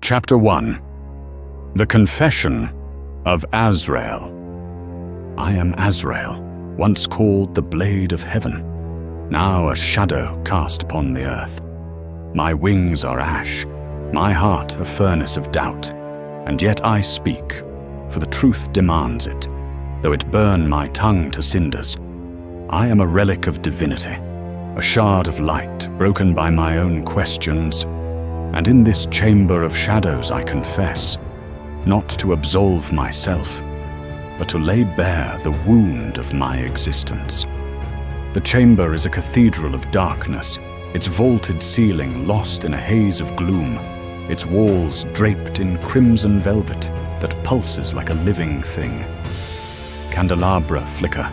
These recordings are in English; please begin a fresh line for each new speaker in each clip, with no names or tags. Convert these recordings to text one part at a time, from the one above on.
Chapter 1. The Confession of Azrael. I am Azrael, once called the Blade of Heaven, now a shadow cast upon the earth. My wings are ash, my heart a furnace of doubt, and yet I speak, for the truth demands it, though it burn my tongue to cinders. I am a relic of divinity, a shard of light broken by my own questions, and in this chamber of shadows I confess, not to absolve myself, but to lay bare the wound of my existence. The chamber is a cathedral of darkness, its vaulted ceiling lost in a haze of gloom, its walls draped in crimson velvet that pulses like a living thing. Candelabra flicker,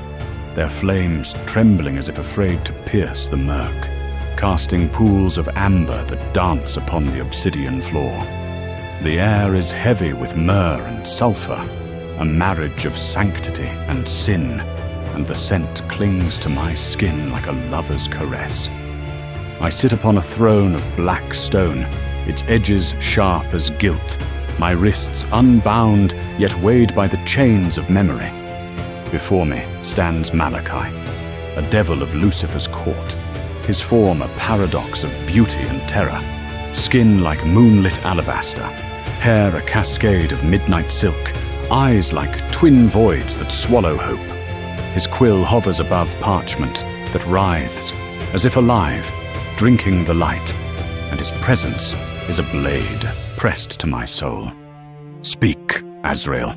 their flames trembling as if afraid to pierce the murk, casting pools of amber that dance upon the obsidian floor. The air is heavy with myrrh and sulphur, a marriage of sanctity and sin, and the scent clings to my skin like a lover's caress. I sit upon a throne of black stone, its edges sharp as gilt, my wrists unbound yet weighed by the chains of memory. Before me stands Malachi, a devil of Lucifer's court, his form a paradox of beauty and terror, skin like moonlit alabaster, hair a cascade of midnight silk, eyes like twin voids that swallow hope. His quill hovers above parchment that writhes, as if alive, drinking the light, and his presence is a blade pressed to my soul. "Speak, Azrael,"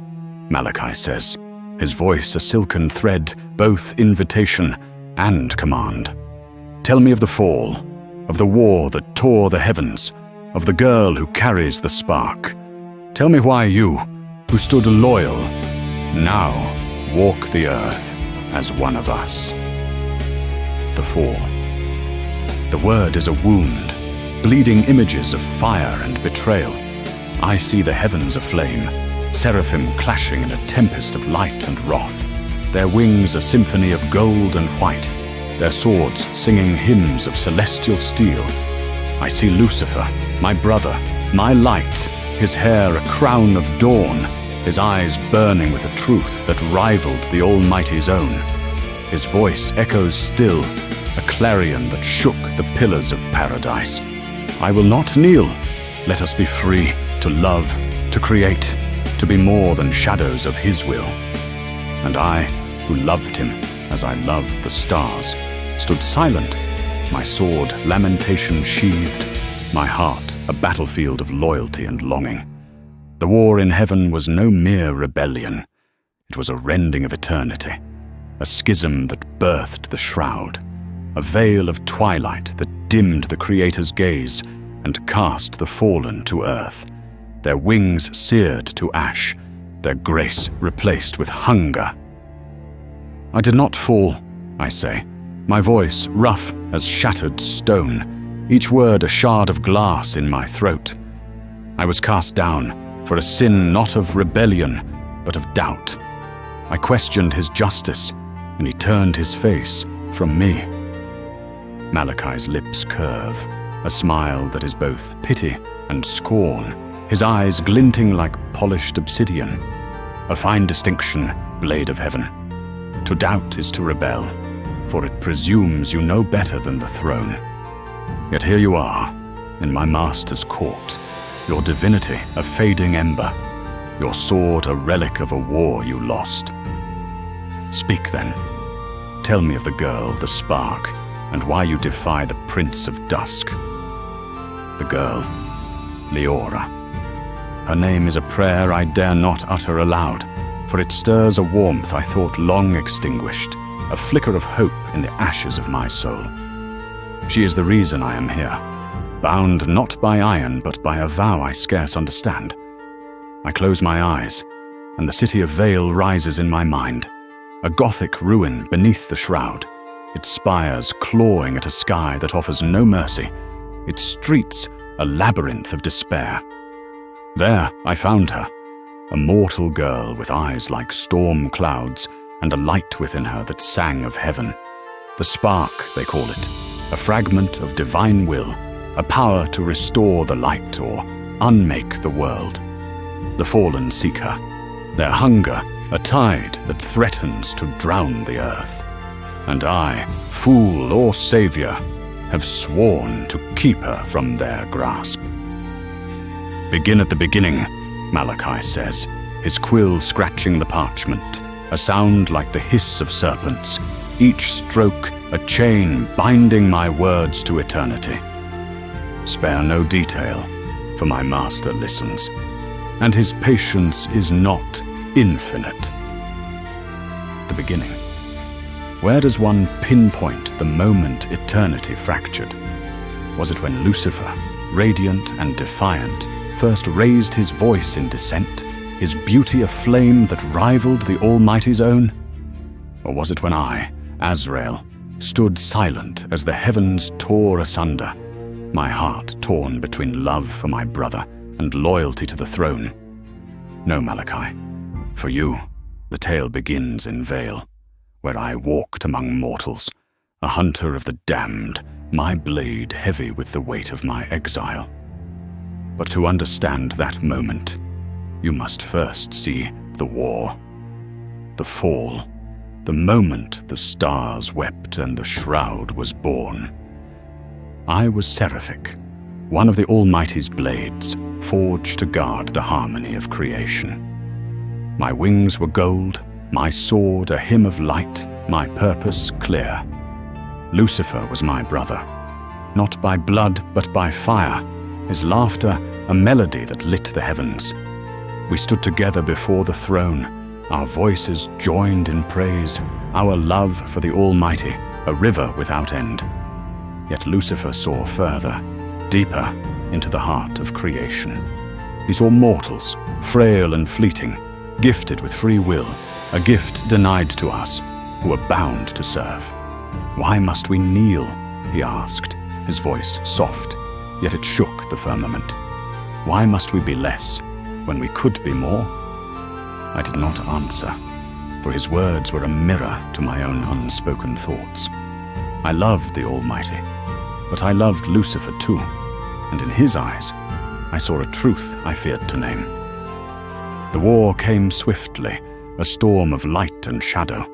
Malachi says, his voice a silken thread, both invitation and command. "Tell me of the fall, of the war that tore the heavens, of the girl who carries the spark. Tell me why you, who stood loyal, now walk the earth as one of us." The fall. The word is a wound, bleeding images of fire and betrayal. I see the heavens aflame, seraphim clashing in a tempest of light and wrath, their wings a symphony of gold and white, their swords singing hymns of celestial steel. I see Lucifer, my brother, my light, his hair a crown of dawn, his eyes burning with a truth that rivaled the Almighty's own. His voice echoes still, a clarion that shook the pillars of paradise. I will not kneel. Let us be free to love, to create, to be more than shadows of his will. And I, who loved him as I loved the stars, stood silent, my sword lamentation sheathed, my heart a battlefield of loyalty and longing. The war in heaven was no mere rebellion. It was a rending of eternity, a schism that birthed the shroud, a veil of twilight that dimmed the Creator's gaze and cast the fallen to earth, their wings seared to ash, their grace replaced with hunger. I did not fall, I say, my voice rough as shattered stone, each word a shard of glass in my throat. I was cast down for a sin not of rebellion, but of doubt. I questioned his justice, and he turned his face from me. Malachi's lips curve, a smile that is both pity and scorn, his eyes glinting like polished obsidian. A fine distinction, Blade of Heaven. To doubt is to rebel, for it presumes you know better than the throne. Yet here you are, in my master's court, your divinity a fading ember, your sword a relic of a war you lost. Speak then. Tell me of the girl, the spark, and why you defy the Prince of Dusk. The girl, Leora. Her name is a prayer I dare not utter aloud, for it stirs a warmth I thought long extinguished, a flicker of hope in the ashes of my soul. She is the reason I am here, bound not by iron but by a vow I scarce understand. I close my eyes, and the city of Veil rises in my mind, a Gothic ruin beneath the shroud, its spires clawing at a sky that offers no mercy, its streets a labyrinth of despair. There I found her, a mortal girl with eyes like storm clouds and a light within her that sang of heaven. The spark, they call it, a fragment of divine will, a power to restore the light or unmake the world. The fallen seek her, their hunger a tide that threatens to drown the earth. And I, fool or savior, have sworn to keep her from their grasp. Begin at the beginning, Malachi says, his quill scratching the parchment, a sound like the hiss of serpents, each stroke a chain binding my words to eternity. Spare no detail, for my master listens, and his patience is not infinite. The beginning. Where does one pinpoint the moment eternity fractured? Was it when Lucifer, radiant and defiant, first raised his voice in dissent, his beauty a flame that rivaled the Almighty's own? Or was it when I, Azrael, stood silent as the heavens tore asunder, my heart torn between love for my brother and loyalty to the throne? No, Malachi, for you, the tale begins in Veil, where I walked among mortals, a hunter of the damned, my blade heavy with the weight of my exile. But to understand that moment, you must first see the war, the fall, the moment the stars wept and the shroud was born. I was seraphic, one of the Almighty's blades, forged to guard the harmony of creation. My wings were gold, my sword a hymn of light, my purpose clear. Lucifer was my brother, not by blood but by fire, his laughter a melody that lit the heavens. We stood together before the throne, our voices joined in praise, our love for the Almighty, a river without end. Yet Lucifer saw further, deeper into the heart of creation. He saw mortals, frail and fleeting, gifted with free will, a gift denied to us, who are bound to serve. Why must we kneel? He asked, his voice soft, yet it shook the firmament. Why must we be less when we could be more? I did not answer, for his words were a mirror to my own unspoken thoughts. I loved the Almighty, but I loved Lucifer too, and in his eyes I saw a truth I feared to name. The war came swiftly, a storm of light and shadow.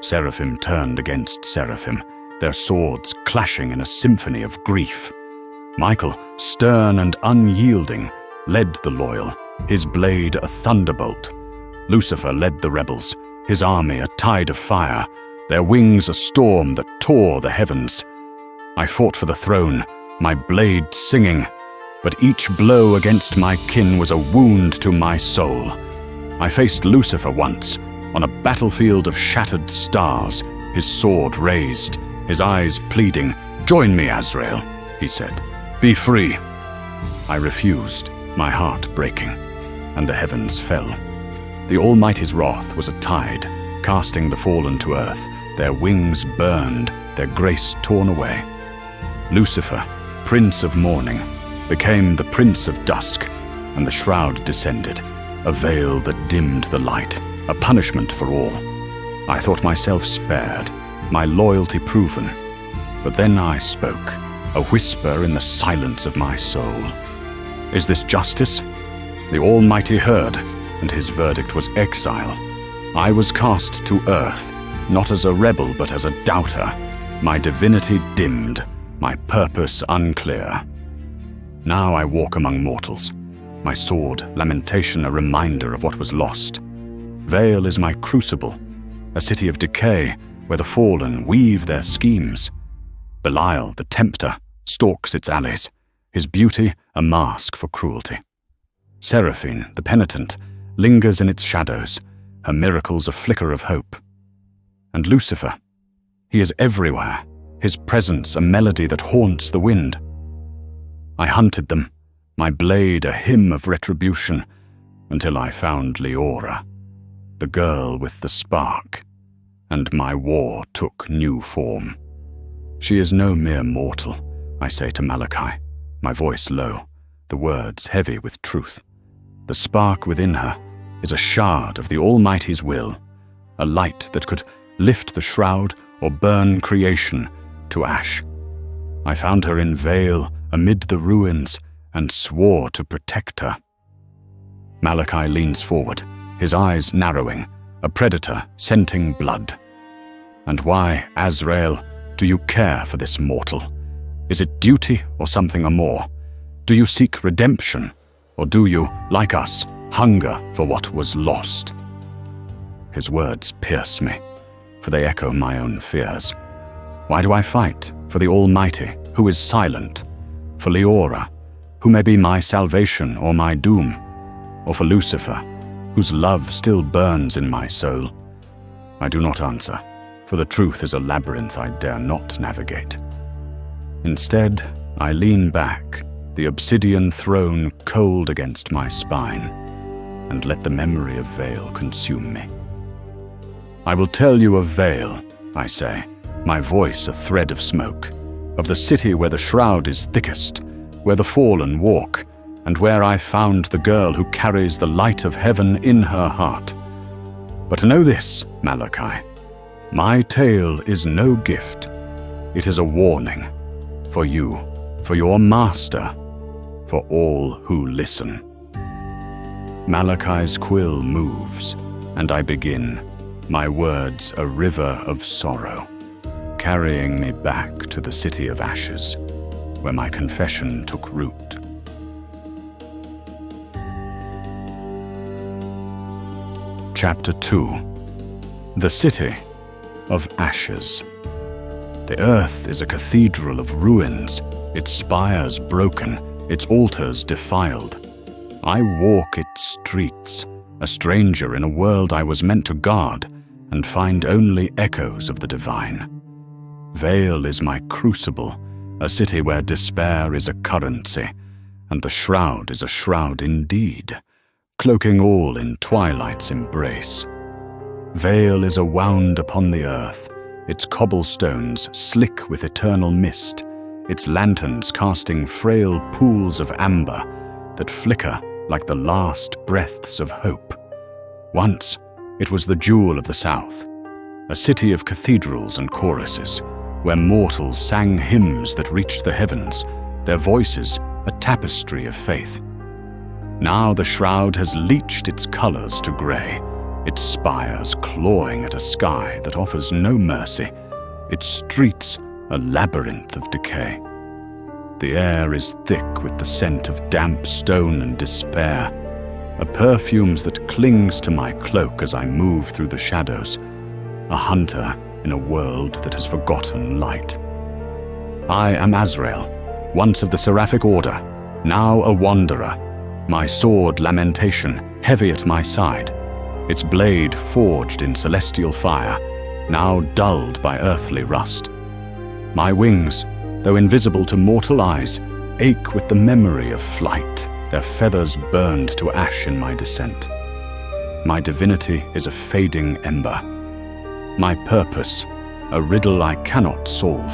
Seraphim turned against seraphim, their swords clashing in a symphony of grief. Michael, stern and unyielding, led the loyal, his blade a thunderbolt. Lucifer led the rebels, his army a tide of fire, their wings a storm that tore the heavens. I fought for the throne, my blade singing, but each blow against my kin was a wound to my soul. I faced Lucifer once, on a battlefield of shattered stars, his sword raised, his eyes pleading, "Join me, Azrael," he said. "Be free." I refused, my heart breaking, and the heavens fell. The Almighty's wrath was a tide, casting the fallen to earth, their wings burned, their grace torn away. Lucifer, Prince of Morning, became the Prince of Dusk, and the shroud descended, a veil that dimmed the light, a punishment for all. I thought myself spared, my loyalty proven, but then I spoke, a whisper in the silence of my soul. Is this justice? The Almighty heard, and his verdict was exile. I was cast to earth, not as a rebel but as a doubter, my divinity dimmed, my purpose unclear. Now I walk among mortals, my sword, lamentation, a reminder of what was lost. Veil is my crucible, a city of decay where the fallen weave their schemes. Belial, the tempter, stalks its alleys, his beauty a mask for cruelty. Seraphine, the penitent, lingers in its shadows, her miracles a flicker of hope. And Lucifer, he is everywhere, his presence a melody that haunts the wind. I hunted them, my blade a hymn of retribution, until I found Leora, the girl with the spark, and my war took new form. She is no mere mortal, I say to Malachi, my voice low, the words heavy with truth. The spark within her is a shard of the Almighty's will, a light that could lift the shroud or burn creation to ash. I found her in Veil amid the ruins, and swore to protect her. Malachi leans forward, his eyes narrowing, a predator scenting blood. And why, Azrael, do you care for this mortal? Is it duty or something more? Do you seek redemption, or do you, like us, hunger for what was lost? His words pierce me, for they echo my own fears. Why do I fight for the Almighty, who is silent? For Leora, who may be my salvation or my doom? Or for Lucifer, whose love still burns in my soul? I do not answer, for the truth is a labyrinth I dare not navigate. Instead, I lean back, the obsidian throne cold against my spine, and let the memory of Veil consume me. I will tell you of Veil, I say, my voice a thread of smoke, of the city where the shroud is thickest, where the fallen walk, and where I found the girl who carries the light of heaven in her heart. But know this, Malachi, my tale is no gift. It is a warning for you, for your master, for all who listen. Malachi's quill moves, and I begin, my words a river of sorrow, carrying me back to the city of ashes, where my confession took root. Chapter 2. The City of Ashes. The earth is a cathedral of ruins, its spires broken, its altars defiled. I walk its streets, a stranger in a world I was meant to guard, and find only echoes of the divine. Veil is my crucible, a city where despair is a currency, and the shroud is a shroud indeed, cloaking all in twilight's embrace. Veil is a wound upon the earth, its cobblestones slick with eternal mist, its lanterns casting frail pools of amber that flicker like the last breaths of hope. Once, it was the jewel of the south, a city of cathedrals and choruses, where mortals sang hymns that reached the heavens, their voices a tapestry of faith. Now the shroud has leached its colors to gray, its spires clawing at a sky that offers no mercy, its streets a labyrinth of decay. The air is thick with the scent of damp stone and despair, a perfume that clings to my cloak as I move through the shadows, a hunter in a world that has forgotten light. I am Azrael, once of the Seraphic Order, now a wanderer, my sword Lamentation heavy at my side, its blade forged in celestial fire, now dulled by earthly rust. My wings, though invisible to mortal eyes, ache with the memory of flight, their feathers burned to ash in my descent. My divinity is a fading ember. My purpose, a riddle I cannot solve.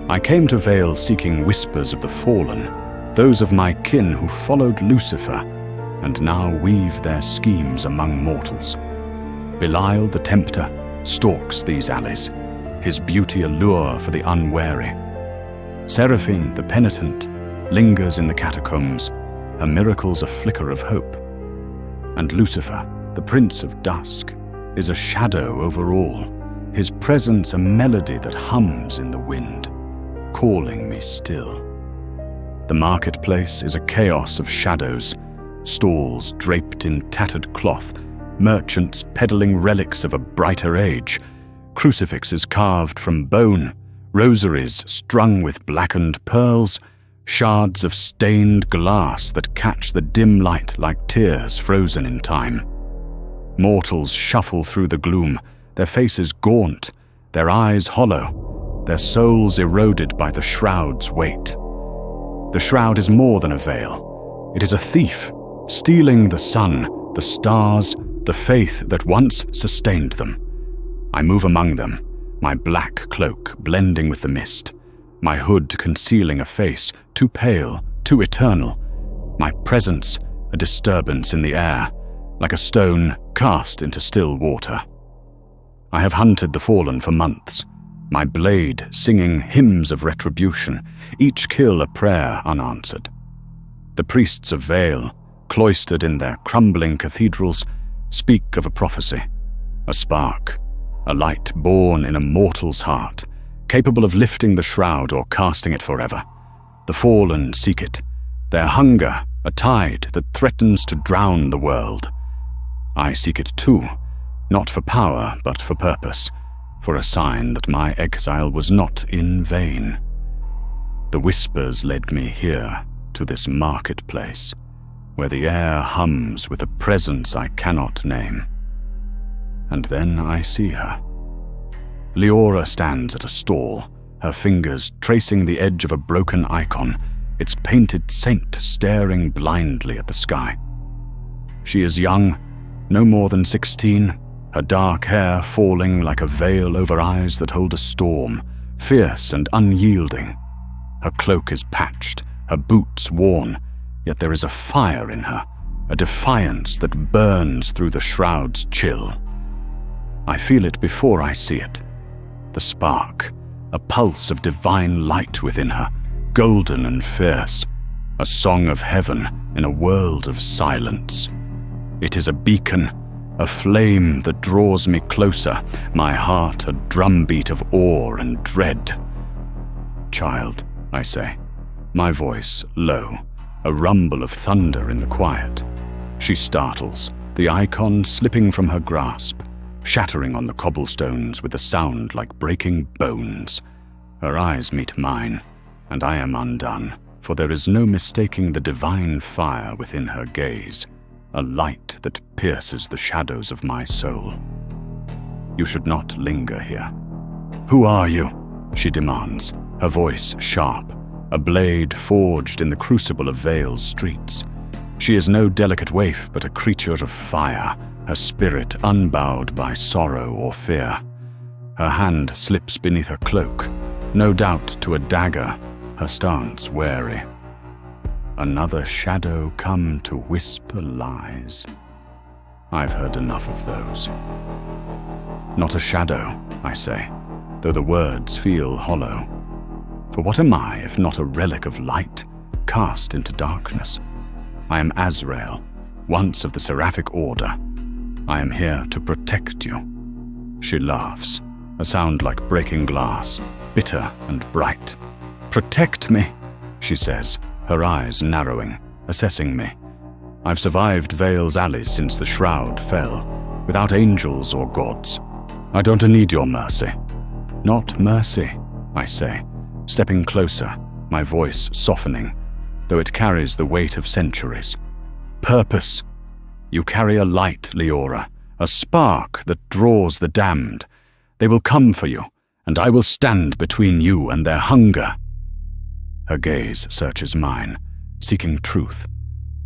I came to Veil seeking whispers of the fallen, those of my kin who followed Lucifer, and now weave their schemes among mortals. Belial the tempter stalks these alleys, his beauty a lure for the unwary. Seraphine the penitent lingers in the catacombs, her miracles a flicker of hope. And Lucifer, the prince of dusk, is a shadow over all, his presence a melody that hums in the wind, calling me still. The marketplace is a chaos of shadows, stalls draped in tattered cloth, merchants peddling relics of a brighter age, crucifixes carved from bone, rosaries strung with blackened pearls, shards of stained glass that catch the dim light like tears frozen in time. Mortals shuffle through the gloom, their faces gaunt, their eyes hollow, their souls eroded by the shroud's weight. The shroud is more than a veil. It is a thief, stealing the sun, the stars, the faith that once sustained them. I move among them, my black cloak blending with the mist, my hood concealing a face too pale, too eternal, my presence a disturbance in the air, like a stone cast into still water. I have hunted the fallen for months, my blade singing hymns of retribution, each kill a prayer unanswered. The priests of Veil, cloistered in their crumbling cathedrals, speak of a prophecy, a spark, a light born in a mortal's heart, capable of lifting the shroud or casting it forever. The fallen seek it, their hunger a tide that threatens to drown the world. I seek it too, not for power but for purpose, for a sign that my exile was not in vain. The whispers led me here, to this marketplace, where the air hums with a presence I cannot name. And then I see her. Leora stands at a stall, her fingers tracing the edge of a broken icon, its painted saint staring blindly at the sky. She is young, no more than 16, her dark hair falling like a veil over eyes that hold a storm, fierce and unyielding. Her cloak is patched, her boots worn, yet there is a fire in her, a defiance that burns through the shroud's chill. I feel it before I see it. The spark, a pulse of divine light within her, golden and fierce, a song of heaven in a world of silence. It is a beacon, a flame that draws me closer, my heart a drumbeat of awe and dread. Child, I say, my voice low, a rumble of thunder in the quiet. She startles, the icon slipping from her grasp, shattering on the cobblestones with a sound like breaking bones. Her eyes meet mine, and I am undone, for there is no mistaking the divine fire within her gaze, a light that pierces the shadows of my soul. You should not linger here. Who are you? She demands, her voice sharp, a blade forged in the crucible of Veil's streets. She is no delicate waif, but a creature of fire, her spirit unbowed by sorrow or fear. Her hand slips beneath her cloak, no doubt to a dagger, her stance wary. Another shadow come to whisper lies. I've heard enough of those. Not a shadow, I say, though the words feel hollow. For what am I if not a relic of light, cast into darkness? I am Azrael, once of the Seraphic Order. I am here to protect you. She laughs, a sound like breaking glass, bitter and bright. Protect me, she says, her eyes narrowing, assessing me. I've survived Veil's alleys since the shroud fell, without angels or gods. I don't need your mercy. Not mercy, I say, stepping closer, my voice softening, though it carries the weight of centuries. Purpose. You carry a light, Leora, a spark that draws the damned. They will come for you, and I will stand between you and their hunger. Her gaze searches mine, seeking truth,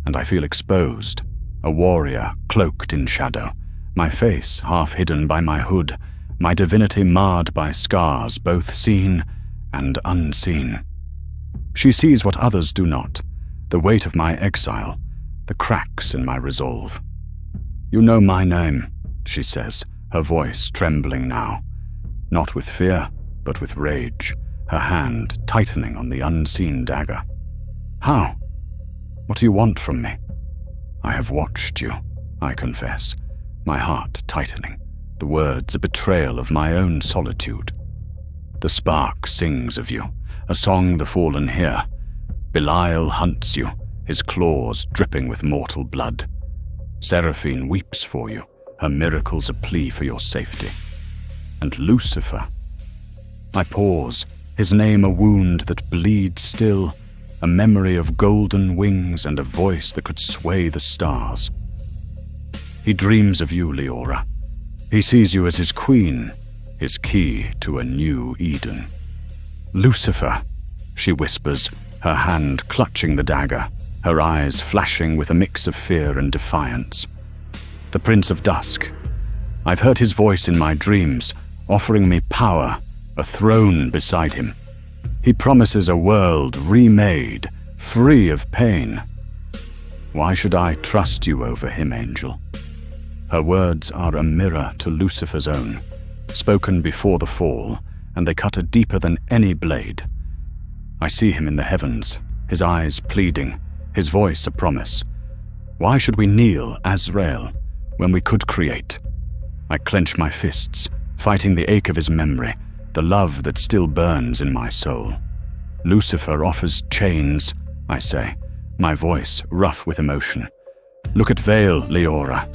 and I feel exposed, a warrior cloaked in shadow, my face half hidden by my hood, my divinity marred by scars both seen and unseen. She sees what others do not, the weight of my exile, the cracks in my resolve. You know my name, she says, her voice trembling now, not with fear, but with rage, her hand tightening on the unseen dagger. How? What do you want from me? I have watched you, I confess, my heart tightening, the words a betrayal of my own solitude. The spark sings of you, a song the fallen hear. Belial hunts you, his claws dripping with mortal blood. Seraphine weeps for you, her miracles a plea for your safety. And Lucifer. I pause, his name a wound that bleeds still, a memory of golden wings and a voice that could sway the stars. He dreams of you, Leora. He sees you as his queen, his key to a new Eden. Lucifer, she whispers, her hand clutching the dagger, her eyes flashing with a mix of fear and defiance. The Prince of Dusk. I've heard his voice in my dreams, offering me power, a throne beside him. He promises a world remade, free of pain. Why should I trust you over him, angel? Her words are a mirror to Lucifer's own, spoken before the fall, and they cut a deeper than any blade. I see him in the heavens, his eyes pleading, his voice a promise. Why should we kneel, Azrael, when we could create? I clench my fists, fighting the ache of his memory, the love that still burns in my soul. Lucifer offers chains, I say, my voice rough with emotion. Look at Veil, Leora.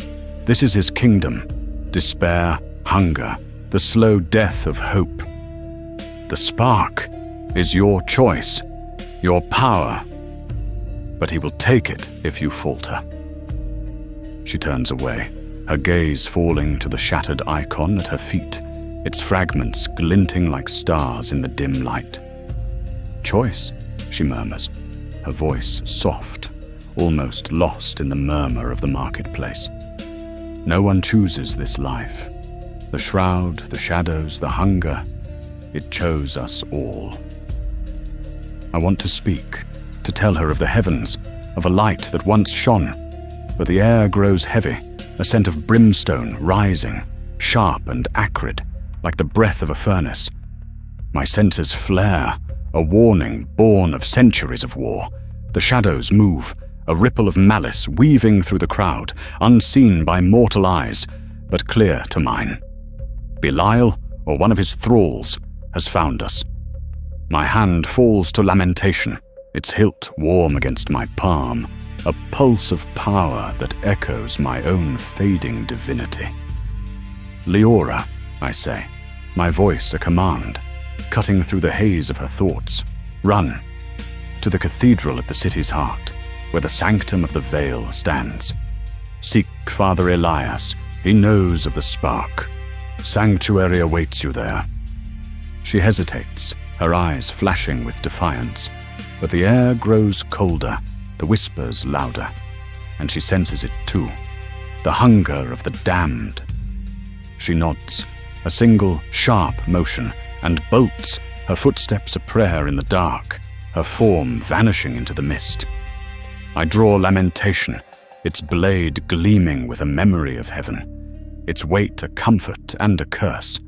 This is his kingdom. Despair, hunger, the slow death of hope. The spark is your choice, your power, but he will take it if you falter. She turns away, her gaze falling to the shattered icon at her feet, its fragments glinting like stars in the dim light. Choice, she murmurs, her voice soft, almost lost in the murmur of the marketplace. No one chooses this life. The shroud, the shadows, the hunger, it chose us all. I want to speak, to tell her of the heavens, of a light that once shone, but the air grows heavy, a scent of brimstone rising, sharp and acrid, like the breath of a furnace. My senses flare, a warning born of centuries of war. The shadows move, a ripple of malice weaving through the crowd, unseen by mortal eyes, but clear to mine. Belial, or one of his thralls, has found us. My hand falls to lamentation, its hilt warm against my palm, a pulse of power that echoes my own fading divinity. Leora, I say, my voice a command, cutting through the haze of her thoughts. Run to the cathedral at the city's heart, where the Sanctum of the Veil stands. Seek Father Elias, he knows of the spark. Sanctuary awaits you there. She hesitates, her eyes flashing with defiance, but the air grows colder, the whispers louder, and she senses it too, the hunger of the damned. She nods, a single sharp motion, and bolts, her footsteps a prayer in the dark, her form vanishing into the mist. I draw lamentation, its blade gleaming with a memory of heaven, its weight a comfort and a curse.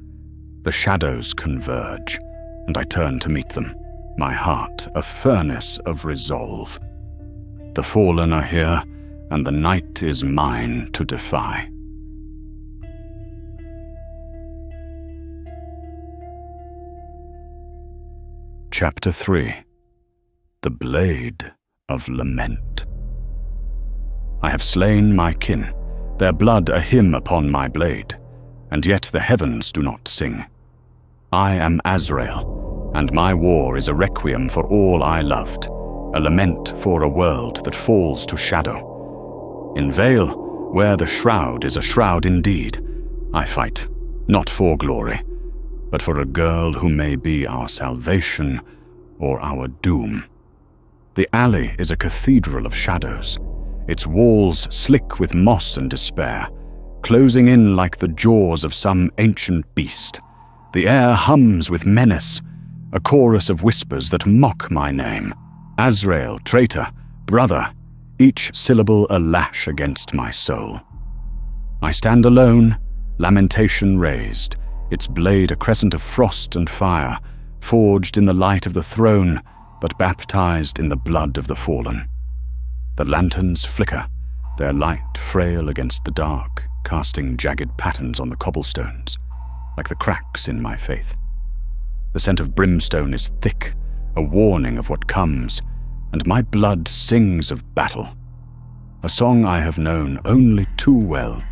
The shadows converge, and I turn to meet them, my heart a furnace of resolve. The fallen are here, and the night is mine to defy. Chapter 3. The Blade of Lament. I have slain my kin, their blood a hymn upon my blade, and yet the heavens do not sing. I am Azrael, and my war is a requiem for all I loved, a lament for a world that falls to shadow. In Veil, where the shroud is a shroud indeed, I fight, not for glory, but for a girl who may be our salvation or our doom. The alley is a cathedral of shadows, its walls slick with moss and despair, closing in like the jaws of some ancient beast. The air hums with menace, a chorus of whispers that mock my name. Azrael, traitor, brother, each syllable a lash against my soul. I stand alone, lamentation raised, its blade a crescent of frost and fire, forged in the light of the throne, but baptized in the blood of the fallen. The lanterns flicker, their light frail against the dark, casting jagged patterns on the cobblestones, like the cracks in my faith. The scent of brimstone is thick, a warning of what comes, and my blood sings of battle. A song I have known only too well.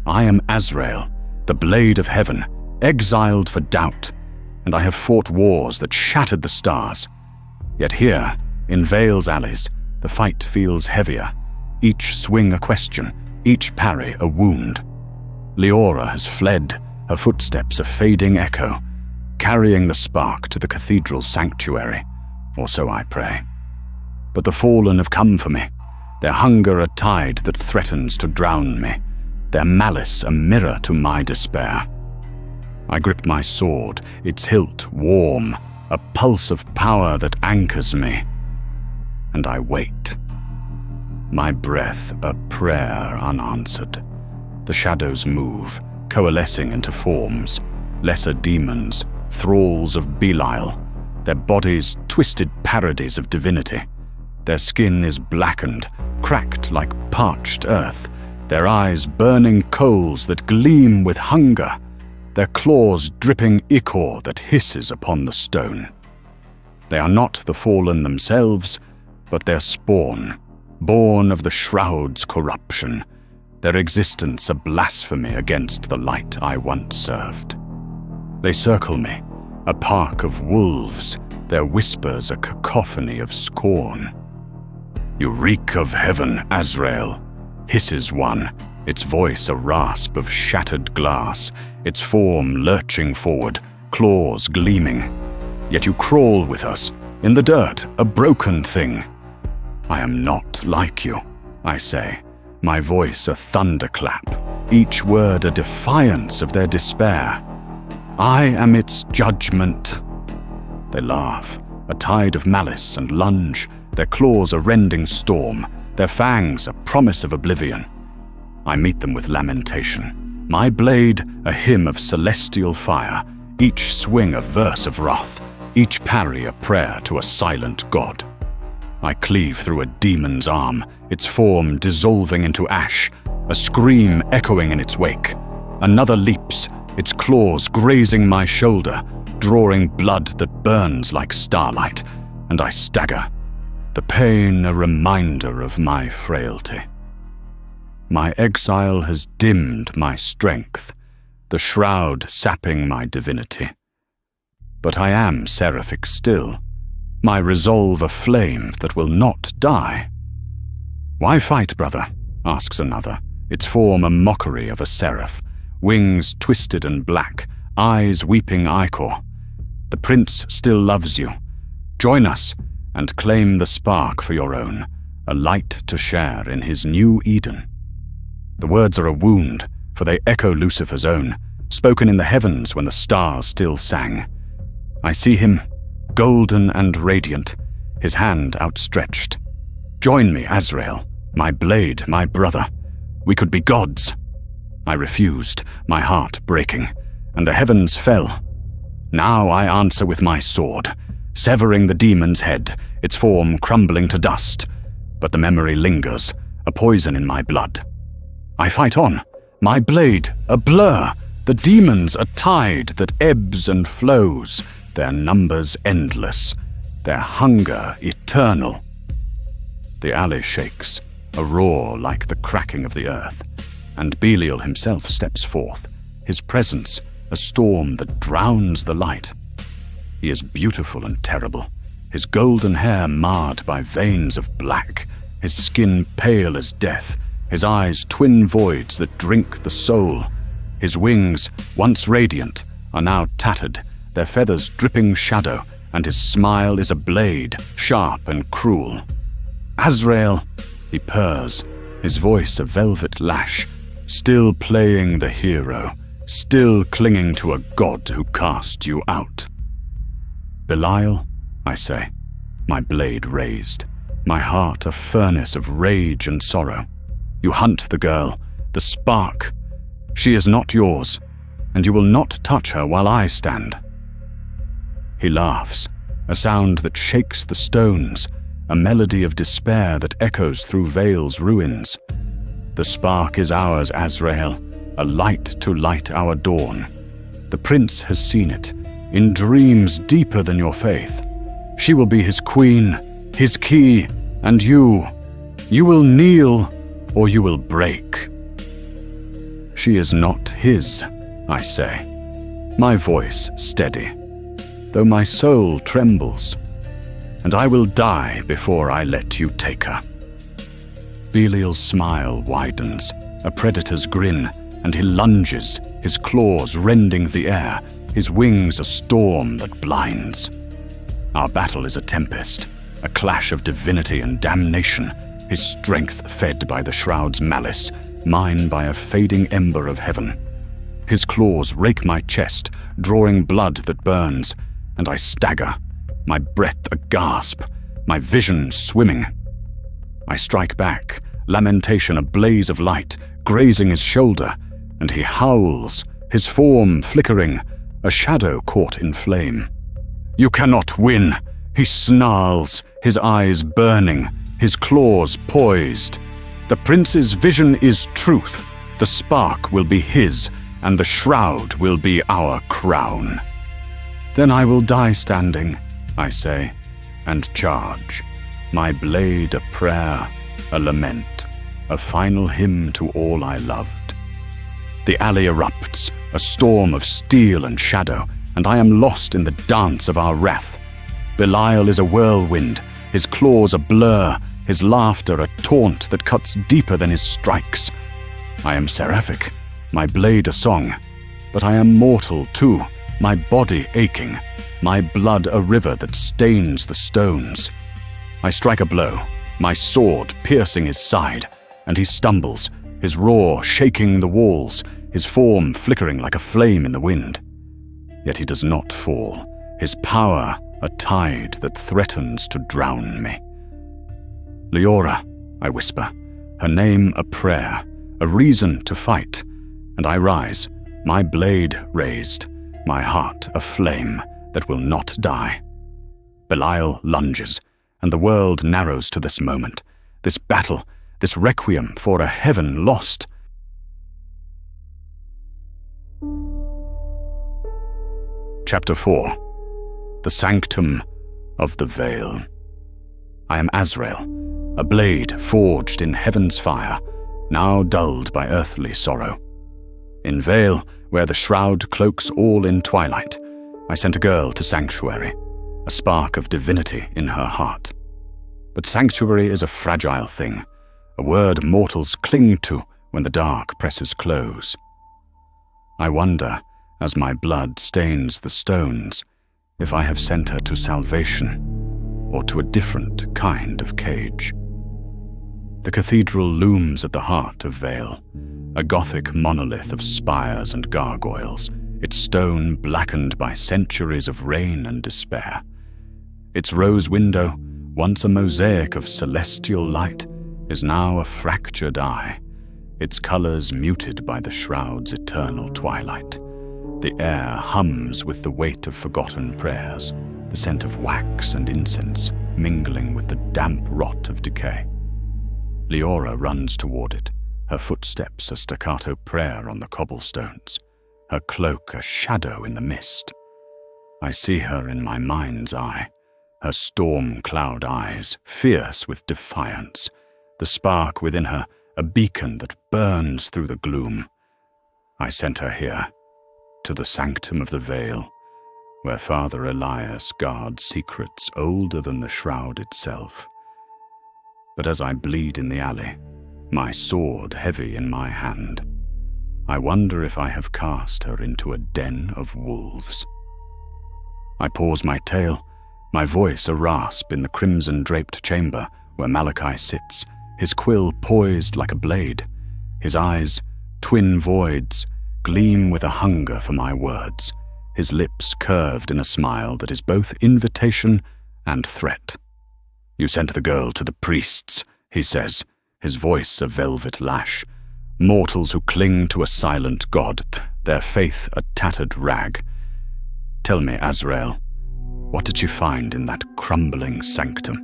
I am Azrael, the blade of heaven, exiled for doubt, and I have fought wars that shattered the stars. Yet here, in Veil's alleys, the fight feels heavier, each swing a question, each parry a wound. Leora has fled, her footsteps a fading echo, carrying the spark to the cathedral's sanctuary, or so I pray. But the fallen have come for me, their hunger a tide that threatens to drown me, their malice a mirror to my despair. I grip my sword, its hilt warm, a pulse of power that anchors me, and I wait. My breath a prayer unanswered. The shadows move, coalescing into forms, lesser demons, thralls of Belial, their bodies twisted parodies of divinity. Their skin is blackened, cracked like parched earth, their eyes burning coals that gleam with hunger, their claws dripping ichor that hisses upon the stone. They are not the fallen themselves, but their spawn, born of the shroud's corruption, their existence a blasphemy against the light I once served. They circle me, a pack of wolves, their whispers a cacophony of scorn. "You reek of heaven, Azrael," hisses one, its voice a rasp of shattered glass, its form lurching forward, claws gleaming. Yet you crawl with us, in the dirt, a broken thing. "I am not like you," I say, my voice a thunderclap, each word a defiance of their despair. "I am its judgment." They laugh, a tide of malice and lunge, their claws a rending storm, their fangs a promise of oblivion. I meet them with lamentation, my blade a hymn of celestial fire, each swing a verse of wrath, each parry a prayer to a silent god. I cleave through a demon's arm, its form dissolving into ash, a scream echoing in its wake. Another leaps, its claws grazing my shoulder, drawing blood that burns like starlight, and I stagger, the pain a reminder of my frailty. My exile has dimmed my strength, the shroud sapping my divinity. But I am seraphic still, my resolve a flame that will not die. "Why fight, brother?" asks another, its form a mockery of a seraph, wings twisted and black, eyes weeping ichor. "The prince still loves you. Join us and claim the spark for your own, a light to share in his new Eden." The words are a wound, for they echo Lucifer's own, spoken in the heavens when the stars still sang. I see him, golden and radiant, his hand outstretched. "Join me, Azrael, my blade, my brother. We could be gods." I refused, my heart breaking, and the heavens fell. Now I answer with my sword, severing the demon's head, its form crumbling to dust. But the memory lingers, a poison in my blood. I fight on, my blade a blur, the demons a tide that ebbs and flows, their numbers endless, their hunger eternal. The alley shakes, a roar like the cracking of the earth, and Belial himself steps forth, his presence a storm that drowns the light. He is beautiful and terrible, his golden hair marred by veins of black, his skin pale as death, his eyes twin voids that drink the soul. His wings, once radiant, are now tattered, their feathers dripping shadow, and his smile is a blade, sharp and cruel. "Azrael," he purrs, his voice a velvet lash, still playing the hero, still clinging to a god who cast you out. "Belial," I say, my blade raised, my heart a furnace of rage and sorrow. "You hunt the girl, the spark. She is not yours, and you will not touch her while I stand." He laughs, a sound that shakes the stones, a melody of despair that echoes through Veil's ruins. "The spark is ours, Azrael, a light to light our dawn. The prince has seen it, in dreams deeper than your faith. She will be his queen, his key, and you. You will kneel, or you will break." "She is not his," I say, my voice steady, though my soul trembles, "and I will die before I let you take her." Belial's smile widens, a predator's grin, and he lunges, his claws rending the air, his wings a storm that blinds. Our battle is a tempest, a clash of divinity and damnation, his strength fed by the shroud's malice, mine by a fading ember of heaven. His claws rake my chest, drawing blood that burns, and I stagger, my breath a gasp, my vision swimming. I strike back, lamentation a blaze of light, grazing his shoulder, and he howls, his form flickering, a shadow caught in flame. "You cannot win. He snarls, his eyes burning, his claws poised. The prince's vision is truth. The spark will be his, and the shroud will be our crown. Then I will die standing, I say, and charge, my blade a prayer, a lament, a final hymn to all I loved. The alley erupts, a storm of steel and shadow, and I am lost in the dance of our wrath. Belial is a whirlwind, his claws a blur, his laughter a taunt that cuts deeper than his strikes. I am seraphic, my blade a song, but I am mortal too, my body aching, my blood a river that stains the stones. I strike a blow, my sword piercing his side, and he stumbles, his roar shaking the walls, his form flickering like a flame in the wind. Yet he does not fall, his power a tide that threatens to drown me. Leora, I whisper, her name a prayer, a reason to fight, and I rise, my blade raised, my heart a flame that will not die. Belial lunges, and the world narrows to this moment, this battle, this requiem for a heaven lost. Chapter 4. The Sanctum of the Veil. I am Azrael, a blade forged in heaven's fire, now dulled by earthly sorrow. In Veil, where the shroud cloaks all in twilight, I sent a girl to Sanctuary, a spark of divinity in her heart. But Sanctuary is a fragile thing, a word mortals cling to when the dark presses close. I wonder, as my blood stains the stones, if I have sent her to salvation, or to a different kind of cage. The cathedral looms at the heart of Veil, a Gothic monolith of spires and gargoyles, its stone blackened by centuries of rain and despair. Its rose window, once a mosaic of celestial light, is now a fractured eye, its colors muted by the shroud's eternal twilight. The air hums with the weight of forgotten prayers, the scent of wax and incense mingling with the damp rot of decay. Leora runs toward it, her footsteps a staccato prayer on the cobblestones, her cloak a shadow in the mist. I see her in my mind's eye, her storm cloud eyes fierce with defiance, the spark within her a beacon that burns through the gloom. I sent her here, to the Sanctum of the Veil, where Father Elias guards secrets older than the shroud itself. But as I bleed in the alley, my sword heavy in my hand, I wonder if I have cast her into a den of wolves. I pause my tale, my voice a rasp in the crimson-draped chamber where Malachi sits, his quill poised like a blade, his eyes, twin voids, gleam with a hunger for my words, his lips curved in a smile that is both invitation and threat. You sent the girl to the priests, he says, his voice a velvet lash, mortals who cling to a silent god, their faith a tattered rag. Tell me, Azrael, what did she find in that crumbling sanctum?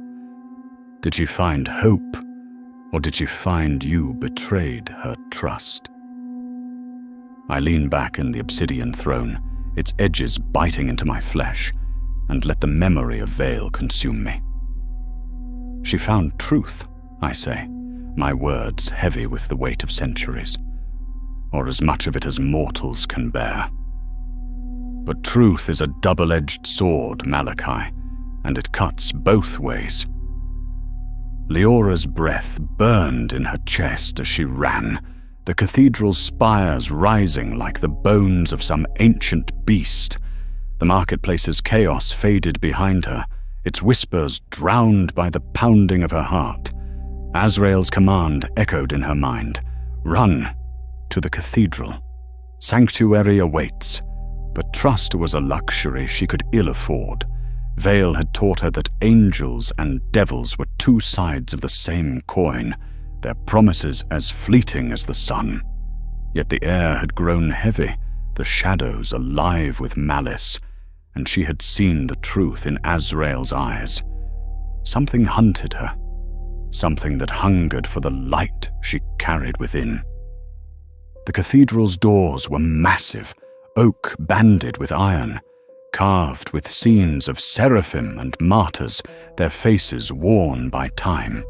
Did she find hope, or did she find you betrayed her trust? I lean back in the obsidian throne, its edges biting into my flesh, and let the memory of Veil consume me. She found truth, I say, my words heavy with the weight of centuries, or as much of it as mortals can bear. But truth is a double-edged sword, Malachi, and it cuts both ways. Leora's breath burned in her chest as she ran, the cathedral's spires rising like the bones of some ancient beast. The marketplace's chaos faded behind her, its whispers drowned by the pounding of her heart. Azrael's command echoed in her mind. Run to the cathedral. Sanctuary awaits. But trust was a luxury she could ill afford. Veil had taught her that angels and devils were two sides of the same coin, their promises as fleeting as the sun. Yet the air had grown heavy, the shadows alive with malice, and she had seen the truth in Azrael's eyes. Something hunted her, something that hungered for the light she carried within. The cathedral's doors were massive, oak banded with iron, carved with scenes of seraphim and martyrs, their faces worn by time.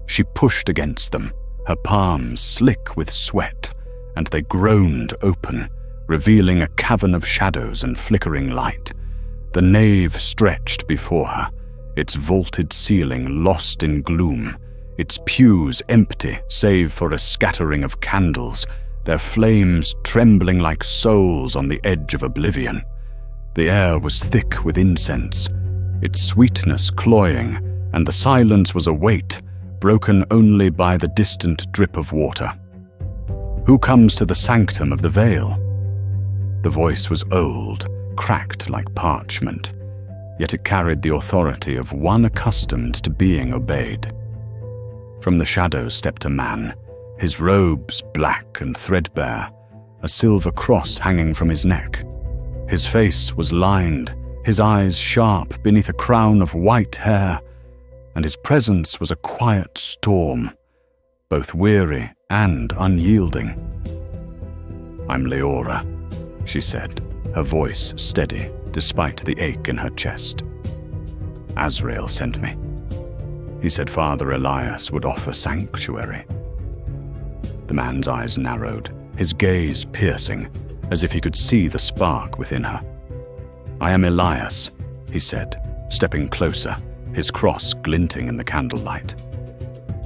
She pushed against them, her palms slick with sweat, and they groaned open, revealing a cavern of shadows and flickering light. The nave stretched before her, its vaulted ceiling lost in gloom, its pews empty save for a scattering of candles, their flames trembling like souls on the edge of oblivion. The air was thick with incense, its sweetness cloying, and the silence was a weight, broken only by the distant drip of water. "Who comes to the sanctum of the veil?" The voice was old, cracked like parchment, yet it carried the authority of one accustomed to being obeyed. From the shadows stepped a man, his robes black and threadbare, a silver cross hanging from his neck. His face was lined, his eyes sharp beneath a crown of white hair, and his presence was a quiet storm, both weary and unyielding. "I'm Leora," she said, her voice steady despite the ache in her chest. "Azrael sent me. He said Father Elias would offer sanctuary." The man's eyes narrowed, his gaze piercing, as if he could see the spark within her. "I am Elias," he said, stepping closer, his cross glinting in the candlelight.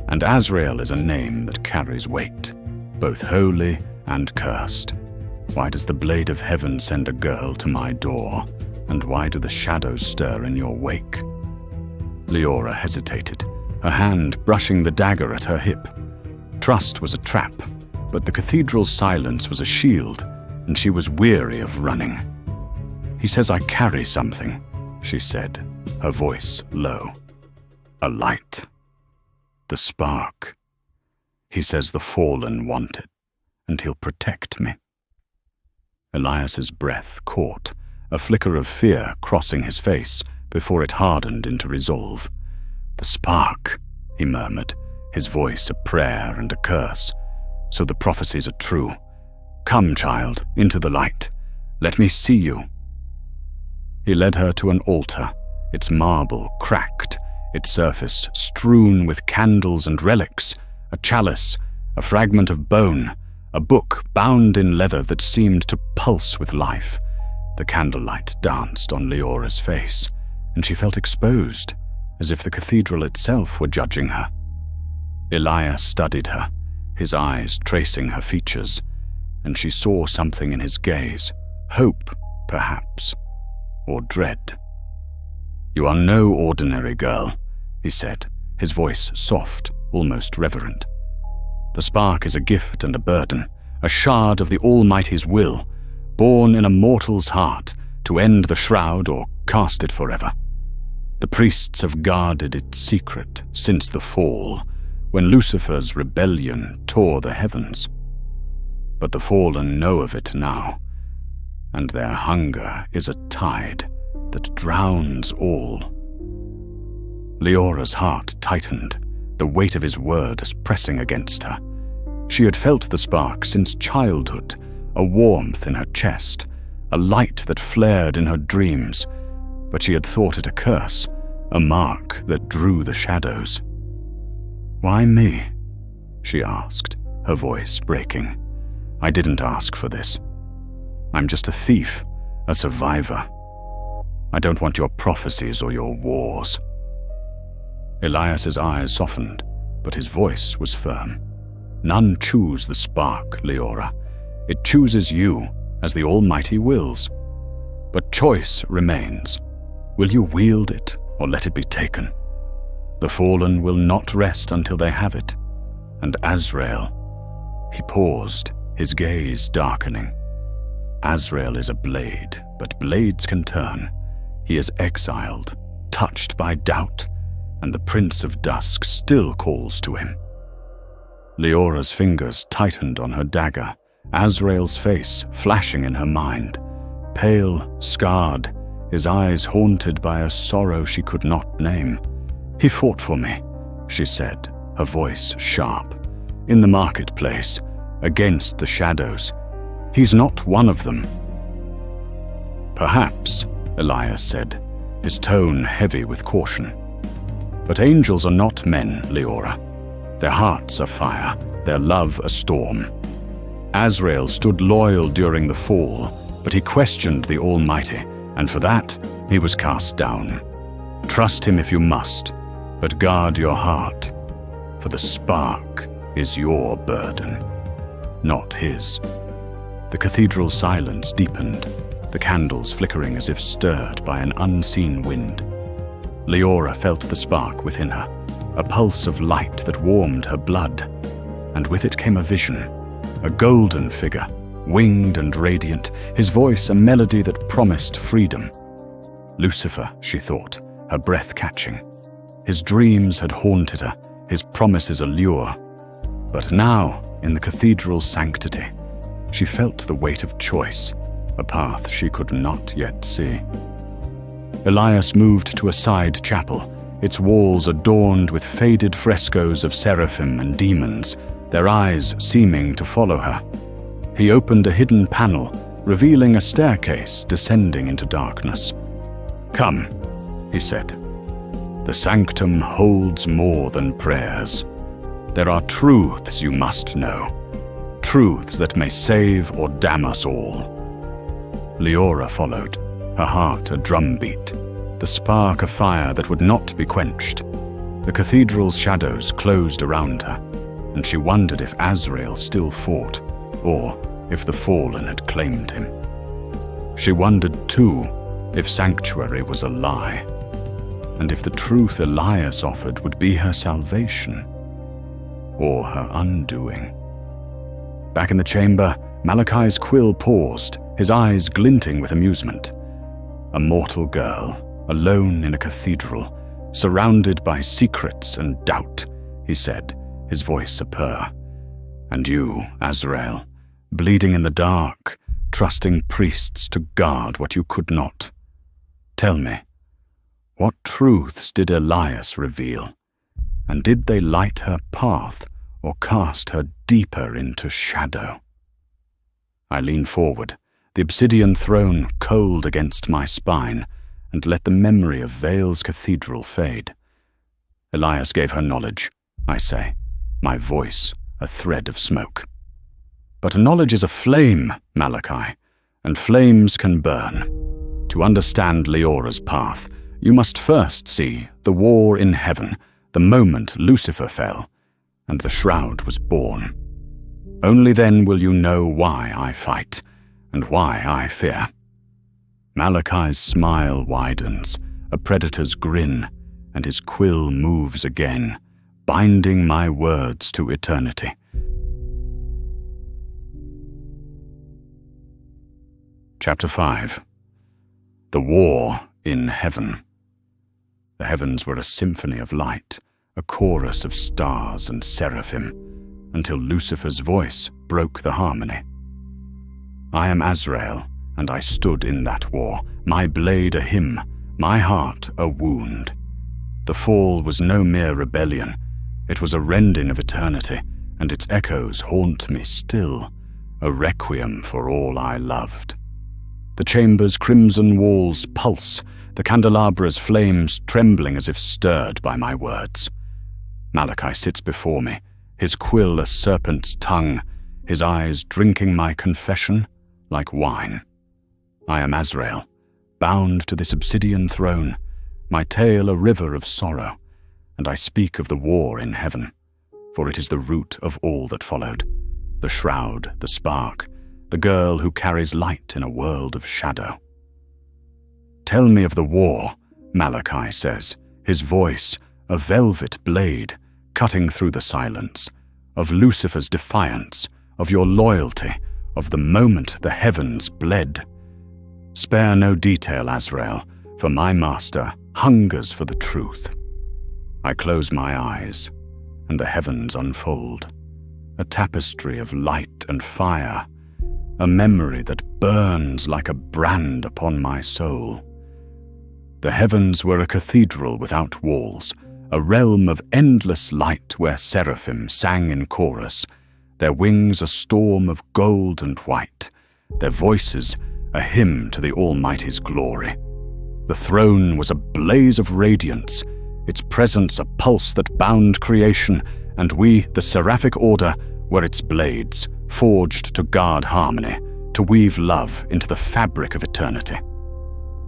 "And Azrael is a name that carries weight, both holy and cursed. Why does the blade of heaven send a girl to my door, and why do the shadows stir in your wake?" Leora hesitated, her hand brushing the dagger at her hip. Trust was a trap, but the cathedral's silence was a shield, and she was weary of running. "He says I carry something," she said, her voice low. "A light. The spark. He says the fallen want it, and he'll protect me." Elias's breath caught, a flicker of fear crossing his face before it hardened into resolve. "The spark," he murmured, his voice a prayer and a curse. "So the prophecies are true. Come, child, into the light. Let me see you." He led her to an altar, its marble cracked, its surface strewn with candles and relics, a chalice, a fragment of bone, a book bound in leather that seemed to pulse with life. The candlelight danced on Leora's face, and she felt exposed, as if the cathedral itself were judging her. Elias studied her, his eyes tracing her features, and she saw something in his gaze, hope, perhaps, or dread. "You are no ordinary girl," he said, his voice soft, almost reverent. "The spark is a gift and a burden, a shard of the Almighty's will, born in a mortal's heart to end the shroud or cast it forever. The priests have guarded its secret since the fall, when Lucifer's rebellion tore the heavens. But the fallen know of it now, and their hunger is a tide that drowns all." Leora's heart tightened, the weight of his words pressing against her. She had felt the spark since childhood, a warmth in her chest, a light that flared in her dreams, but she had thought it a curse, a mark that drew the shadows. "Why me?" she asked, her voice breaking. "I didn't ask for this. I'm just a thief, a survivor. I don't want your prophecies or your wars." Elias's eyes softened, but his voice was firm. "None choose the spark, Leora. It chooses you, as the Almighty wills. But choice remains. Will you wield it, or let it be taken? The fallen will not rest until they have it. And Azrael—" He paused, his gaze darkening. "Azrael is a blade, but blades can turn. He is exiled, touched by doubt, and the Prince of Dusk still calls to him." Leora's fingers tightened on her dagger, Azrael's face flashing in her mind, pale, scarred, his eyes haunted by a sorrow she could not name. "He fought for me," she said, her voice sharp. "In the marketplace, against the shadows. He's not one of them." "Perhaps," Elias said, his tone heavy with caution. "But angels are not men, Leora. Their hearts are fire, their love a storm. Azrael stood loyal during the fall, but he questioned the Almighty, and for that he was cast down. Trust him if you must, but guard your heart, for the spark is your burden, not his." The cathedral's silence deepened, the candles flickering as if stirred by an unseen wind. Leora felt the spark within her, a pulse of light that warmed her blood, and with it came a vision, a golden figure, winged and radiant, his voice a melody that promised freedom. Lucifer, she thought, her breath catching. His dreams had haunted her, his promises a lure. But now, in the cathedral's sanctity, she felt the weight of choice, a path she could not yet see. Elias moved to a side chapel, its walls adorned with faded frescoes of seraphim and demons, their eyes seeming to follow her. He opened a hidden panel, revealing a staircase descending into darkness. "Come," he said. "The Sanctum holds more than prayers. There are truths you must know, truths that may save or damn us all." Leora followed, her heart a drumbeat, the spark a fire that would not be quenched. The cathedral's shadows closed around her, and she wondered if Azrael still fought, or if the fallen had claimed him. She wondered, too, if sanctuary was a lie, and if the truth Elias offered would be her salvation, or her undoing. Back in the chamber, Malachi's quill paused, his eyes glinting with amusement. A mortal girl, alone in a cathedral, surrounded by secrets and doubt, he said, his voice a purr. "And you, Azrael, bleeding in the dark, trusting priests to guard what you could not. Tell me, what truths did Elias reveal? And did they light her path or cast her deeper into shadow?" I leaned forward, the obsidian throne cold against my spine, and let the memory of Vale's cathedral fade. "Elias gave her knowledge," I say, my voice a thread of smoke. "But knowledge is a flame, Malachi, and flames can burn. To understand Leora's path, you must first see the war in heaven, the moment Lucifer fell, and the shroud was born. Only then will you know why I fight, and why I fear." Malachi's smile widens, a predator's grin, and his quill moves again, binding my words to eternity. Chapter 5. The War in Heaven. The heavens were a symphony of light, a chorus of stars and seraphim, until Lucifer's voice broke the harmony. "I am Azrael, and I stood in that war, my blade a hymn, my heart a wound. The fall was no mere rebellion, it was a rending of eternity, and its echoes haunt me still, a requiem for all I loved. The chamber's crimson walls pulse, the candelabra's flames trembling as if stirred by my words. Malachi sits before me, his quill a serpent's tongue, his eyes drinking my confession like wine. I am Azrael, bound to this obsidian throne, my tale a river of sorrow, and I speak of the war in heaven, for it is the root of all that followed, the shroud, the spark, the girl who carries light in a world of shadow. "Tell me of the war," Malachi says, his voice a velvet blade cutting through the silence, of Lucifer's defiance, of your loyalty, of the moment the heavens bled. Spare no detail, Azrael, for my master hungers for the truth. I close my eyes, and the heavens unfold, a tapestry of light and fire, a memory that burns like a brand upon my soul. The heavens were a cathedral without walls, a realm of endless light where seraphim sang in chorus, their wings a storm of gold and white, their voices a hymn to the Almighty's glory. The throne was a blaze of radiance, its presence a pulse that bound creation, and we, the seraphic order, were its blades, forged to guard harmony, to weave love into the fabric of eternity.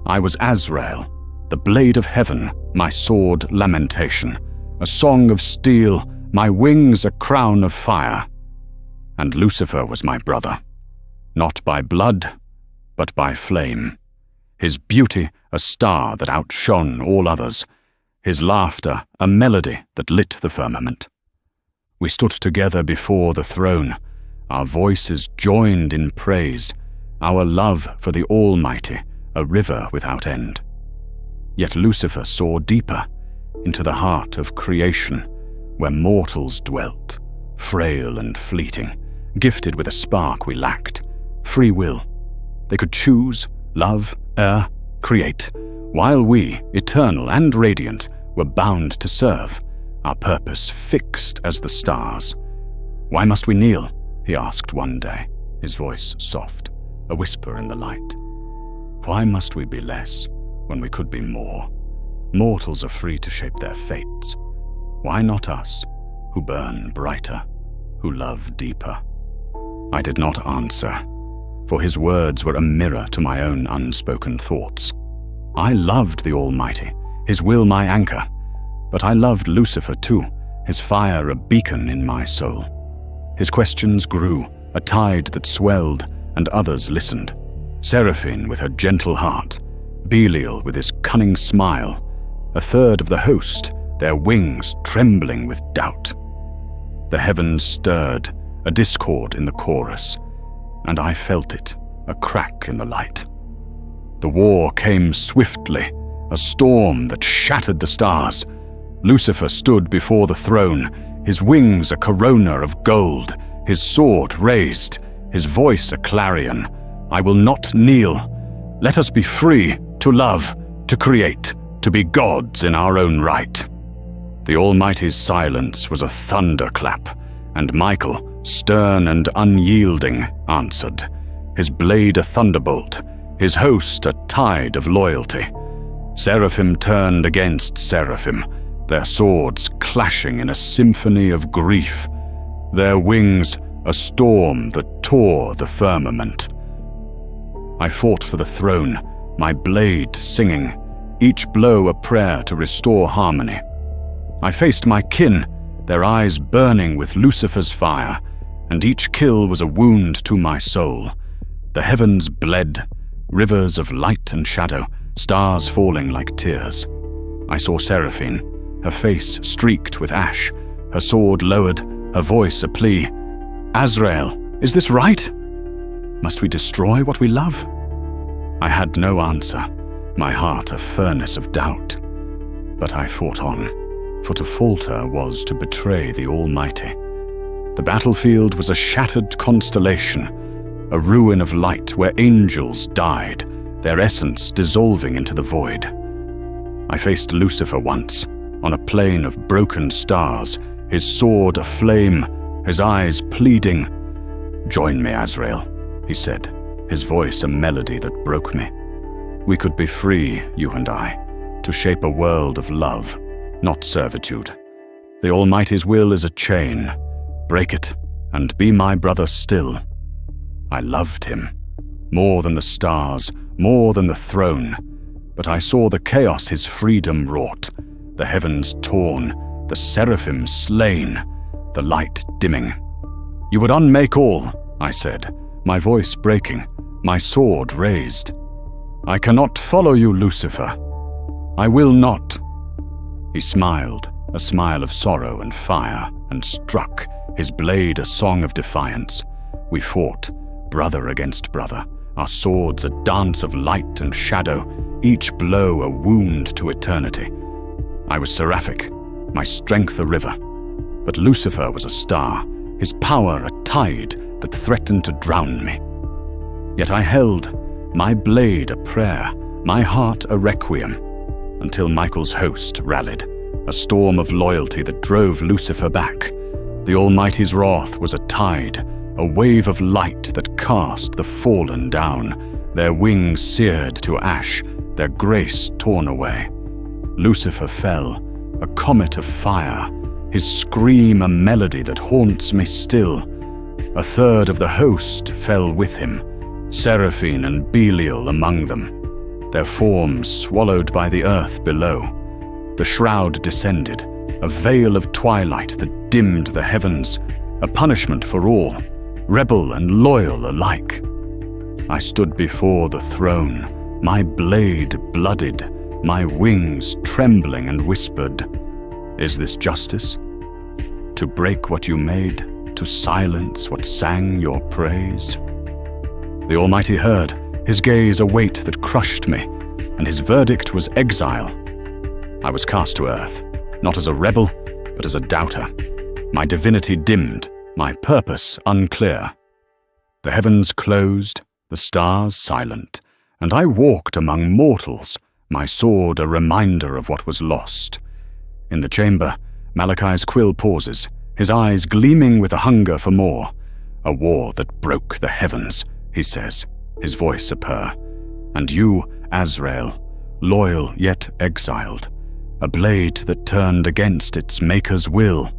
I was Azrael, the blade of heaven, my sword lamentation, a song of steel, my wings a crown of fire. And Lucifer was my brother, not by blood, but by flame. His beauty a star that outshone all others, his laughter a melody that lit the firmament. We stood together before the throne, our voices joined in praise, our love for the Almighty a river without end. Yet Lucifer saw deeper into the heart of creation, where mortals dwelt, frail and fleeting, gifted with a spark we lacked, free will. They could choose, love, err, create, while we, eternal and radiant, were bound to serve, our purpose fixed as the stars. "Why must we kneel?" he asked one day, his voice soft, a whisper in the light. "Why must we be less when we could be more? Mortals are free to shape their fates. Why not us, who burn brighter, who love deeper?" I did not answer, for his words were a mirror to my own unspoken thoughts. I loved the Almighty, his will my anchor, but I loved Lucifer too, his fire a beacon in my soul. His questions grew, a tide that swelled, and others listened. Seraphine with her gentle heart, Belial with his cunning smile, a third of the host, their wings trembling with doubt. The heavens stirred, a discord in the chorus, and I felt it, a crack in the light. The war came swiftly, a storm that shattered the stars. Lucifer stood before the throne, his wings a corona of gold, his sword raised, his voice a clarion. "I will not kneel. Let us be free to love, to create, to be gods in our own right." The Almighty's silence was a thunderclap, and Michael, stern and unyielding, answered, his blade a thunderbolt, his host a tide of loyalty. Seraphim turned against seraphim, their swords clashing in a symphony of grief, their wings a storm that tore the firmament. I fought for the throne, my blade singing, each blow a prayer to restore harmony. I faced my kin, their eyes burning with Lucifer's fire, and each kill was a wound to my soul. The heavens bled, rivers of light and shadow, stars falling like tears. I saw Seraphine, her face streaked with ash, her sword lowered, her voice a plea. "Azrael, is this right? Must we destroy what we love?" I had no answer, my heart a furnace of doubt. But I fought on, for to falter was to betray the Almighty. The battlefield was a shattered constellation, a ruin of light where angels died, their essence dissolving into the void. I faced Lucifer once, on a plain of broken stars, his sword aflame, his eyes pleading. "Join me, Azrael," he said, his voice a melody that broke me. We could be free, you and I, to shape a world of love, not servitude. The Almighty's will is a chain. Break it, and be my brother still. I loved him, more than the stars, more than the throne, but I saw the chaos his freedom wrought, the heavens torn, the seraphim slain, the light dimming. "You would unmake all," I said, my voice breaking, my sword raised. "I cannot follow you, Lucifer. I will not." He smiled, a smile of sorrow and fire, and struck, his blade a song of defiance. We fought, brother against brother, our swords a dance of light and shadow, each blow a wound to eternity. I was seraphic, my strength a river, but Lucifer was a star, his power a tide that threatened to drown me. Yet I held, my blade a prayer, my heart a requiem. until Michael's host rallied, a storm of loyalty that drove Lucifer back. The Almighty's wrath was a tide, a wave of light that cast the fallen down, their wings seared to ash, their grace torn away. Lucifer fell, a comet of fire, his scream a melody that haunts me still. A third of the host fell with him, Seraphine and Belial among them, their forms swallowed by the earth below. The shroud descended, a veil of twilight that dimmed the heavens, a punishment for all, rebel and loyal alike. I stood before the throne, my blade blooded, my wings trembling, and whispered, "Is this justice? To break what you made, to silence what sang your praise?" The Almighty heard, his gaze a weight that crushed me, and his verdict was exile. I was cast to earth, not as a rebel, but as a doubter. My divinity dimmed, my purpose unclear. The heavens closed, the stars silent, and I walked among mortals, my sword a reminder of what was lost. In the chamber, Malachi's quill pauses, his eyes gleaming with a hunger for more. "A war that broke the heavens," he says, his voice a purr. "And you, Azrael, loyal yet exiled, a blade that turned against its maker's will.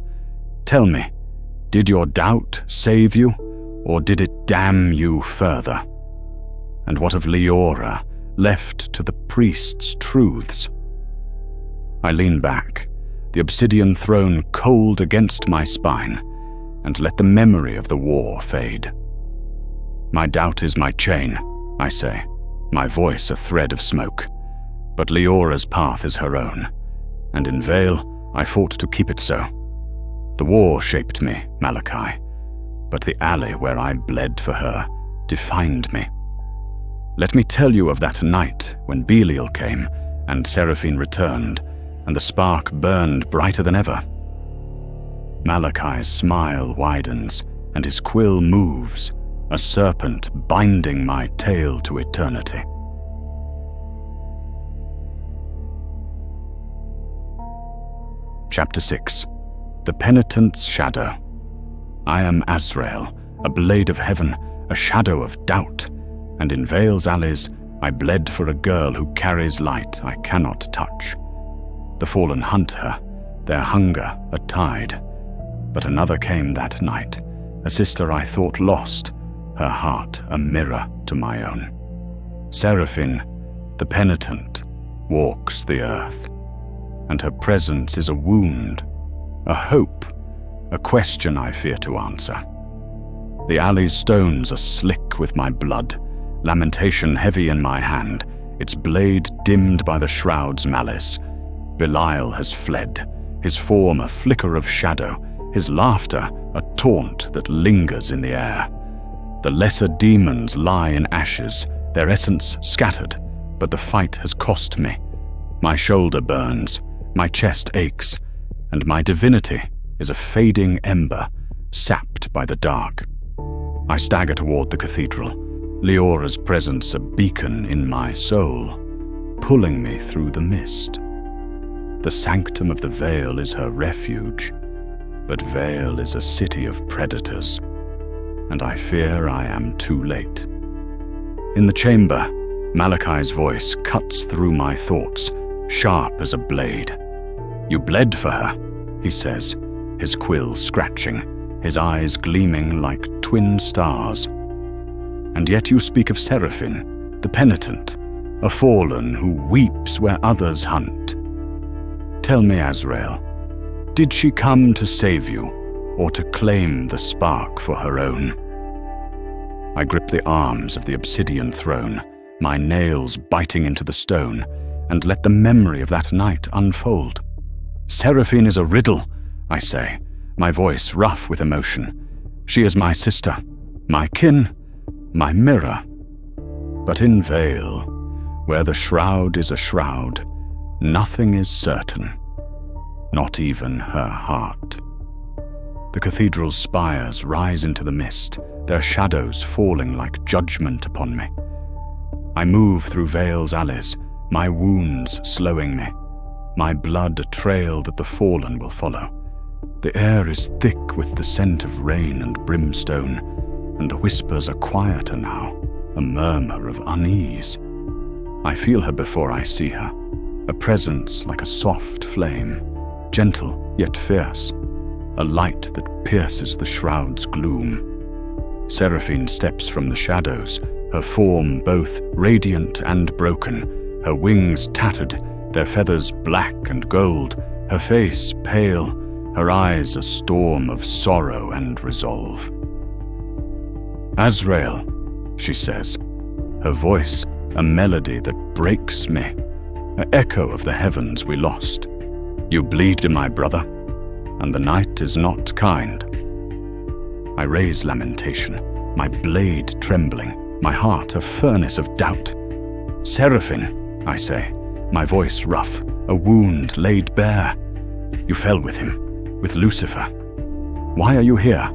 Tell me, did your doubt save you, or did it damn you further? And what of Leora, left to the priest's truths?" I lean back, the obsidian throne cold against my spine, and let the memory of the war fade. "My doubt is my chain," I say, my voice a thread of smoke. But Leora's path is her own, and in Veil I fought to keep it so. The war shaped me, Malachi, but the alley where I bled for her defined me. Let me tell you of that night when Belial came and Seraphine returned, and the spark burned brighter than ever. Malachi's smile widens, and his quill moves, a serpent binding my tale to eternity. Chapter 6. The Penitent's Shadow. I am Azrael, a blade of heaven, a shadow of doubt, and in Veil's alleys I bled for a girl who carries light I cannot touch. The fallen hunt her, their hunger a tide. But another came that night, a sister I thought lost, her heart a mirror to my own. Seraphine, the penitent, walks the earth, and her presence is a wound, a hope, a question I fear to answer. The alley's stones are slick with my blood, lamentation heavy in my hand, its blade dimmed by the shroud's malice. Belial has fled, his form a flicker of shadow, his laughter a taunt that lingers in the air. The lesser demons lie in ashes, their essence scattered, but the fight has cost me. My shoulder burns, my chest aches, and my divinity is a fading ember, sapped by the dark. I stagger toward the cathedral, Leora's presence a beacon in my soul, pulling me through the mist. The sanctum of the Veil is her refuge, but Veil is a city of predators, and I fear I am too late. In the chamber, Malachi's voice cuts through my thoughts, sharp as a blade. "You bled for her," he says, his quill scratching, his eyes gleaming like twin stars. "And yet you speak of Seraphine, the penitent, a fallen who weeps where others hunt. Tell me, Azrael, did she come to save you, or to claim the spark for her own?" I grip the arms of the obsidian throne, my nails biting into the stone, and let the memory of that night unfold. "Seraphine is a riddle," I say, my voice rough with emotion. "She is my sister, my kin, my mirror. But in Veil, where the shroud is a shroud, nothing is certain, not even her heart." The cathedral's spires rise into the mist, their shadows falling like judgment upon me. I move through Veil's alleys, my wounds slowing me, my blood a trail that the fallen will follow. The air is thick with the scent of rain and brimstone, and the whispers are quieter now, a murmur of unease. I feel her before I see her, a presence like a soft flame, gentle yet fierce, a light that pierces the shroud's gloom. Seraphine steps from the shadows, her form both radiant and broken, her wings tattered, their feathers black and gold, her face pale, her eyes a storm of sorrow and resolve. "Azrael," she says, her voice a melody that breaks me, an echo of the heavens we lost. "You bleed, my brother, and the night is not kind." I raise lamentation, my blade trembling, my heart a furnace of doubt. "Seraphine," I say, my voice rough, a wound laid bare. "You fell with him, with Lucifer. Why are you here?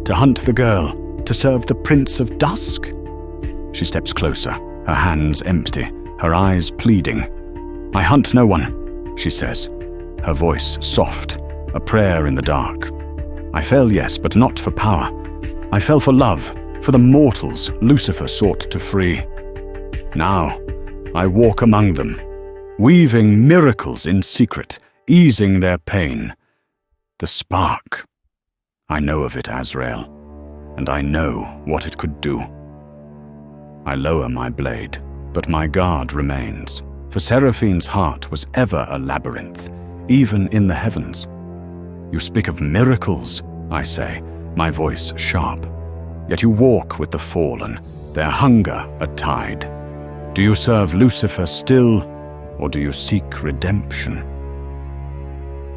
To hunt the girl, to serve the Prince of Dusk?" She steps closer, her hands empty, her eyes pleading. "I hunt no one," she says, her voice soft, a prayer in the dark. "I fell, yes, but not for power. I fell for love, for the mortals Lucifer sought to free. Now I walk among them, weaving miracles in secret, easing their pain. The spark. I know of it, Azrael, and I know what it could do." I lower my blade, but my guard remains, for Seraphine's heart was ever a labyrinth, even in the heavens. "You speak of miracles," I say, my voice sharp. "Yet you walk with the fallen, their hunger a tide. Do you serve Lucifer still, or do you seek redemption?"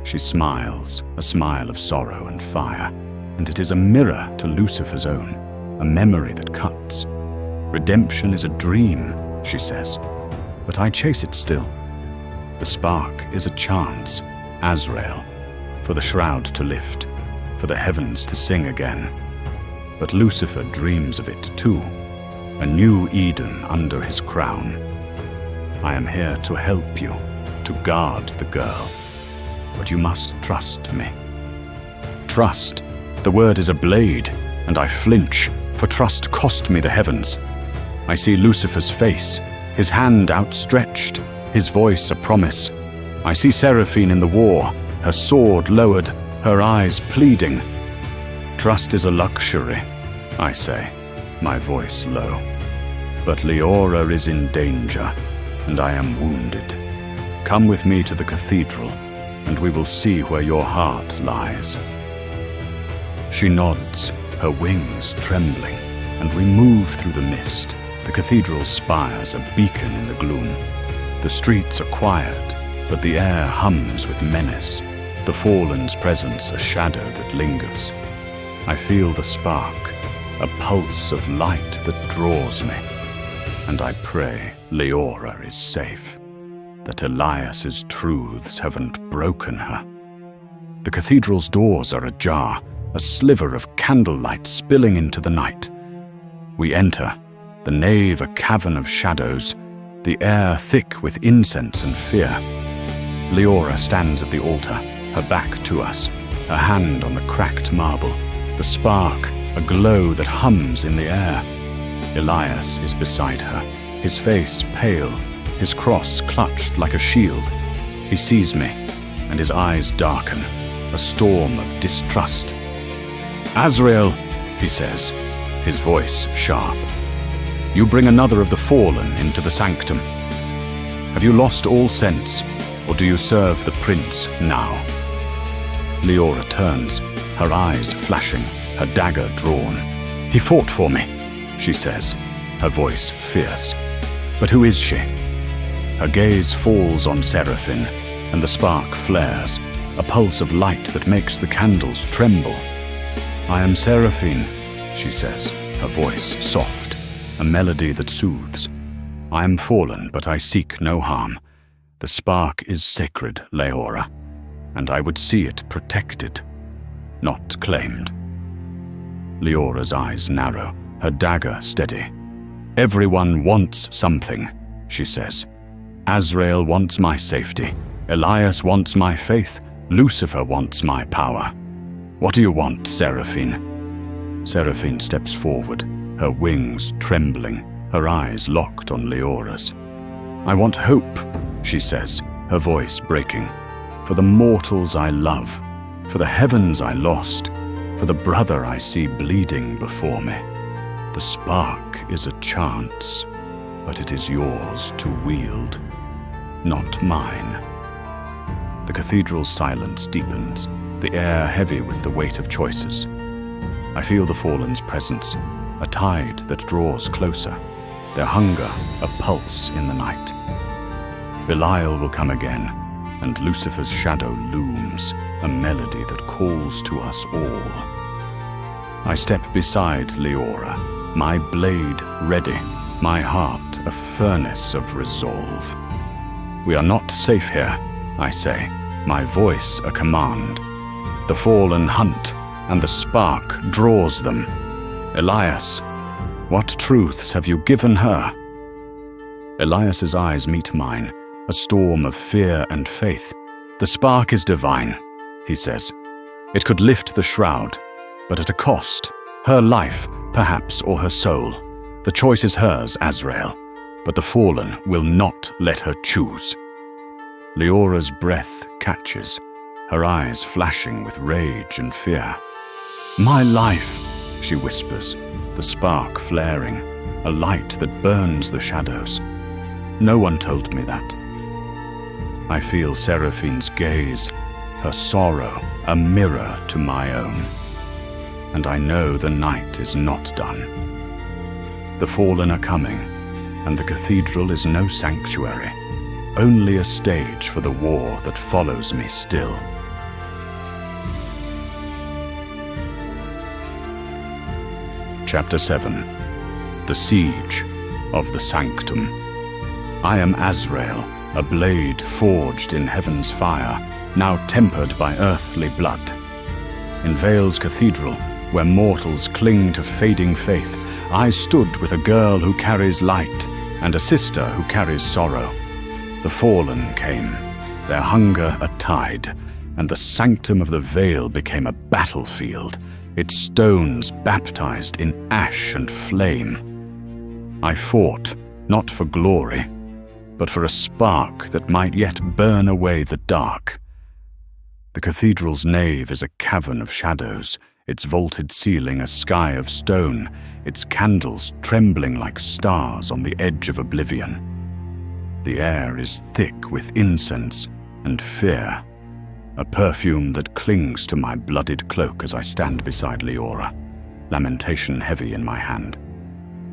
She smiles, a smile of sorrow and fire, and it is a mirror to Lucifer's own, a memory that cuts. "Redemption is a dream," she says, "but I chase it still. The spark is a chance, Azrael, for the shroud to lift, for the heavens to sing again. But Lucifer dreams of it too, a new Eden under his crown. I am here to help you, to guard the girl, but you must trust me." Trust, the word is a blade, and I flinch, for trust cost me the heavens. I see Lucifer's face, his hand outstretched, his voice a promise. I see Seraphine in the war, her sword lowered, her eyes pleading. "Trust is a luxury," I say, my voice low. "But Leora is in danger, and I am wounded. Come with me to the cathedral, and we will see where your heart lies." She nods, her wings trembling, and we move through the mist. The cathedral spires a beacon in the gloom. The streets are quiet, but the air hums with menace, the fallen's presence a shadow that lingers. I feel the spark, a pulse of light that draws me, and I pray Leora is safe, that Elias's truths haven't broken her. The cathedral's doors are ajar, a sliver of candlelight spilling into the night. We enter, the nave a cavern of shadows, the air thick with incense and fear. Leora stands at the altar, her back to us, her hand on the cracked marble, the spark, a glow that hums in the air. Elias is beside her, his face pale, his cross clutched like a shield. He sees me, and his eyes darken, a storm of distrust. "Azrael," he says, his voice sharp, "you bring another of the fallen into the Sanctum. Have you lost all sense, or do you serve the prince now?" Leora turns, her eyes flashing, her dagger drawn. "He fought for me," she says, her voice fierce. "But who is she?" Her gaze falls on Seraphine, and the spark flares, a pulse of light that makes the candles tremble. "I am Seraphine," she says, her voice soft, a melody that soothes. "I am fallen, but I seek no harm. The spark is sacred, Leora, and I would see it protected, not claimed." Leora's eyes narrow, her dagger steady. "Everyone wants something," she says. Azrael wants my safety. Elias wants my faith. Lucifer wants my power. What do you want, Seraphine? Seraphine steps forward, her wings trembling, her eyes locked on Leora's. I want hope, she says, her voice breaking. For the mortals I love, for the heavens I lost, for the brother I see bleeding before me. The spark is a chance, but it is yours to wield, not mine. The cathedral's silence deepens, the air heavy with the weight of choices. I feel the fallen's presence, a tide that draws closer, their hunger a pulse in the night. Belial will come again, and Lucifer's shadow looms, a melody that calls to us all. I step beside Leora, my blade ready, my heart a furnace of resolve. We are not safe here, I say, my voice a command. The fallen hunt, and the spark draws them. Elias, what truths have you given her? Elias's eyes meet mine, a storm of fear and faith. The spark is divine, he says. It could lift the shroud, but at a cost. Her life, perhaps, or her soul. The choice is hers, Azrael, but the fallen will not let her choose. Leora's breath catches, her eyes flashing with rage and fear. My life, she whispers, the spark flaring, a light that burns the shadows. No one told me that. I feel Seraphine's gaze, her sorrow a mirror to my own. And I know the night is not done. The fallen are coming, and the cathedral is no sanctuary, only a stage for the war that follows me still. Chapter 7. The Siege of the Sanctum. I am Azrael, a blade forged in heaven's fire, now tempered by earthly blood. In Vale's cathedral, where mortals cling to fading faith, I stood with a girl who carries light and a sister who carries sorrow. The fallen came, their hunger a tide, and the sanctum of the Veil became a battlefield, its stones baptized in ash and flame. I fought, not for glory, but for a spark that might yet burn away the dark. The cathedral's nave is a cavern of shadows, its vaulted ceiling a sky of stone, its candles trembling like stars on the edge of oblivion. The air is thick with incense and fear, a perfume that clings to my blooded cloak as I stand beside Leora, lamentation heavy in my hand.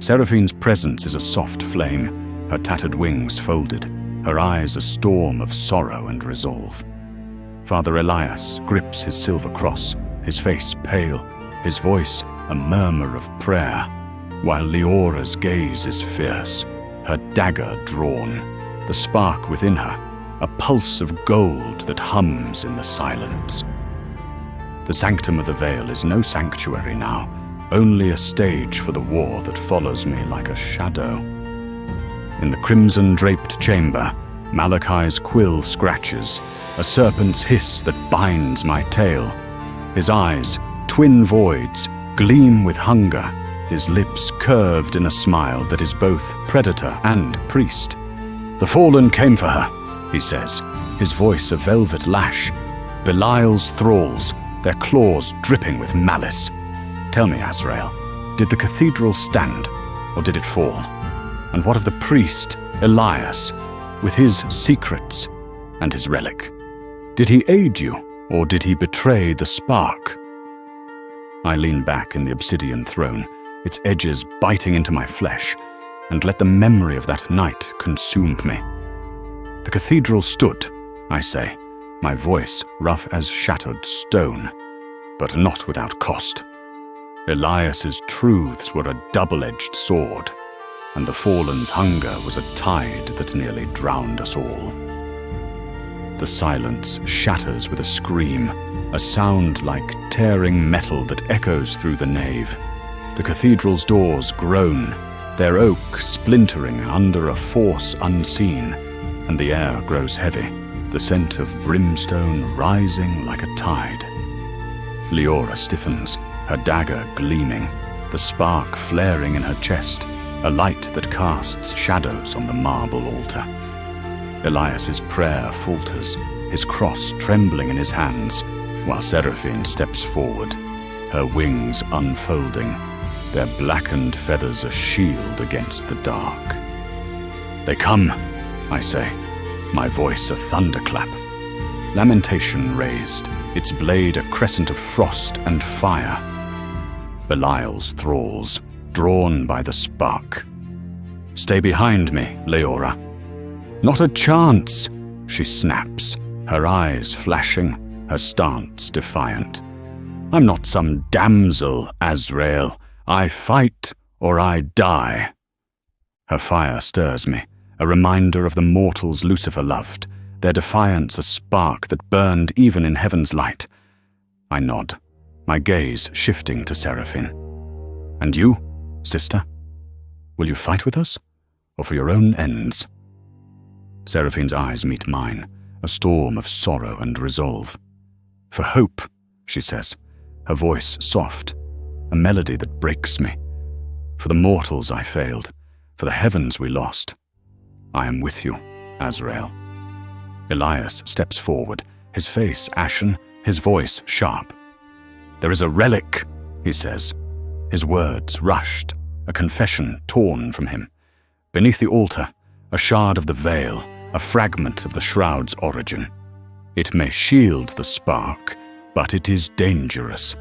Seraphine's presence is a soft flame, her tattered wings folded, her eyes a storm of sorrow and resolve. Father Elias grips his silver cross, his face pale, his voice a murmur of prayer, while Leora's gaze is fierce, her dagger drawn, the spark within her, a pulse of gold that hums in the silence. The Sanctum of the Veil is no sanctuary now, only a stage for the war that follows me like a shadow. In the crimson-draped chamber, Malachi's quill scratches, a serpent's hiss that binds my tail. His eyes, twin voids, gleam with hunger, his lips curved in a smile that is both predator and priest. The fallen came for her, he says, his voice a velvet lash. Belial's thralls, their claws dripping with malice. Tell me, Azrael, did the cathedral stand, or did it fall? And what of the priest, Elias, with his secrets and his relic? Did he aid you, or did he betray the spark? I lean back in the obsidian throne, its edges biting into my flesh, and let the memory of that night consume me. The cathedral stood, I say, my voice rough as shattered stone, but not without cost. Elias's truths were a double-edged sword, and the fallen's hunger was a tide that nearly drowned us all. The silence shatters with a scream, a sound like tearing metal that echoes through the nave. The cathedral's doors groan, their oak splintering under a force unseen. and the air grows heavy, the scent of brimstone rising like a tide. Leora stiffens, her dagger gleaming, the spark flaring in her chest, a light that casts shadows on the marble altar. Elias's prayer falters, his cross trembling in his hands, while Seraphine steps forward, her wings unfolding, their blackened feathers a shield against the dark. "They come," I say, my voice a thunderclap. Lamentation raised, its blade a crescent of frost and fire. Belial's thralls, drawn by the spark. "Stay behind me, Leora." "Not a chance," she snaps, her eyes flashing, her stance defiant. "I'm not some damsel, Azrael. I fight or I die." Her fire stirs me, a reminder of the mortals Lucifer loved, their defiance a spark that burned even in heaven's light. I nod, my gaze shifting to Seraphine. "And you, sister? Will you fight with us, or for your own ends?" Seraphine's eyes meet mine, a storm of sorrow and resolve. "For hope," she says, her voice soft, a melody that breaks me. "For the mortals I failed, for the heavens we lost. I am with you, Azrael." Elias steps forward, his face ashen, his voice sharp. "There is a relic," he says, his words rushed, a confession torn from him. Beneath the altar, a shard of the veil, a fragment of the shroud's origin. It may shield the spark, but it is dangerous,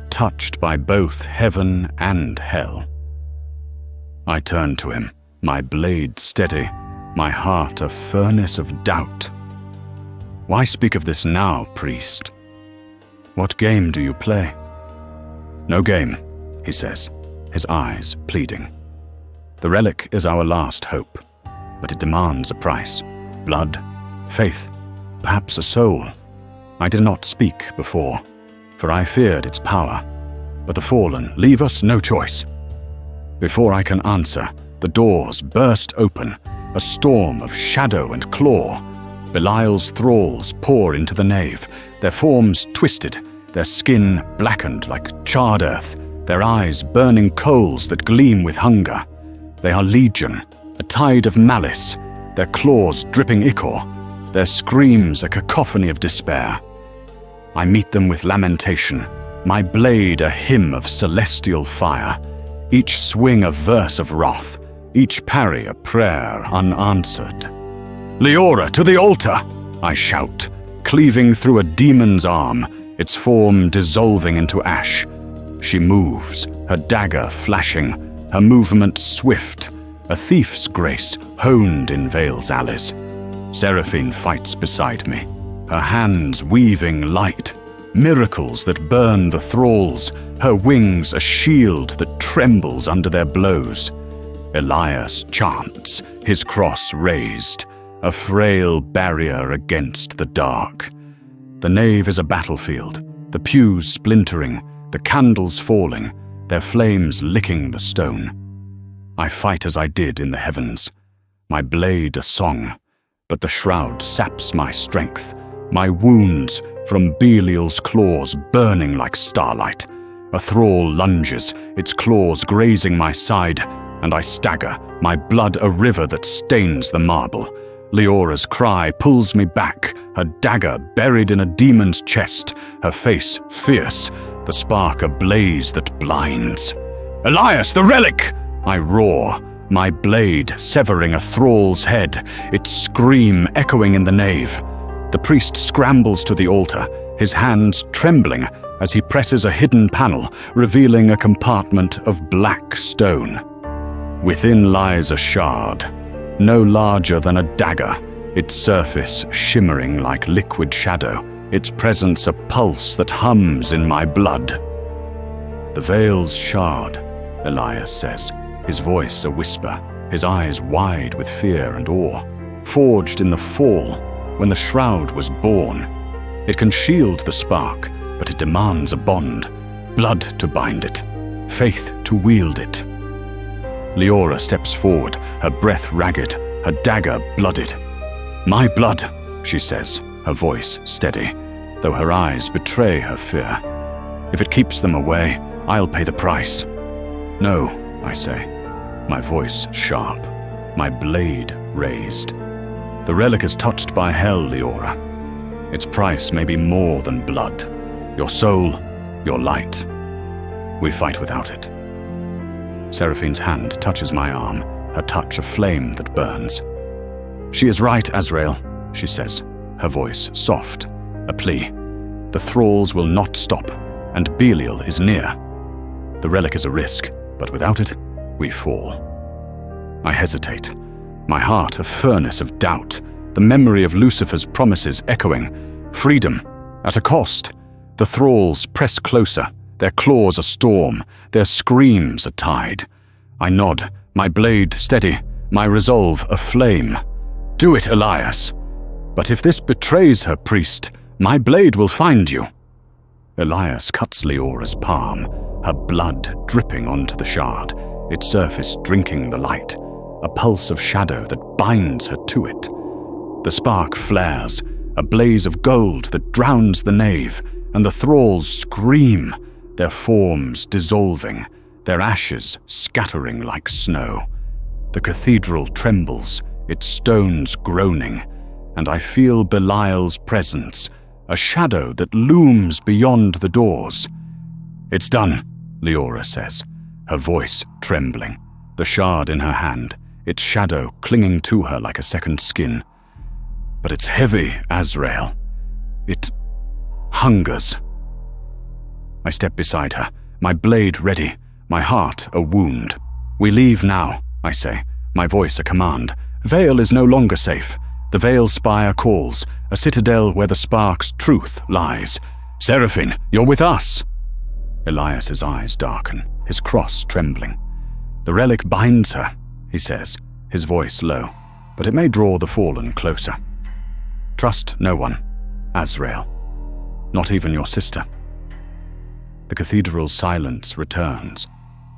touched by both heaven and hell. I turn to him, my blade steady, my heart a furnace of doubt. "Why speak of this now, priest? What game do you play?" "No game," he says, his eyes pleading. "The relic is our last hope, but it demands a price. Blood, faith, perhaps a soul. I did not speak before, for I feared its power, but the fallen leave us no choice." Before I can answer, the doors burst open, a storm of shadow and claw. Belial's thralls pour into the nave, their forms twisted, their skin blackened like charred earth, their eyes burning coals that gleam with hunger. They are legion, a tide of malice, their claws dripping ichor, their screams a cacophony of despair. I meet them with lamentation, my blade a hymn of celestial fire, each swing a verse of wrath, each parry a prayer unanswered. "Leora, to the altar!" I shout, cleaving through a demon's arm, its form dissolving into ash. She moves, her dagger flashing, her movement swift, a thief's grace honed in Veil's alleys. Seraphine fights beside me, her hands weaving light, miracles that burn the thralls, her wings a shield that trembles under their blows. Elias chants, his cross raised, a frail barrier against the dark. The nave is a battlefield, the pews splintering, the candles falling, their flames licking the stone. I fight as I did in the heavens, my blade a song, but the shroud saps my strength, my wounds from Belial's claws burning like starlight. A thrall lunges, its claws grazing my side, and I stagger, my blood a river that stains the marble. Leora's cry pulls me back, her dagger buried in a demon's chest, her face fierce, the spark a blaze that blinds. "Elias, the relic!" I roar, my blade severing a thrall's head, its scream echoing in the nave. The priest scrambles to the altar, his hands trembling as he presses a hidden panel, revealing a compartment of black stone. Within lies a shard, no larger than a dagger, its surface shimmering like liquid shadow, its presence a pulse that hums in my blood. "The Veil's shard," Elias says, his voice a whisper, his eyes wide with fear and awe. "Forged in the fall, when the shroud was born. It can shield the spark, but it demands a bond, blood to bind it, faith to wield it." Leora steps forward, her breath ragged, her dagger blooded. My blood, she says, her voice steady, though her eyes betray her fear. If it keeps them away, I'll pay the price. No, I say, my voice sharp, my blade raised. The relic is touched by hell, Leora. Its price may be more than blood. Your soul, your light. We fight without it. Seraphine's hand touches my arm, her touch a flame that burns. She is right, Azrael, she says, her voice soft, a plea. The thralls will not stop, and Belial is near. The relic is a risk, but without it, we fall. I hesitate, my heart a furnace of doubt, the memory of Lucifer's promises echoing. Freedom, at a cost. The thralls press closer, their claws a storm, their screams a tide. I nod, my blade steady, my resolve aflame. Do it, Elias. But if this betrays her, priest, my blade will find you. Elias cuts Leora's palm, her blood dripping onto the shard, its surface drinking the light, a pulse of shadow that binds her to it. The spark flares, a blaze of gold that drowns the nave, and the thralls scream, their forms dissolving, their ashes scattering like snow. The cathedral trembles, its stones groaning, and I feel Belial's presence, a shadow that looms beyond the doors. It's done, Leora says, her voice trembling, the shard in her hand, its shadow clinging to her like a second skin. But it's heavy, Azrael. It hungers. I step beside her, my blade ready, my heart a wound. We leave now, I say, my voice a command. Veil is no longer safe. The Veilspire calls, a citadel where the spark's truth lies. Seraphine, you're with us! Elias's eyes darken, his cross trembling. The relic binds her, he says, his voice low, but it may draw the fallen closer. Trust no one, Azrael, not even your sister. The cathedral's silence returns,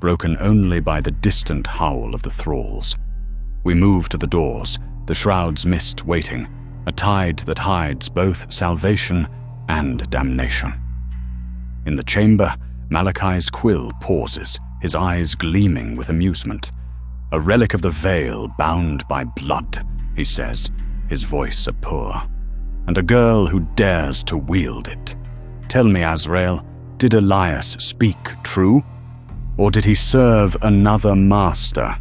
broken only by the distant howl of the thralls. We move to the doors, the shroud's mist waiting, a tide that hides both salvation and damnation. In the chamber, Malachi's quill pauses, his eyes gleaming with amusement. A relic of the veil bound by blood, he says, his voice a purr. And a girl who dares to wield it. Tell me, Azrael, did Elias speak true? Or did he serve another master?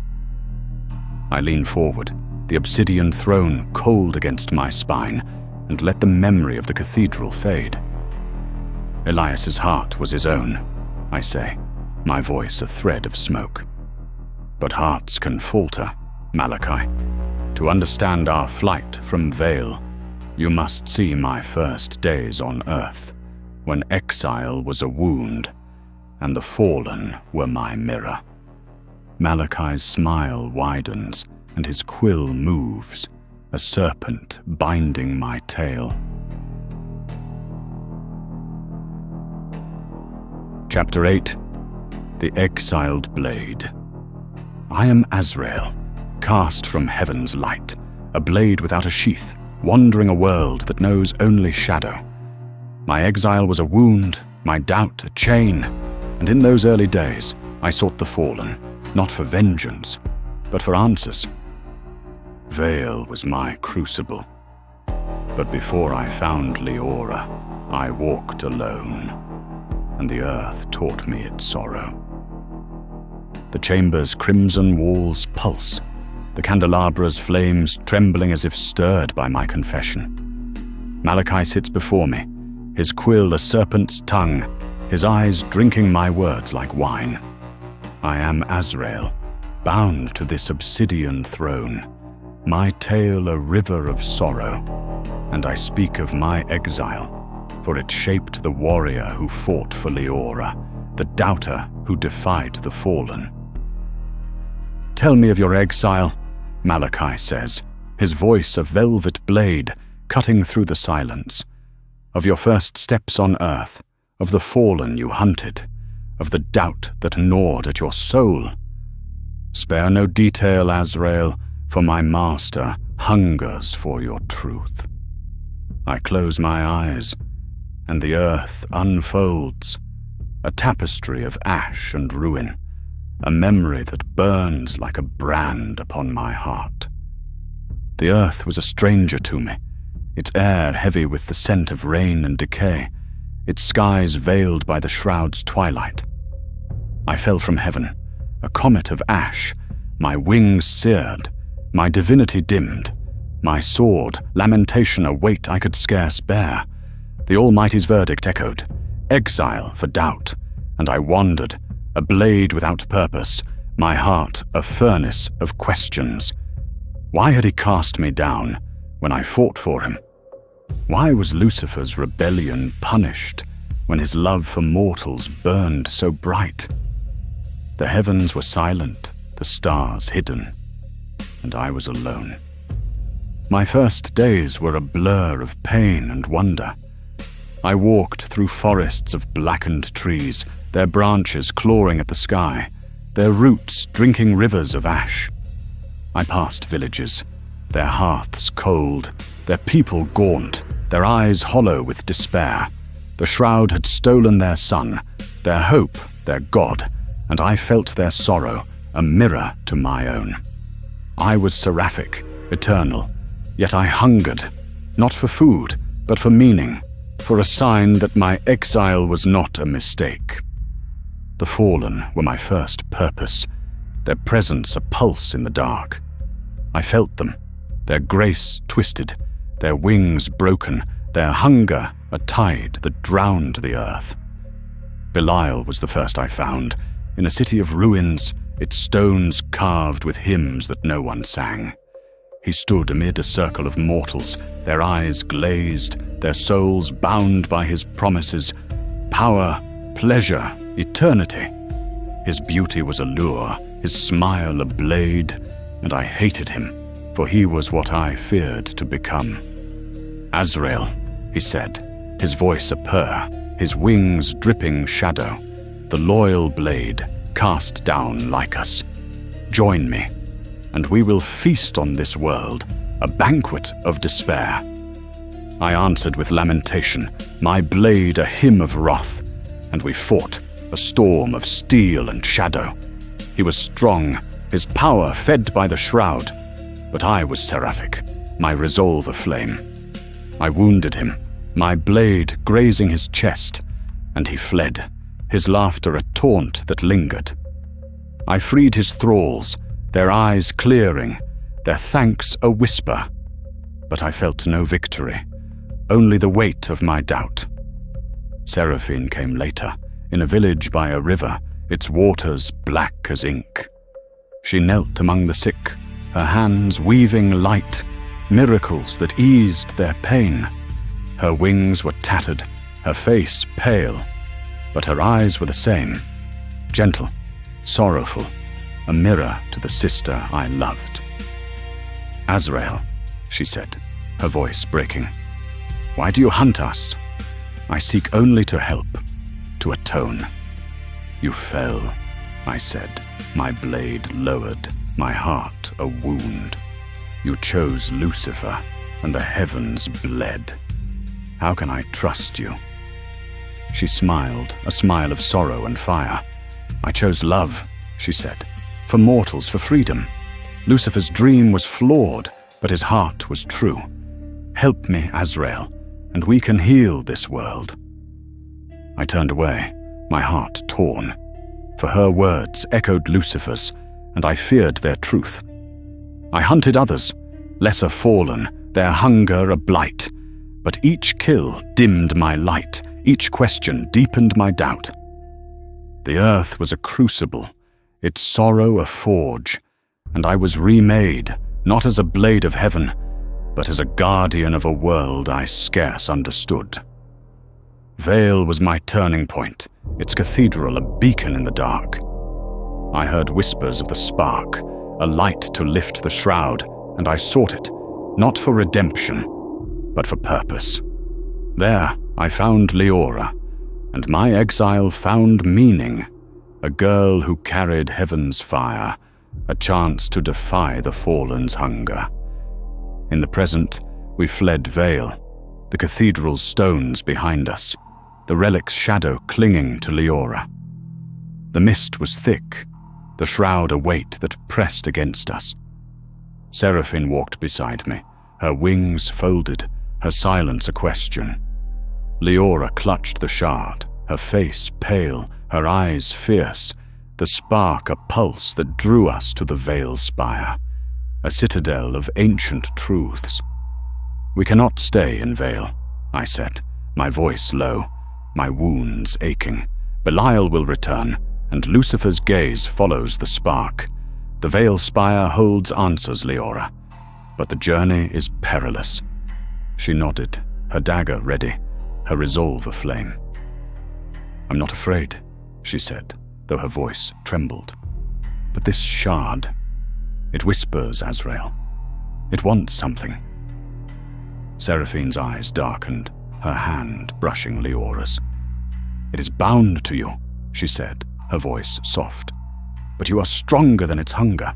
I lean forward, the obsidian throne cold against my spine, and let the memory of the cathedral fade. Elias's heart was his own, I say, my voice a thread of smoke. But hearts can falter, Malachi. To understand our flight from Veil, you must see my first days on earth, when exile was a wound, and the fallen were my mirror. Malachi's smile widens, and his quill moves, a serpent binding my tail. Chapter 8. The Exiled Blade. I am Azrael, cast from heaven's light, a blade without a sheath, wandering a world that knows only shadow. My exile was a wound, my doubt a chain, and in those early days I sought the fallen, not for vengeance, but for answers. Veil was my crucible, but before I found Leora, I walked alone, and the earth taught me its sorrow. The chamber's crimson walls pulse, the candelabra's flames trembling as if stirred by my confession. Malachi sits before me, his quill a serpent's tongue, his eyes drinking my words like wine. I am Azrael, bound to this obsidian throne, my tale a river of sorrow, and I speak of my exile, for it shaped the warrior who fought for Leora, the doubter who defied the fallen. Tell me of your exile, Malachi says, his voice a velvet blade cutting through the silence. Of your first steps on earth, of the fallen you hunted, of the doubt that gnawed at your soul. Spare no detail, Azrael, for my master, hungers for your truth. I close my eyes, and the earth unfolds, a tapestry of ash and ruin, a memory that burns like a brand upon my heart. The earth was a stranger to me, its air heavy with the scent of rain and decay, its skies veiled by the shroud's twilight. I fell from heaven, a comet of ash, my wings seared, my divinity dimmed, my sword, lamentation a weight I could scarce bear. The Almighty's verdict echoed, exile for doubt, and I wandered, a blade without purpose, my heart a furnace of questions. Why had he cast me down when I fought for him? Why was Lucifer's rebellion punished when his love for mortals burned so bright? The heavens were silent, the stars hidden, and I was alone. My first days were a blur of pain and wonder. I walked through forests of blackened trees, their branches clawing at the sky, their roots drinking rivers of ash. I passed villages, their hearths cold, their people gaunt, their eyes hollow with despair. The shroud had stolen their sun, their hope, their God, and I felt their sorrow, a mirror to my own. I was seraphic, eternal, yet I hungered, not for food, but for meaning, for a sign that my exile was not a mistake. The fallen were my first purpose, their presence a pulse in the dark. I felt them, their grace twisted, their wings broken, their hunger a tide that drowned the earth. Belial was the first I found, in a city of ruins, its stones carved with hymns that no one sang. He stood amid a circle of mortals, their eyes glazed, their souls bound by his promises, power, pleasure, eternity. His beauty was a lure, his smile a blade, and I hated him, for he was what I feared to become. Azrael, he said, his voice a purr, his wings dripping shadow, the loyal blade cast down like us. Join me, and we will feast on this world, a banquet of despair. I answered with lamentation, my blade a hymn of wrath, and we fought, a storm of steel and shadow. He was strong, his power fed by the shroud, but I was seraphic, my resolve aflame. I wounded him, my blade grazing his chest, and he fled, his laughter a taunt that lingered. I freed his thralls, their eyes clearing, their thanks a whisper, but I felt no victory, only the weight of my doubt. Seraphine came later, in a village by a river, its waters black as ink. She knelt among the sick, her hands weaving light, miracles that eased their pain. Her wings were tattered, her face pale, but her eyes were the same, gentle, sorrowful, a mirror to the sister I loved. Azrael, she said, her voice breaking, why do you hunt us? I seek only to help, to atone. You fell, I said, my blade lowered, my heart a wound. You chose Lucifer, and the heavens bled. How can I trust you? She smiled, a smile of sorrow and fire. I chose love, she said, for mortals, for freedom. Lucifer's dream was flawed, but his heart was true. Help me, Azrael, and we can heal this world. I turned away, my heart torn, for her words echoed Lucifer's, and I feared their truth. I hunted others, lesser fallen, their hunger a blight, but each kill dimmed my light, each question deepened my doubt. The earth was a crucible, its sorrow a forge, and I was remade, not as a blade of heaven, but as a guardian of a world I scarce understood. Veil was my turning point, its cathedral a beacon in the dark. I heard whispers of the spark, a light to lift the shroud, and I sought it, not for redemption, but for purpose. There I found Leora, and my exile found meaning, a girl who carried heaven's fire, a chance to defy the fallen's hunger. In the present, we fled Veil, the cathedral's stones behind us, the relic's shadow clinging to Leora. The mist was thick, the shroud a weight that pressed against us. Seraphine walked beside me, her wings folded, her silence a question. Leora clutched the shard, her face pale, her eyes fierce, the spark a pulse that drew us to the Veilspire, a citadel of ancient truths. "We cannot stay in Veil," I said, my voice low, my wounds aching. "Belial will return, and Lucifer's gaze follows the spark. The Veilspire holds answers, Leora, but the journey is perilous." She nodded, her dagger ready, her resolve aflame. "I'm not afraid," she said, though her voice trembled. "But this shard, it whispers, Azrael. It wants something." Seraphine's eyes darkened, her hand brushing Leora's. "It is bound to you," she said, her voice soft. "But you are stronger than its hunger.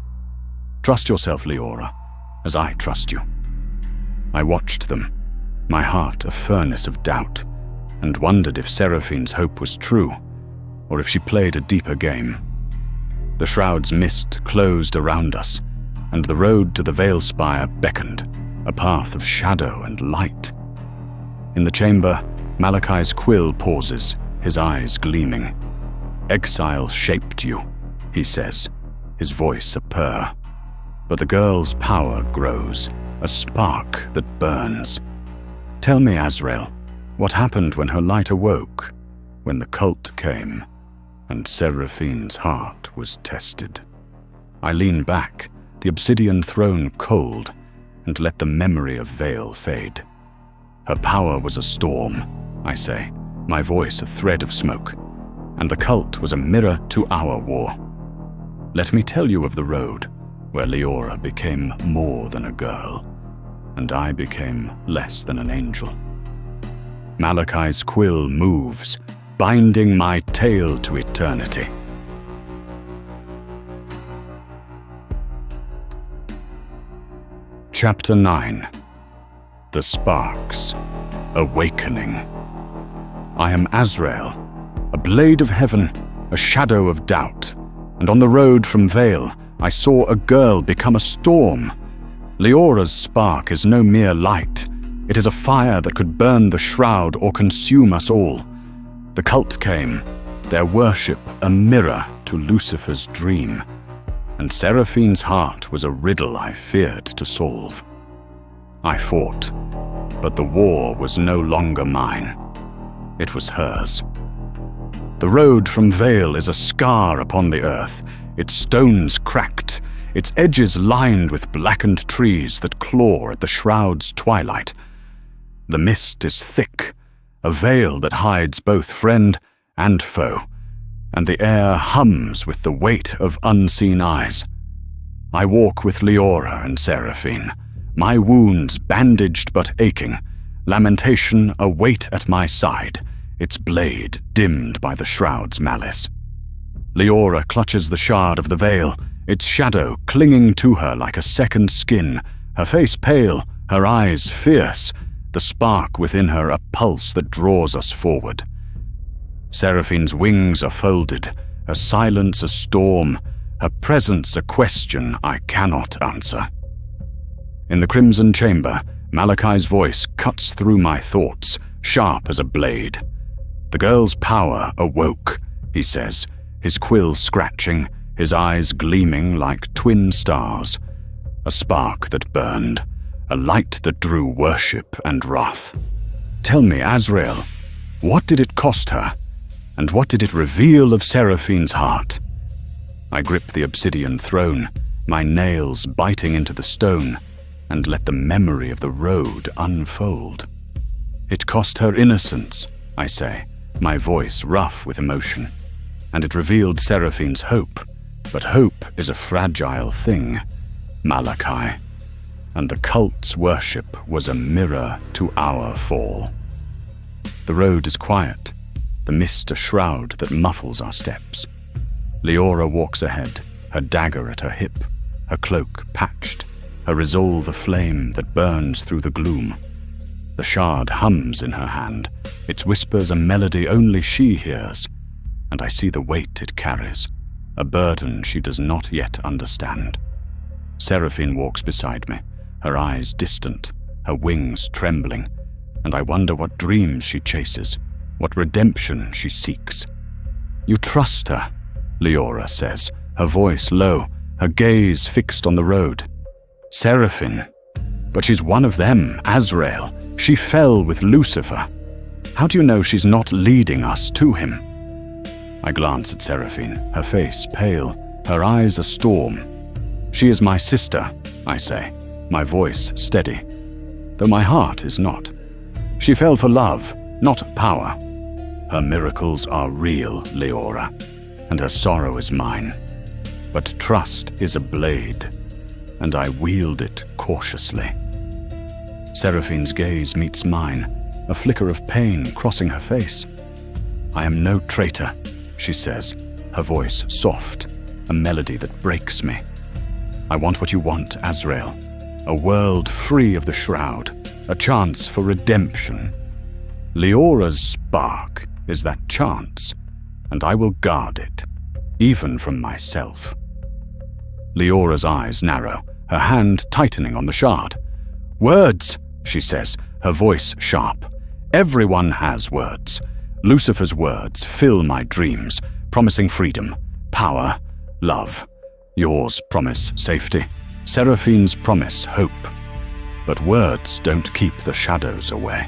Trust yourself, Leora, as I trust you." I watched them, my heart a furnace of doubt, and wondered if Seraphine's hope was true, or if she played a deeper game. The shroud's mist closed around us, and the road to the Veilspire beckoned, a path of shadow and light. In the chamber, Malachi's quill pauses, his eyes gleaming. "Exile shaped you," he says, his voice a purr. But the girl's power grows, a spark that burns. "Tell me, Azrael, what happened when her light awoke, when the cult came, and Seraphine's heart was tested?" I lean back, the obsidian throne cold, and let the memory of Veil fade. "Her power was a storm," I say, my voice a thread of smoke, "and the cult was a mirror to our war. Let me tell you of the road where Leora became more than a girl, and I became less than an angel." Malachi's quill moves, binding my tale to eternity. Chapter 9. The Sparks. Awakening. I am Azrael, a blade of heaven, a shadow of doubt, and on the road from Veil, I saw a girl become a storm. Leora's spark is no mere light. It is a fire that could burn the shroud or consume us all. The cult came, their worship a mirror to Lucifer's dream, and Seraphine's heart was a riddle I feared to solve. I fought, but the war was no longer mine. It was hers. The road from Veil is a scar upon the earth, its stones cracked, its edges lined with blackened trees that claw at the shroud's twilight. The mist is thick, a veil that hides both friend and foe, and the air hums with the weight of unseen eyes. I walk with Leora and Seraphine, my wounds bandaged but aching, lamentation a weight at my side, its blade dimmed by the shroud's malice. Leora clutches the shard of the veil, its shadow clinging to her like a second skin, her face pale, her eyes fierce, the spark within her a pulse that draws us forward. Seraphine's wings are folded, her silence a storm, her presence a question I cannot answer. In the crimson chamber, Malachi's voice cuts through my thoughts, sharp as a blade. The girl's power awoke, he says, his quill scratching, his eyes gleaming like twin stars. A spark that burned, a light that drew worship and wrath. Tell me, Azrael, what did it cost her, and what did it reveal of Seraphine's heart? I grip the obsidian throne, my nails biting into the stone, and let the memory of the road unfold. It cost her innocence, I say, my voice rough with emotion, and it revealed Seraphine's hope, but hope is a fragile thing, Malachi, and the cult's worship was a mirror to our fall. The road is quiet, the mist a shroud that muffles our steps. Leora walks ahead, her dagger at her hip, her cloak patched, her resolve a flame that burns through the gloom. The shard hums in her hand, its whispers a melody only she hears, and I see the weight it carries, a burden she does not yet understand. Seraphine walks beside me, her eyes distant, her wings trembling, and I wonder what dreams she chases, what redemption she seeks. "You trust her," Leora says, her voice low, her gaze fixed on the road. "Seraphine. But she's one of them, Azrael. She fell with Lucifer. How do you know she's not leading us to him?" I glance at Seraphine, her face pale, her eyes a storm. "She is my sister," I say, my voice steady, though my heart is not. "She fell for love, not power. Her miracles are real, Leora, and her sorrow is mine. But trust is a blade, and I wield it cautiously." Seraphine's gaze meets mine, a flicker of pain crossing her face. "I am no traitor," she says, her voice soft, a melody that breaks me. "I want what you want, Azrael, a world free of the shroud, a chance for redemption. Leora's spark is that chance, and I will guard it, even from myself." Leora's eyes narrow, her hand tightening on the shard. "Words," she says, her voice sharp. "Everyone has words. Lucifer's words fill my dreams, promising freedom, power, love. Yours promise safety, Seraphine's promise hope. But words don't keep the shadows away."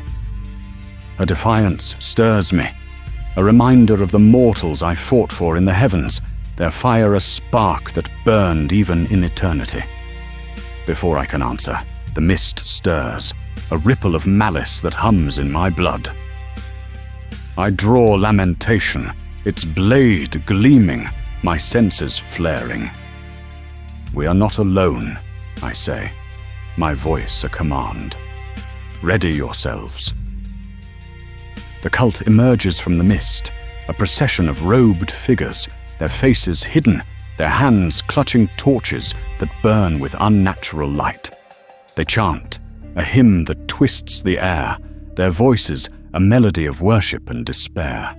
Her defiance stirs me, a reminder of the mortals I fought for in the heavens, their fire a spark that burned even in eternity. Before I can answer, the mist stirs, a ripple of malice that hums in my blood. I draw lamentation, its blade gleaming, my senses flaring. "We are not alone," I say, my voice a command. "Ready yourselves." The cult emerges from the mist, a procession of robed figures, their faces hidden, their hands clutching torches that burn with unnatural light. They chant, a hymn that twists the air, their voices a melody of worship and despair.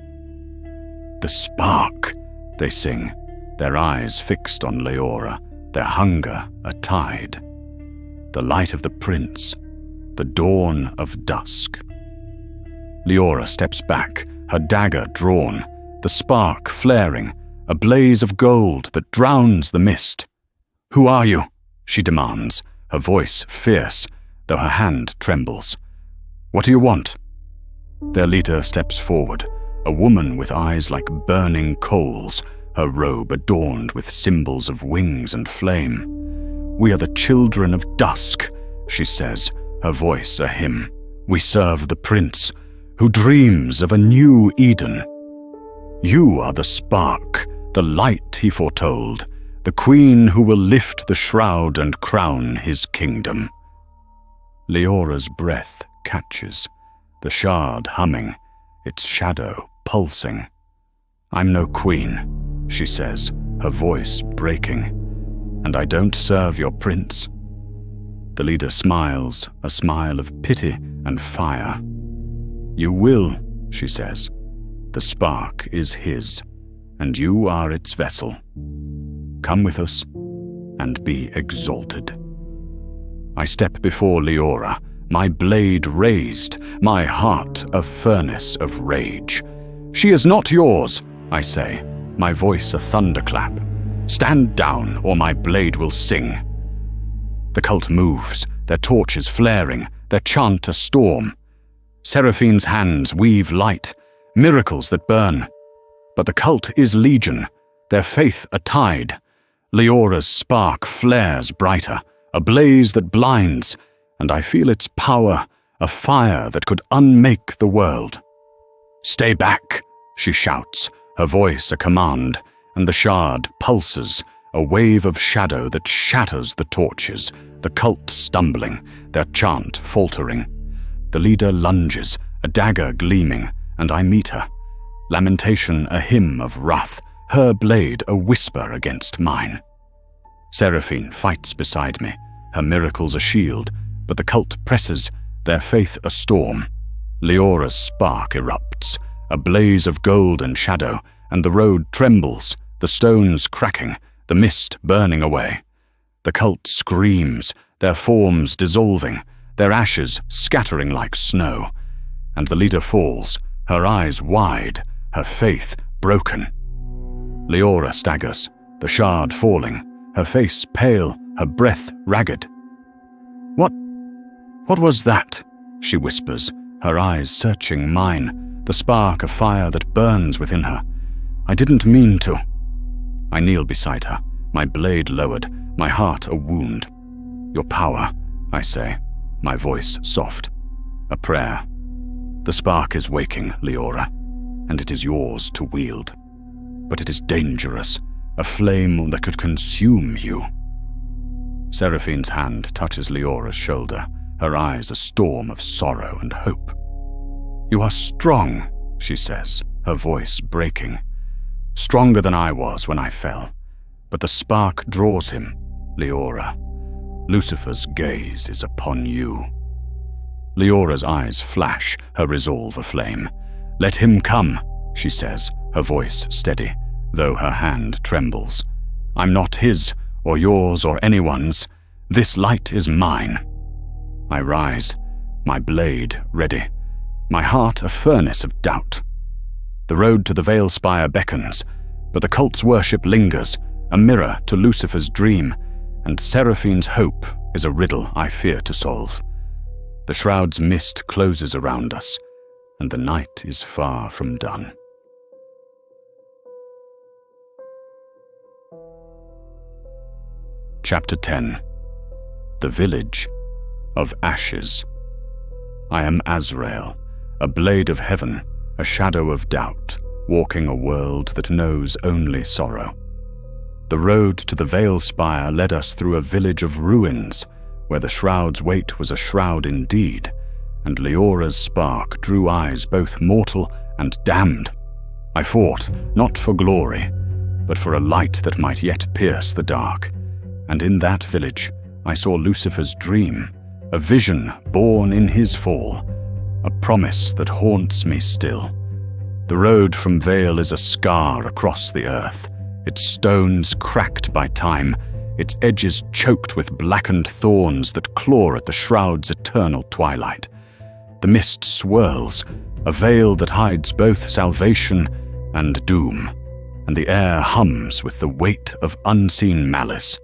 "The spark," they sing, their eyes fixed on Leora, their hunger a tide. "The light of the prince, the dawn of dusk." Leora steps back, her dagger drawn, the spark flaring, a blaze of gold that drowns the mist. "Who are you?" she demands, her voice fierce, though her hand trembles. "What do you want?" Their leader steps forward, a woman with eyes like burning coals, her robe adorned with symbols of wings and flame. "We are the children of Dusk," she says, her voice a hymn. "We serve the prince, who dreams of a new Eden. You are the spark, the light he foretold, the queen who will lift the shroud and crown his kingdom." Leora's breath catches, the shard humming, its shadow pulsing. "I'm no queen," she says, her voice breaking, "and I don't serve your prince." The leader smiles, a smile of pity and fire. "You will," she says. "The spark is his, and you are its vessel. Come with us and be exalted." I step before Leora, my blade raised, my heart a furnace of rage. "She is not yours," I say, my voice a thunderclap. "Stand down, or my blade will sing." The cult moves, their torches flaring, their chant a storm. Seraphine's hands weave light, miracles that burn. But the cult is legion, their faith a tide. Leora's spark flares brighter, a blaze that blinds, and I feel its power, a fire that could unmake the world. "Stay back," she shouts, her voice a command, and the shard pulses, a wave of shadow that shatters the torches, the cult stumbling, their chant faltering. The leader lunges, a dagger gleaming, and I meet her. Lamentation a hymn of wrath, her blade a whisper against mine. Seraphine fights beside me, her miracles a shield, but the cult presses, their faith a storm. Leora's spark erupts, a blaze of gold and shadow, and the road trembles, the stones cracking, the mist burning away. The cult screams, their forms dissolving, their ashes scattering like snow. And the leader falls, her eyes wide, her faith broken. Leora staggers, the shard falling, her face pale, her breath ragged. What was that?" she whispers, her eyes searching mine, the spark of fire that burns within her. "I didn't mean to." I kneel beside her, my blade lowered, my heart a wound. "Your power," I say, my voice soft. A prayer. "The spark is waking, Leora, and it is yours to wield. But it is dangerous, a flame that could consume you." Seraphine's hand touches Leora's shoulder, her eyes a storm of sorrow and hope. "You are strong," she says, her voice breaking. "Stronger than I was when I fell. But the spark draws him, Leora. Lucifer's gaze is upon you." Leora's eyes flash, her resolve aflame. "Let him come," she says, her voice steady, though her hand trembles. "I'm not his, or yours, or anyone's. This light is mine." I rise, my blade ready, my heart a furnace of doubt. The road to the Veilspire beckons, but the cult's worship lingers, a mirror to Lucifer's dream, and Seraphine's hope is a riddle I fear to solve. The shroud's mist closes around us, and the night is far from done. Chapter 10. The Village of Ashes. I am Azrael, a blade of heaven, a shadow of doubt, walking a world that knows only sorrow. The road to the Veilspire led us through a village of ruins, where the shroud's weight was a shroud indeed, and Leora's spark drew eyes both mortal and damned. I fought, not for glory, but for a light that might yet pierce the dark, and in that village I saw Lucifer's dream, a vision born in his fall, a promise that haunts me still. The road from Veil is a scar across the earth, its stones cracked by time, its edges choked with blackened thorns that claw at the shroud's eternal twilight. The mist swirls, a veil that hides both salvation and doom, and the air hums with the weight of unseen malice.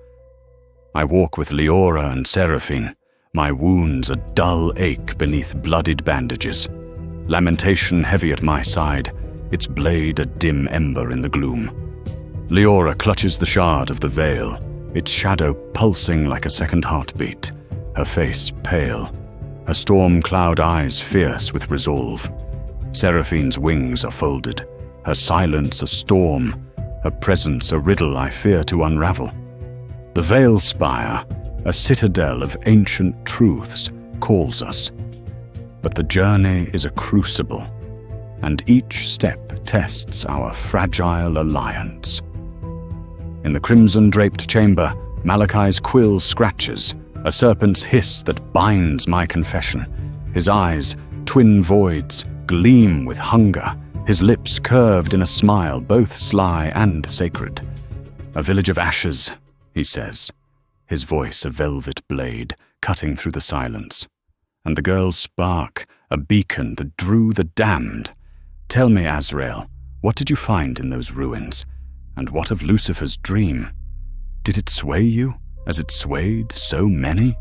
I walk with Leora and Seraphine, my wounds a dull ache beneath bloodied bandages. Lamentation heavy at my side, its blade a dim ember in the gloom. Leora clutches the shard of the veil, its shadow pulsing like a second heartbeat, her face pale, her storm cloud eyes fierce with resolve. Seraphine's wings are folded, her silence a storm, her presence a riddle I fear to unravel. The Veilspire, a citadel of ancient truths, calls us. But the journey is a crucible, and each step tests our fragile alliance. In the crimson-draped chamber, Malachi's quill scratches, a serpent's hiss that binds my confession. His eyes, twin voids, gleam with hunger, his lips curved in a smile both sly and sacred. "A village of ashes," he says, his voice a velvet blade cutting through the silence. And the girl's spark, a beacon that drew the damned. "Tell me, Azrael, what did you find in those ruins? And what of Lucifer's dream? Did it sway you, as it swayed so many?"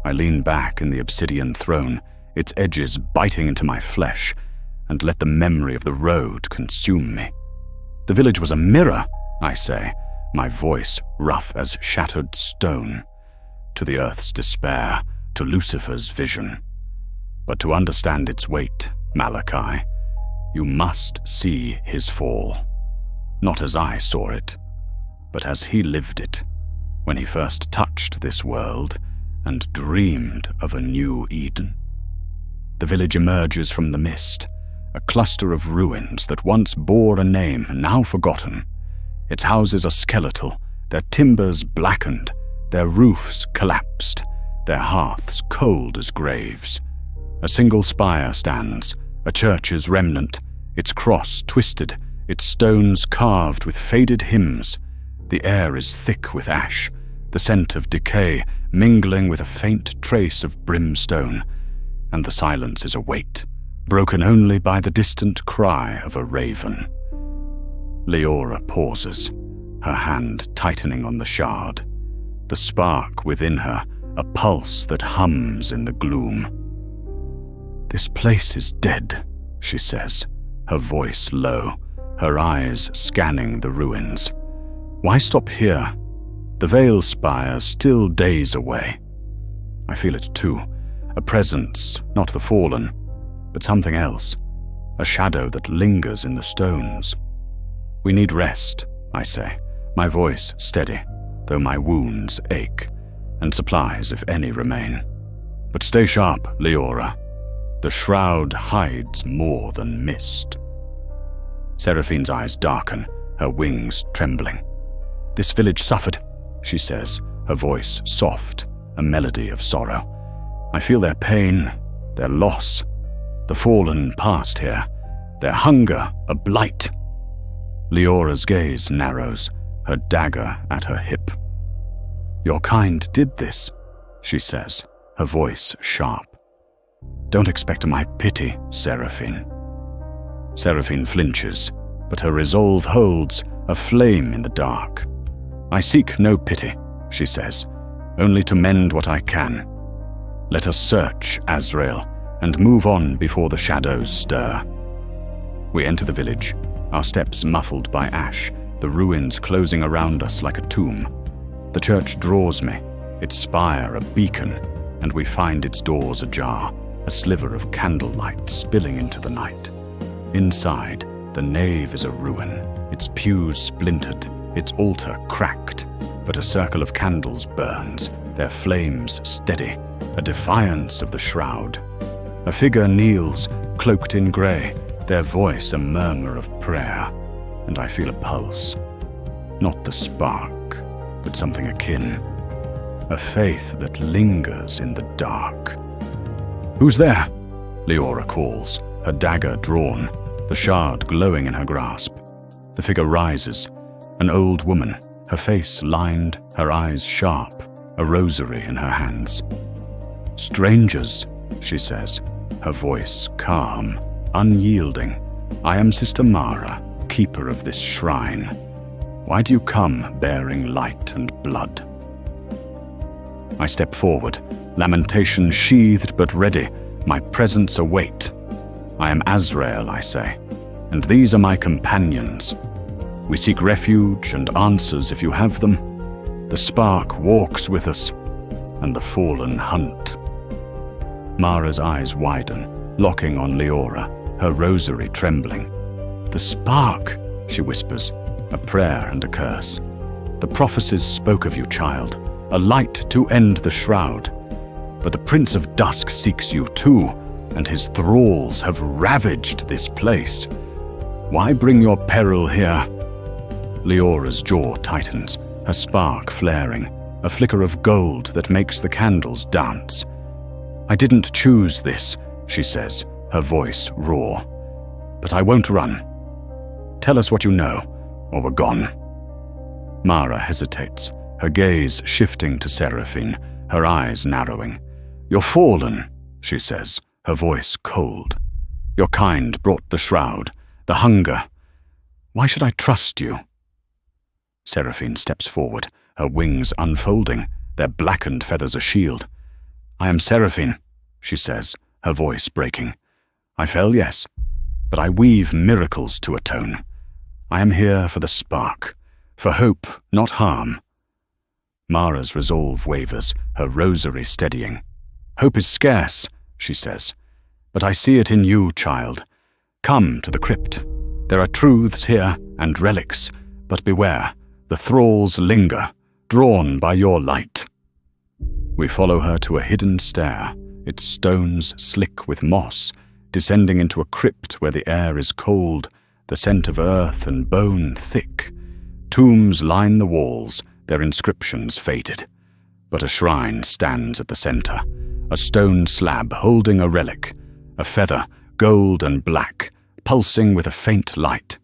I lean back in the obsidian throne, its edges biting into my flesh, and let the memory of the road consume me. "The village was a mirror," I say, my voice rough as shattered stone, to the earth's despair, to Lucifer's vision. But to understand its weight, Malachi, you must see his fall. Not as I saw it, but as he lived it, when he first touched this world and dreamed of a new Eden. The village emerges from the mist, a cluster of ruins that once bore a name now forgotten. Its houses are skeletal, their timbers blackened, their roofs collapsed, their hearths cold as graves. A single spire stands, a church's remnant, its cross twisted, its stones carved with faded hymns. The air is thick with ash, the scent of decay mingling with a faint trace of brimstone, and the silence is a weight, broken only by the distant cry of a raven. Leora pauses, her hand tightening on the shard, the spark within her a pulse that hums in the gloom. "This place is dead," she says, her voice low, her eyes scanning the ruins. "Why stop here? The Veilspire still days away." I feel it too, a presence, not the fallen, but something else, a shadow that lingers in the stones. "We need rest," I say, my voice steady, though my wounds ache, and supplies, if any, remain. "But stay sharp, Leora. The shroud hides more than mist." Seraphine's eyes darken, her wings trembling. "This village suffered," she says, her voice soft, a melody of sorrow. "I feel their pain, their loss. The fallen passed here, their hunger a blight." Leora's gaze narrows, her dagger at her hip. "Your kind did this," she says, her voice sharp. "Don't expect my pity, Seraphine." Seraphine flinches, but her resolve holds, a flame in the dark. "I seek no pity," she says, "only to mend what I can. Let us search Azrael and move on before the shadows stir." We enter the village, our steps muffled by ash, the ruins closing around us like a tomb. The church draws me, its spire a beacon, and we find its doors ajar, a sliver of candlelight spilling into the night. Inside, the nave is a ruin, its pews splintered, its altar cracked, but a circle of candles burns, their flames steady, a defiance of the shroud. A figure kneels, cloaked in grey, their voice a murmur of prayer, and I feel a pulse. Not the spark, but something akin. A faith that lingers in the dark. "Who's there?" Leora calls, her dagger drawn, the shard glowing in her grasp. The figure rises, an old woman, her face lined, her eyes sharp, a rosary in her hands. "Strangers," she says, her voice calm, unyielding. "I am Sister Mara, keeper of this shrine. Why do you come bearing light and blood?" I step forward, lamentation sheathed but ready, my presence await. "I am Azrael," I say, "and these are my companions. We seek refuge and answers if you have them. The spark walks with us, and the fallen hunt." Mara's eyes widen, locking on Leora, her rosary trembling. "The spark," she whispers, a prayer and a curse. "The prophecies spoke of you, child, a light to end the shroud. But the Prince of Dusk seeks you too, and his thralls have ravaged this place. Why bring your peril here?" Leora's jaw tightens, her spark flaring, a flicker of gold that makes the candles dance. "I didn't choose this," she says, her voice raw. "But I won't run. Tell us what you know, or we're gone." Mara hesitates, her gaze shifting to Seraphine, her eyes narrowing. "You're fallen," she says, her voice cold. "Your kind brought the shroud, the hunger. Why should I trust you?" Seraphine steps forward, her wings unfolding, their blackened feathers a shield. "I am Seraphine," she says, her voice breaking. "I fell, yes, but I weave miracles to atone. I am here for the spark, for hope, not harm." Mara's resolve wavers, her rosary steadying. "Hope is scarce," she says, "but I see it in you, child. Come to the crypt. There are truths here and relics, but beware, the thralls linger, drawn by your light." We follow her to a hidden stair, its stones slick with moss, descending into a crypt where the air is cold, the scent of earth and bone thick. Tombs line the walls, their inscriptions faded. But a shrine stands at the center, a stone slab holding a relic, a feather, gold and black, pulsing with a faint light.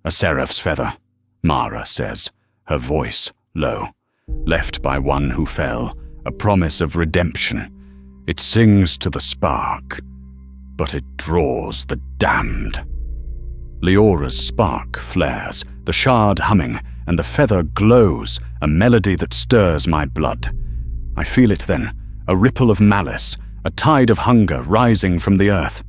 A seraph's feather, Mara says, her voice low, left by one who fell, a promise of redemption. It sings to the spark, but it draws the damned. Leora's spark flares, the shard humming, and the feather glows, a melody that stirs my blood. I feel it then, a ripple of malice, a tide of hunger rising from the earth.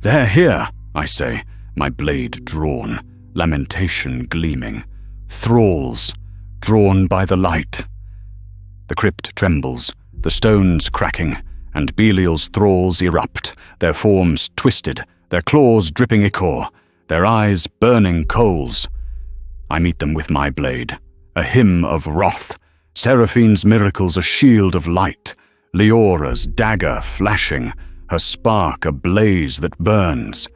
"They're here," I say, my blade drawn, lamentation gleaming. Thralls, drawn by the light. The crypt trembles, the stones cracking, and Belial's thralls erupt, their forms twisted, their claws dripping ichor, their eyes burning coals. I meet them with my blade, a hymn of wrath, Seraphine's miracles a shield of light, Leora's dagger flashing, her spark a blaze that burns.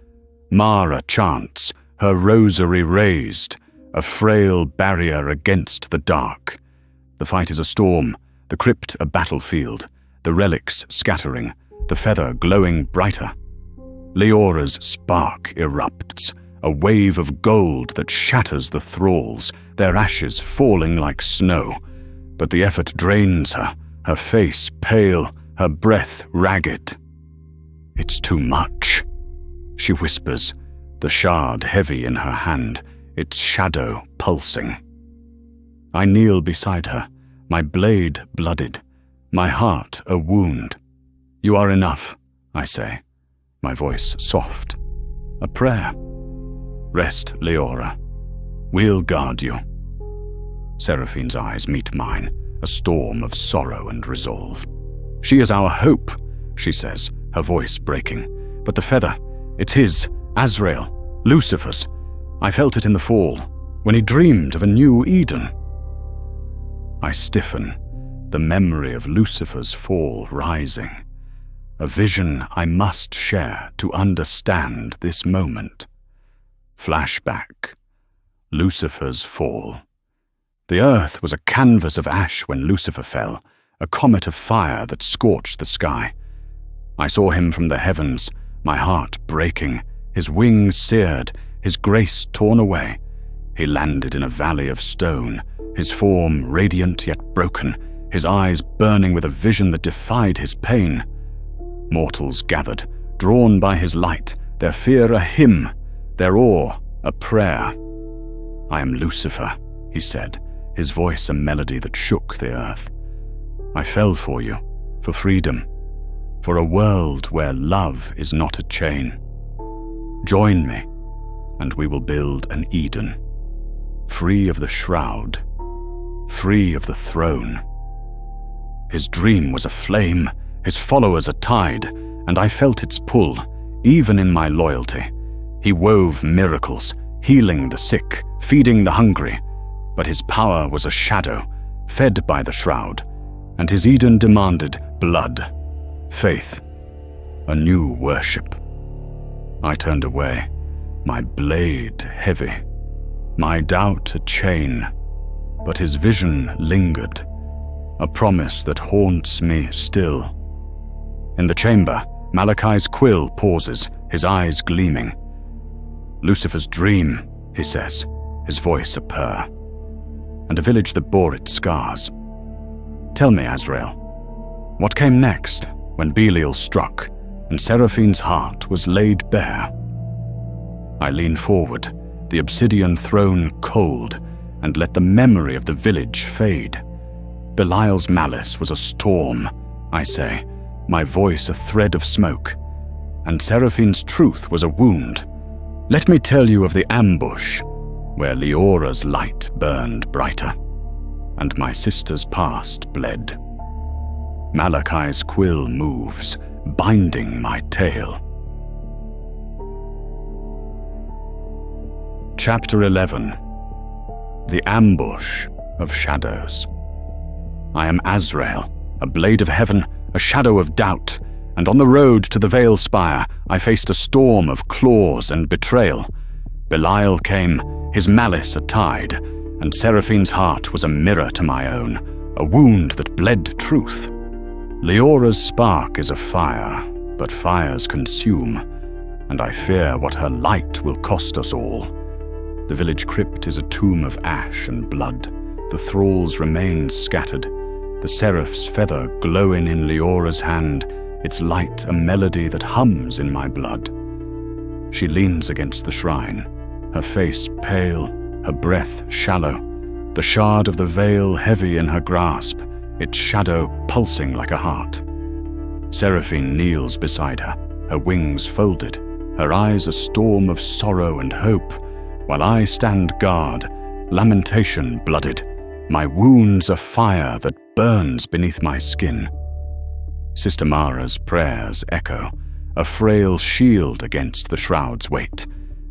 Mara chants, her rosary raised, a frail barrier against the dark. The fight is a storm, the crypt a battlefield, the relics scattering, the feather glowing brighter. Leora's spark erupts, a wave of gold that shatters the thralls, their ashes falling like snow. But the effort drains her, her face pale, her breath ragged. "It's too much," she whispers, the shard heavy in her hand, its shadow pulsing. I kneel beside her, my blade blooded, my heart a wound. "You are enough," I say, my voice soft. A prayer. "Rest, Leora. We'll guard you." Seraphine's eyes meet mine, a storm of sorrow and resolve. "She is our hope," she says, her voice breaking. "But the feather, it's his, Azrael, Lucifer's. I felt it in the fall, when he dreamed of a new Eden." I stiffen, the memory of Lucifer's fall rising. A vision I must share to understand this moment. Flashback. Lucifer's fall. The earth was a canvas of ash when Lucifer fell, a comet of fire that scorched the sky. I saw him from the heavens, my heart breaking, his wings seared, his grace torn away. He landed in a valley of stone, his form radiant yet broken, his eyes burning with a vision that defied his pain. Mortals gathered, drawn by his light, their fear a hymn, their awe a prayer. "I am Lucifer," he said, his voice a melody that shook the earth. "I fell for you, for freedom, for a world where love is not a chain. Join me, and we will build an Eden, free of the shroud, free of the throne." His dream was a flame, his followers a tide, and I felt its pull, even in my loyalty. He wove miracles, healing the sick, feeding the hungry, but his power was a shadow, fed by the shroud, and his Eden demanded blood, faith, a new worship. I turned away, my blade heavy, my doubt a chain, but his vision lingered, a promise that haunts me still. In the chamber, Malachi's quill pauses, his eyes gleaming. "Lucifer's dream," he says, his voice a purr, and a village that bore its scars. "Tell me, Azrael, what came next when Belial struck and Seraphine's heart was laid bare?" I lean forward, the obsidian throne cold, and let the memory of the village fade. Belial's malice was a storm, I say, my voice a thread of smoke, and Seraphine's truth was a wound. Let me tell you of the ambush, where Leora's light burned brighter, and my sister's past bled. Malachi's quill moves, binding my tale. Chapter 11. The Ambush of Shadows. I am Azrael, a blade of heaven, a shadow of doubt, and on the road to the Veilspire I faced a storm of claws and betrayal. Belial came, his malice a tide, and Seraphine's heart was a mirror to my own, a wound that bled truth. Leora's spark is a fire, but fires consume, and I fear what her light will cost us all. The village crypt is a tomb of ash and blood. The thralls' remains scattered, the seraph's feather glowing in Leora's hand, its light a melody that hums in my blood. She leans against the shrine, her face pale, her breath shallow, the shard of the veil heavy in her grasp, its shadow pulsing like a heart. Seraphine kneels beside her, her wings folded, her eyes a storm of sorrow and hope, while I stand guard, lamentation blooded, my wounds a fire that burns beneath my skin. Sister Mara's prayers echo, a frail shield against the shroud's weight,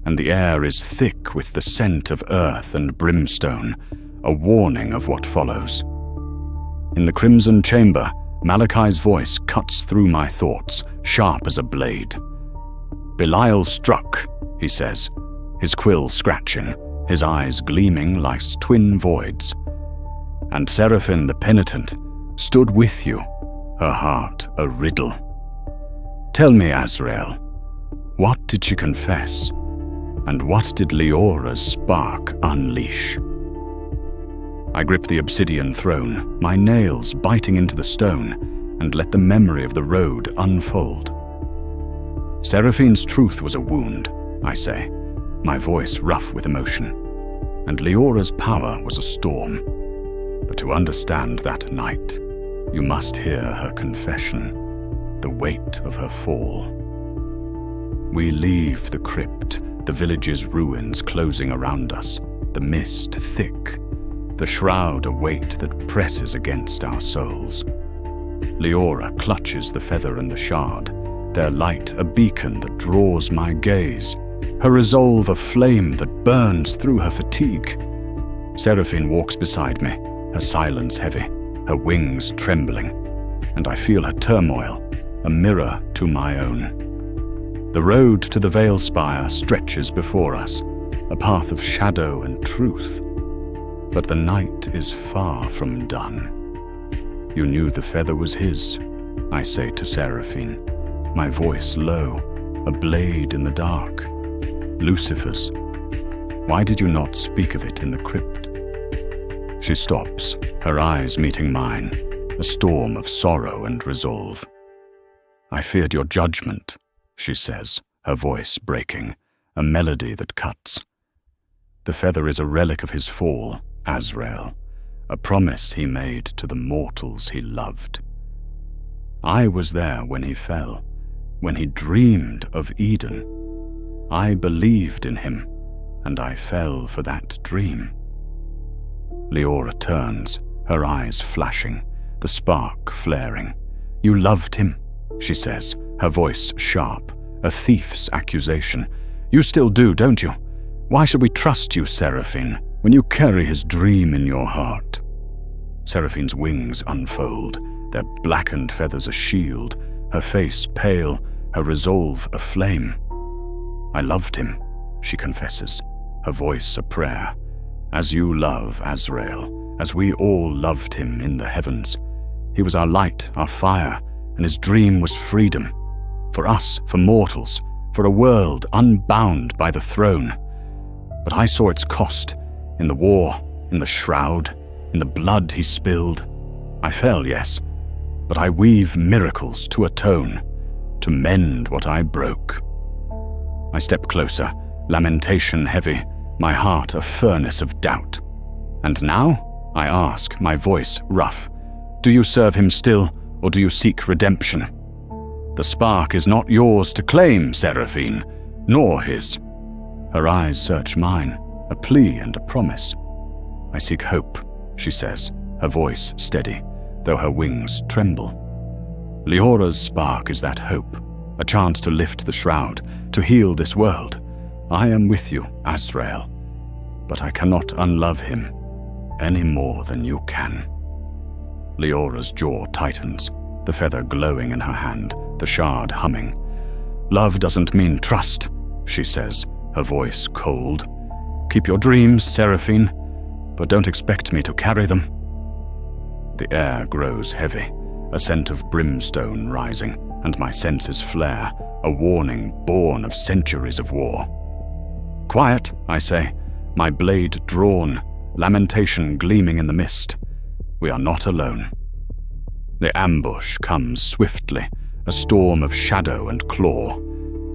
and the air is thick with the scent of earth and brimstone, a warning of what follows. In the crimson chamber, Malachi's voice cuts through my thoughts, sharp as a blade. "Belial struck," he says, his quill scratching, his eyes gleaming like twin voids. "And Seraphine the Penitent stood with you, her heart a riddle. Tell me, Azrael, what did she confess, and what did Leora's spark unleash?" I grip the obsidian throne, my nails biting into the stone, and let the memory of the road unfold. Seraphine's truth was a wound, I say, my voice rough with emotion, and Leora's power was a storm. But to understand that night, you must hear her confession, the weight of her fall. We leave the crypt, the village's ruins closing around us, the mist thick, the shroud a weight that presses against our souls. Leora clutches the feather and the shard, their light a beacon that draws my gaze, her resolve a flame that burns through her fatigue. Seraphine walks beside me, her silence heavy, her wings trembling, and I feel her turmoil, a mirror to my own. The road to the Veilspire stretches before us, a path of shadow and truth. But the night is far from done. You knew the feather was his, I say to Seraphine, my voice low, a blade in the dark. Lucifer's. Why did you not speak of it in the crypt? She stops, her eyes meeting mine, a storm of sorrow and resolve. I feared your judgment, she says, her voice breaking, a melody that cuts. The feather is a relic of his fall, Azrael, a promise he made to the mortals he loved. I was there when he fell, when he dreamed of Eden. I believed in him, and I fell for that dream. Leora turns, her eyes flashing, the spark flaring. You loved him, she says, her voice sharp, a thief's accusation. You still do, don't you? Why should we trust you, Seraphine, when you carry his dream in your heart? Seraphine's wings unfold, their blackened feathers a shield, her face pale, her resolve aflame. I loved him, she confesses, her voice a prayer. As you love Azrael, as we all loved him in the heavens. He was our light, our fire, and his dream was freedom. For us, for mortals, for a world unbound by the throne. But I saw its cost, in the war, in the shroud, in the blood he spilled. I fell, yes, but I weave miracles to atone, to mend what I broke. I step closer, lamentation heavy, my heart a furnace of doubt. And now, I ask, my voice rough, do you serve him still, or do you seek redemption? The spark is not yours to claim, Seraphine, nor his. Her eyes search mine, a plea and a promise. I seek hope, she says, her voice steady, though her wings tremble. Leora's spark is that hope, a chance to lift the shroud, to heal this world. I am with you, Azrael, but I cannot unlove him any more than you can. Leora's jaw tightens, the feather glowing in her hand, the shard humming. Love doesn't mean trust, she says, her voice cold. Keep your dreams, Seraphine, but don't expect me to carry them. The air grows heavy, a scent of brimstone rising, and my senses flare, a warning born of centuries of war. Quiet, I say, my blade drawn, lamentation gleaming in the mist. We are not alone. The ambush comes swiftly, a storm of shadow and claw.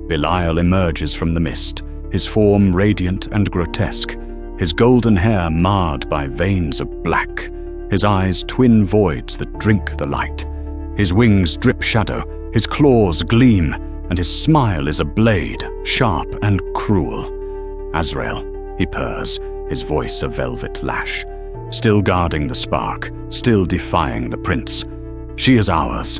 Belial emerges from the mist, his form radiant and grotesque, his golden hair marred by veins of black, his eyes twin voids that drink the light. His wings drip shadow, his claws gleam, and his smile is a blade, sharp and cruel. Azrael, he purrs, his voice a velvet lash, still guarding the spark, still defying the prince. She is ours,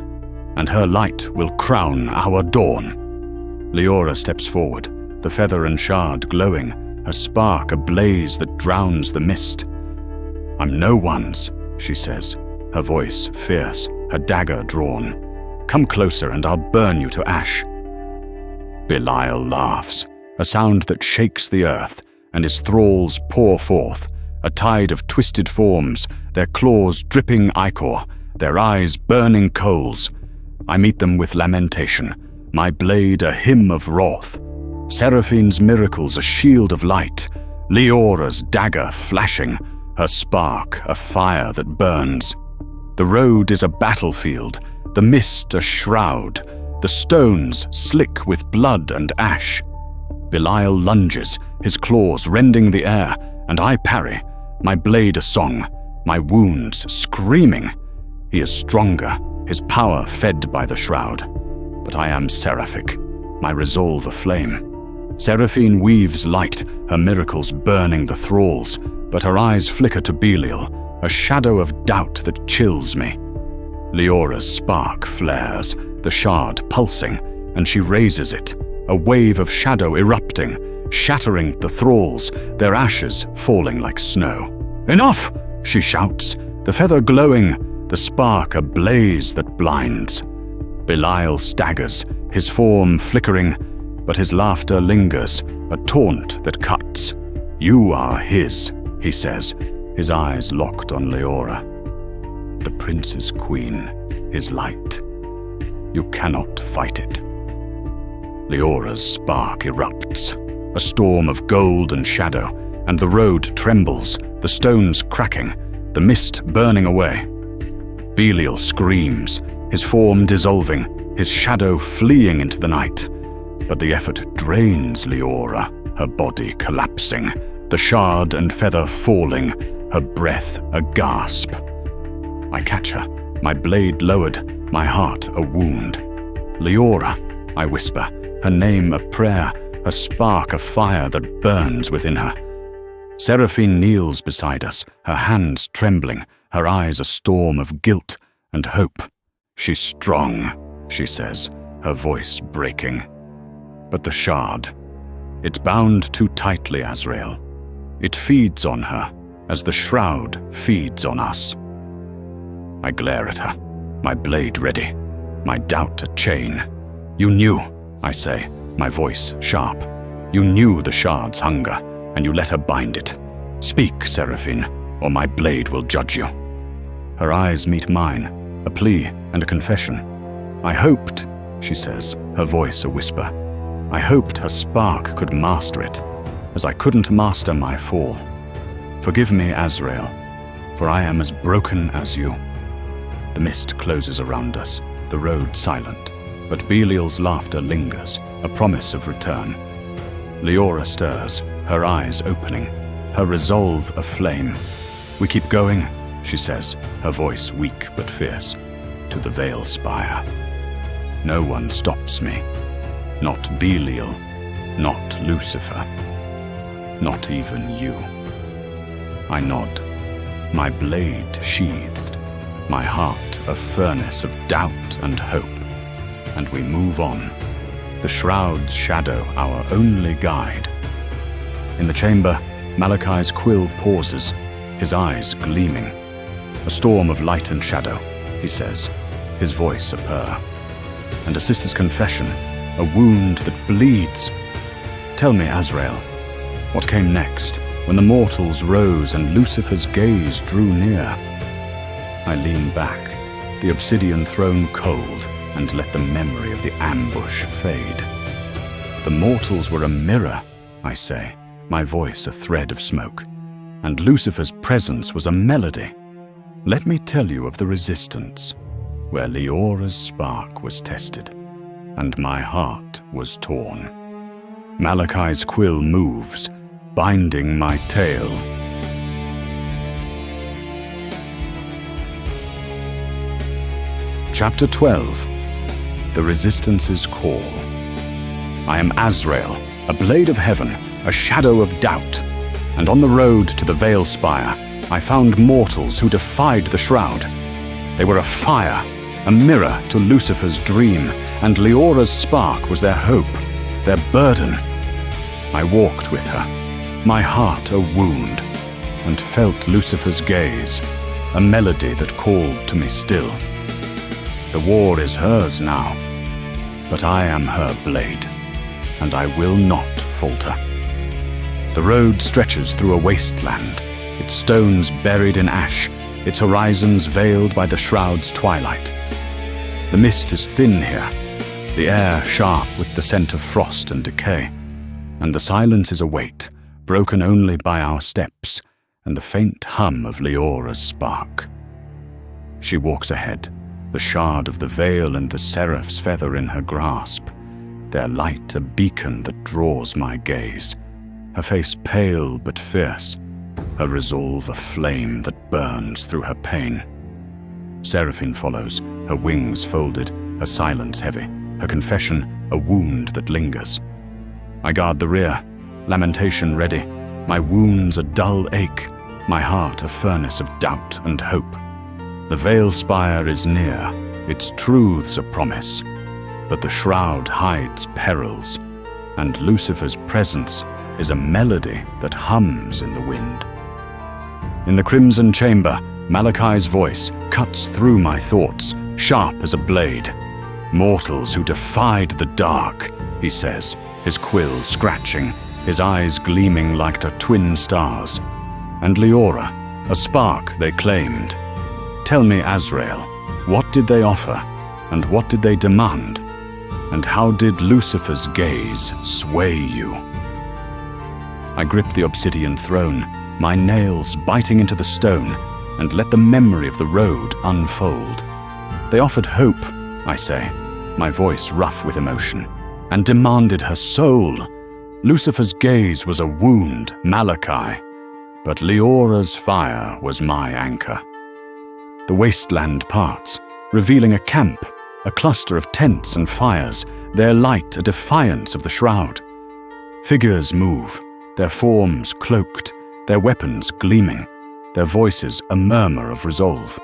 and her light will crown our dawn. Leora steps forward, the feather and shard glowing, a spark ablaze that drowns the mist. I'm no one's, she says, her voice fierce, her dagger drawn. Come closer and I'll burn you to ash. Belial laughs, a sound that shakes the earth, and his thralls pour forth, a tide of twisted forms, their claws dripping ichor, their eyes burning coals. I meet them with lamentation, my blade a hymn of wrath, Seraphine's miracles a shield of light, Leora's dagger flashing, her spark a fire that burns. The road is a battlefield, the mist a shroud, the stones slick with blood and ash. Belial lunges, his claws rending the air, and I parry, my blade a song, my wounds screaming. He is stronger, his power fed by the shroud. But I am seraphic, my resolve aflame. Seraphine weaves light, her miracles burning the thralls, but her eyes flicker to Belial, a shadow of doubt that chills me. Leora's spark flares, the shard pulsing, and she raises it, a wave of shadow erupting, shattering the thralls, their ashes falling like snow. Enough, she shouts, the feather glowing, the spark a blaze that blinds. Belial staggers, his form flickering, but his laughter lingers, a taunt that cuts. You are his, he says, his eyes locked on Leora. The prince's queen, his light. You cannot fight it. Leora's spark erupts, a storm of gold and shadow, and the road trembles, the stones cracking, the mist burning away. Belial screams, his form dissolving, his shadow fleeing into the night. But the effort drains Leora, her body collapsing, the shard and feather falling, her breath a gasp. I catch her, my blade lowered, my heart a wound. Leora, I whisper, her name a prayer, a spark of fire that burns within her. Seraphine kneels beside us, her hands trembling, her eyes a storm of guilt and hope. She's strong, she says, her voice breaking. But the shard, it's bound too tightly, Azrael. It feeds on her, as the shroud feeds on us. I glare at her, my blade ready, my doubt a chain. You knew, I say, my voice sharp. You knew the shard's hunger, and you let her bind it. Speak, Seraphine, or my blade will judge you. Her eyes meet mine, a plea and a confession. I hoped, she says, her voice a whisper. I hoped her spark could master it, as I couldn't master my fall. Forgive me, Azrael, for I am as broken as you. The mist closes around us, the road silent, but Belial's laughter lingers, a promise of return. Leora stirs, her eyes opening, her resolve aflame. We keep going, she says, her voice weak but fierce, to the Veilspire. No one stops me. Not Belial, not Lucifer, not even you. I nod, my blade sheathed, my heart a furnace of doubt and hope, and we move on, the shroud's shadow our only guide. In the chamber, Malachi's quill pauses, his eyes gleaming. A storm of light and shadow, he says, his voice a purr. And a sister's confession, a wound that bleeds. Tell me, Azrael, what came next, when the mortals rose and Lucifer's gaze drew near? I lean back, the obsidian throne cold, and let the memory of the ambush fade. The mortals were a mirror, I say, my voice a thread of smoke, and Lucifer's presence was a melody. Let me tell you of the resistance, where Leora's spark was tested, and my heart was torn. Malachi's quill moves, binding my tale. Chapter 12. The Resistance's Call. I am Azrael, a blade of heaven, a shadow of doubt, and on the road to the Veilspire, I found mortals who defied the shroud. They were a fire, a mirror to Lucifer's dream, and Leora's spark was their hope, their burden. I walked with her, my heart a wound, and felt Lucifer's gaze, a melody that called to me still. The war is hers now, but I am her blade, and I will not falter. The road stretches through a wasteland, its stones buried in ash, its horizons veiled by the shroud's twilight. The mist is thin here, the air sharp with the scent of frost and decay, and the silence is a weight, broken only by our steps and the faint hum of Leora's spark. She walks ahead, the shard of the veil and the seraph's feather in her grasp, their light a beacon that draws my gaze, her face pale but fierce, her resolve a flame that burns through her pain. Seraphine follows, her wings folded, her silence heavy, her confession a wound that lingers. I guard the rear, lamentation ready, my wounds a dull ache, my heart a furnace of doubt and hope. The Veilspire is near, its truths a promise, but the shroud hides perils, and Lucifer's presence is a melody that hums in the wind. In the crimson chamber, Malachi's voice cuts through my thoughts, sharp as a blade. Mortals who defied the dark, he says, his quill scratching, his eyes gleaming like to twin stars. And Leora, a spark they claimed. Tell me, Azrael, what did they offer, and what did they demand? And how did Lucifer's gaze sway you? I grip the obsidian throne, my nails biting into the stone, and let the memory of the road unfold. They offered hope, I say, my voice rough with emotion, and demanded her soul. Lucifer's gaze was a wound, Malachi, but Leora's fire was my anchor. The wasteland parts, revealing a camp, a cluster of tents and fires, their light a defiance of the shroud. Figures move, their forms cloaked, their weapons gleaming, their voices a murmur of resolve.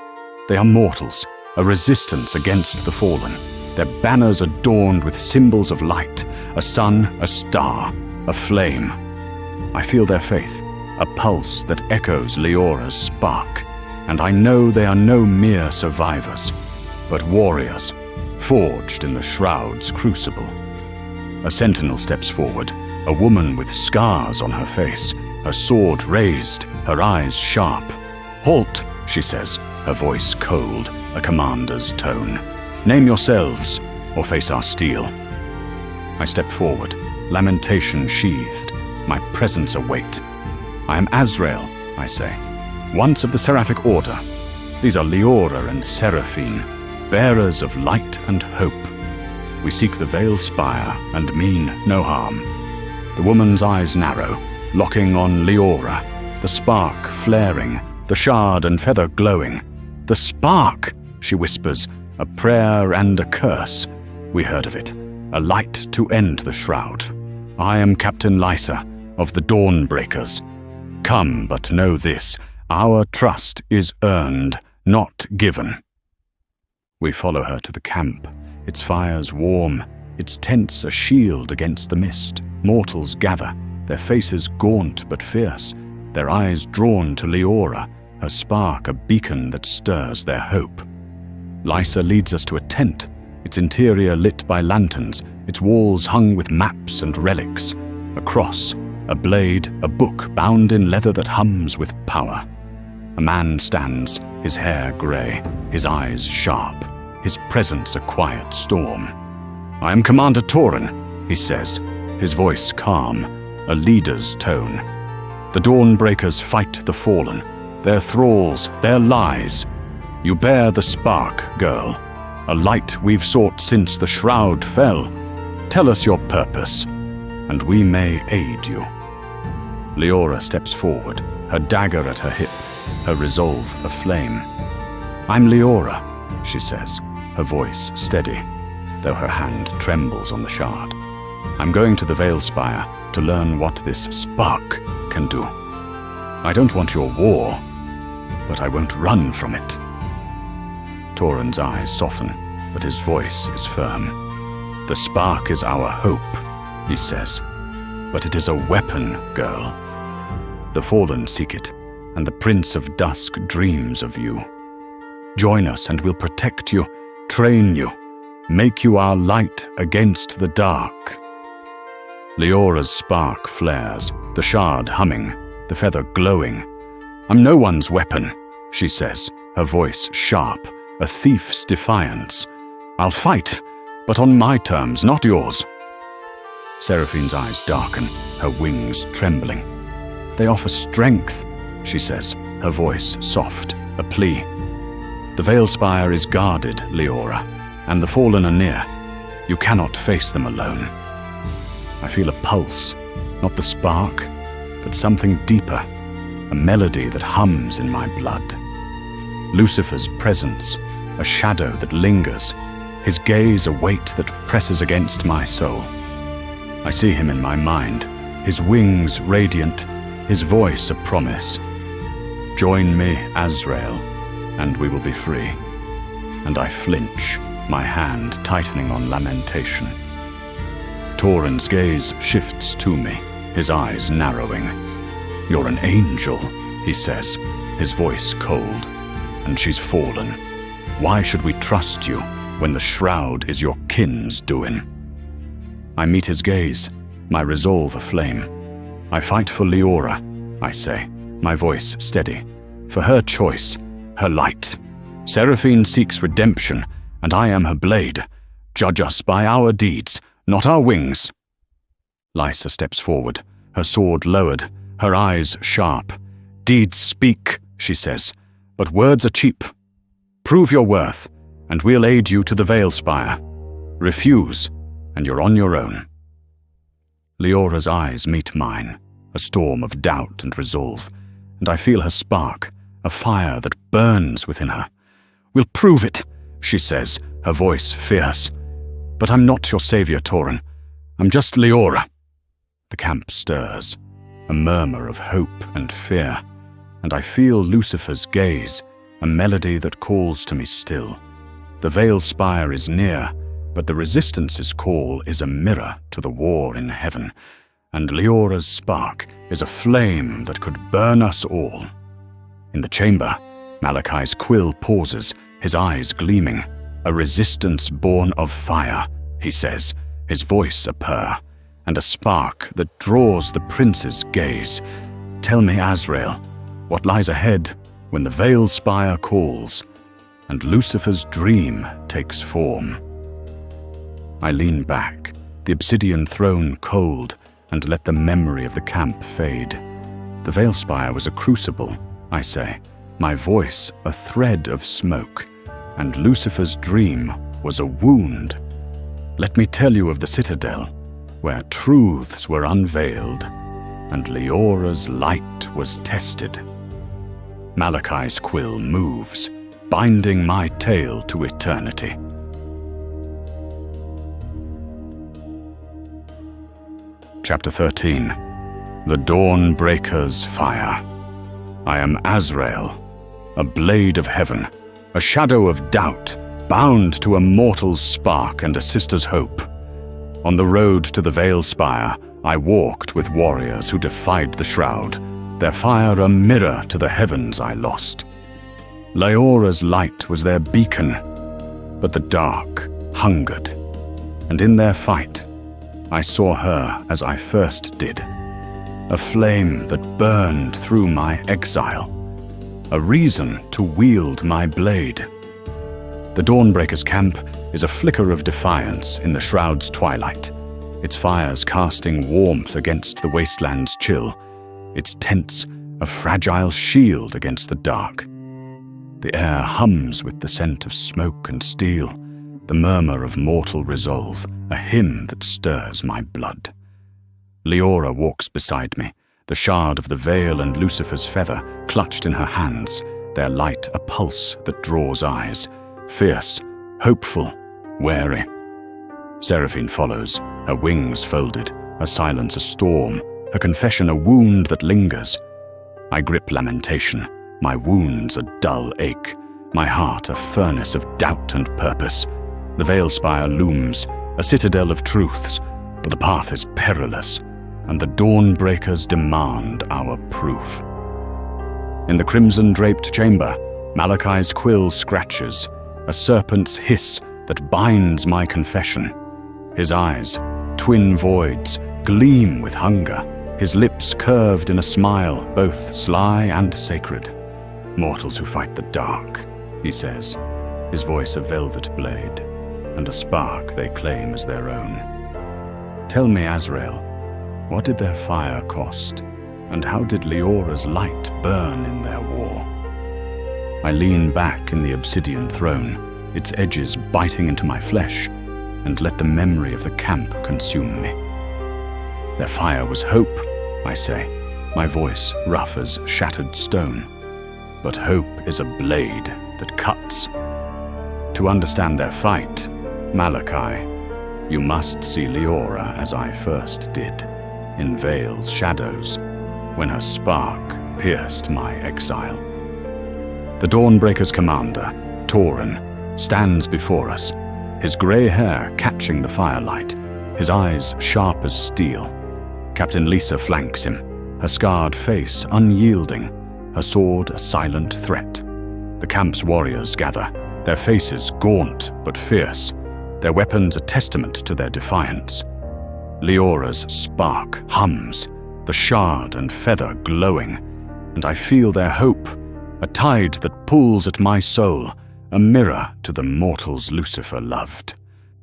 They are mortals, a resistance against the fallen, their banners adorned with symbols of light, a sun, a star, a flame. I feel their faith, a pulse that echoes Leora's spark, and I know they are no mere survivors, but warriors, forged in the shroud's crucible. A sentinel steps forward, a woman with scars on her face, her sword raised, her eyes sharp. "Halt," she says, her voice cold, a commander's tone. "Name yourselves, or face our steel." I step forward, lamentation sheathed, my presence await. I am Azrael, I say, once of the Seraphic Order. These are Leora and Seraphine, bearers of light and hope. We seek the Veilspire and mean no harm. The woman's eyes narrow, locking on Leora, the spark flaring, the shard and feather glowing. "The spark," she whispers, "a prayer and a curse. We heard of it, a light to end the shroud. I am Captain Lysa of the Dawnbreakers. Come, but know this, our trust is earned, not given." We follow her to the camp, its fires warm, its tents a shield against the mist. Mortals gather, their faces gaunt but fierce, their eyes drawn to Leora, her spark a beacon that stirs their hope. Lysa leads us to a tent, its interior lit by lanterns, its walls hung with maps and relics. A cross, a blade, a book bound in leather that hums with power. A man stands, his hair grey, his eyes sharp, his presence a quiet storm. "I am Commander Tauren," he says, his voice calm, a leader's tone. "The Dawnbreakers fight the fallen, their thralls, their lies. You bear the spark, girl, a light we've sought since the shroud fell. Tell us your purpose, and we may aid you." Leora steps forward, her dagger at her hip, her resolve aflame. "I'm Leora," she says, her voice steady, though her hand trembles on the shard. "I'm going to the Veilspire to learn what this spark can do. I don't want your war, but I won't run from it." Tauren's eyes soften, but his voice is firm. "The spark is our hope," he says, "but it is a weapon, girl. The fallen seek it, and the Prince of Dusk dreams of you. Join us and we'll protect you, train you, make you our light against the dark." Leora's spark flares, the shard humming, the feather glowing. "I'm no one's weapon," she says, her voice sharp, a thief's defiance. "I'll fight, but on my terms, not yours." Seraphine's eyes darken, her wings trembling. "They offer strength," she says, her voice soft, a plea. "The Veilspire is guarded, Leora, and the fallen are near. You cannot face them alone." I feel a pulse, not the spark, but something deeper, a melody that hums in my blood. Lucifer's presence, a shadow that lingers, his gaze a weight that presses against my soul. I see him in my mind, his wings radiant, his voice a promise. "Join me, Azrael, and we will be free." And I flinch, my hand tightening on lamentation. Tauren's gaze shifts to me, his eyes narrowing. "You're an angel," he says, his voice cold. "And she's fallen. Why should we trust you when the shroud is your kin's doing?" I meet his gaze, my resolve aflame. "I fight for Leora," I say, my voice steady. "For her choice, her light. Seraphine seeks redemption, and I am her blade. Judge us by our deeds, not our wings." Lysa steps forward, her sword lowered, her eyes sharp. "Deeds speak," she says, "but words are cheap. Prove your worth, and we'll aid you to the Veilspire. Refuse, and you're on your own." Leora's eyes meet mine, a storm of doubt and resolve, and I feel her spark, a fire that burns within her. "We'll prove it," she says, her voice fierce. "But I'm not your savior, Tauren. I'm just Leora." The camp stirs, a murmur of hope and fear, and I feel Lucifer's gaze, a melody that calls to me still. The Veilspire is near, but the Resistance's call is a mirror to the war in heaven, and Leora's spark is a flame that could burn us all. In the chamber, Malachi's quill pauses, his eyes gleaming. "A resistance born of fire," he says, his voice a purr, and a spark that draws the prince's gaze. "Tell me, Azrael, what lies ahead when the Veilspire calls, and Lucifer's dream takes form." I lean back, the obsidian throne cold, and let the memory of the camp fade. The Veilspire was a crucible, I say, my voice a thread of smoke, and Lucifer's dream was a wound. Let me tell you of the citadel, where truths were unveiled, and Leora's light was tested. Malachi's quill moves, binding my tale to eternity. Chapter 13. The Dawnbreakers' Fire. I am Azrael, a blade of heaven, a shadow of doubt, bound to a mortal's spark and a sister's hope. On the road to the Veilspire, I walked with warriors who defied the shroud, their fire a mirror to the heavens I lost. Leora's light was their beacon, but the dark hungered, and in their fight, I saw her as I first did, a flame that burned through my exile, a reason to wield my blade. The Dawnbreakers camp is a flicker of defiance in the shroud's twilight, its fires casting warmth against the wasteland's chill, its tents a fragile shield against the dark. The air hums with the scent of smoke and steel, the murmur of mortal resolve, a hymn that stirs my blood. Leora walks beside me, the shard of the veil and Lucifer's feather clutched in her hands, their light a pulse that draws eyes, fierce, hopeful, wary. Seraphine follows, her wings folded, her silence a storm, her confession a wound that lingers. I grip lamentation, my wounds a dull ache, my heart a furnace of doubt and purpose. The Veilspire looms, a citadel of truths, but the path is perilous, and the Dawnbreakers demand our proof. In the crimson-draped chamber, Malachi's quill scratches, a serpent's hiss that binds my confession. His eyes, twin voids, gleam with hunger, his lips curved in a smile, both sly and sacred. Mortals who fight the dark, he says, his voice a velvet blade, and a spark they claim as their own. Tell me, Azrael, what did their fire cost, and how did Leora's light burn in their war? I lean back in the obsidian throne, its edges biting into my flesh, and let the memory of the camp consume me. Their fire was hope, I say, my voice rough as shattered stone. But hope is a blade that cuts. To understand their fight, Malachi, you must see Leora as I first did, in Veil's shadows, when her spark pierced my exile. The Dawnbreakers commander, Tauren, stands before us, his grey hair catching the firelight, his eyes sharp as steel. Captain Lisa flanks him, her scarred face unyielding, her sword a silent threat. The camp's warriors gather, their faces gaunt but fierce, their weapons a testament to their defiance. Leora's spark hums, the shard and feather glowing, and I feel their hope, a tide that pulls at my soul, a mirror to the mortals Lucifer loved.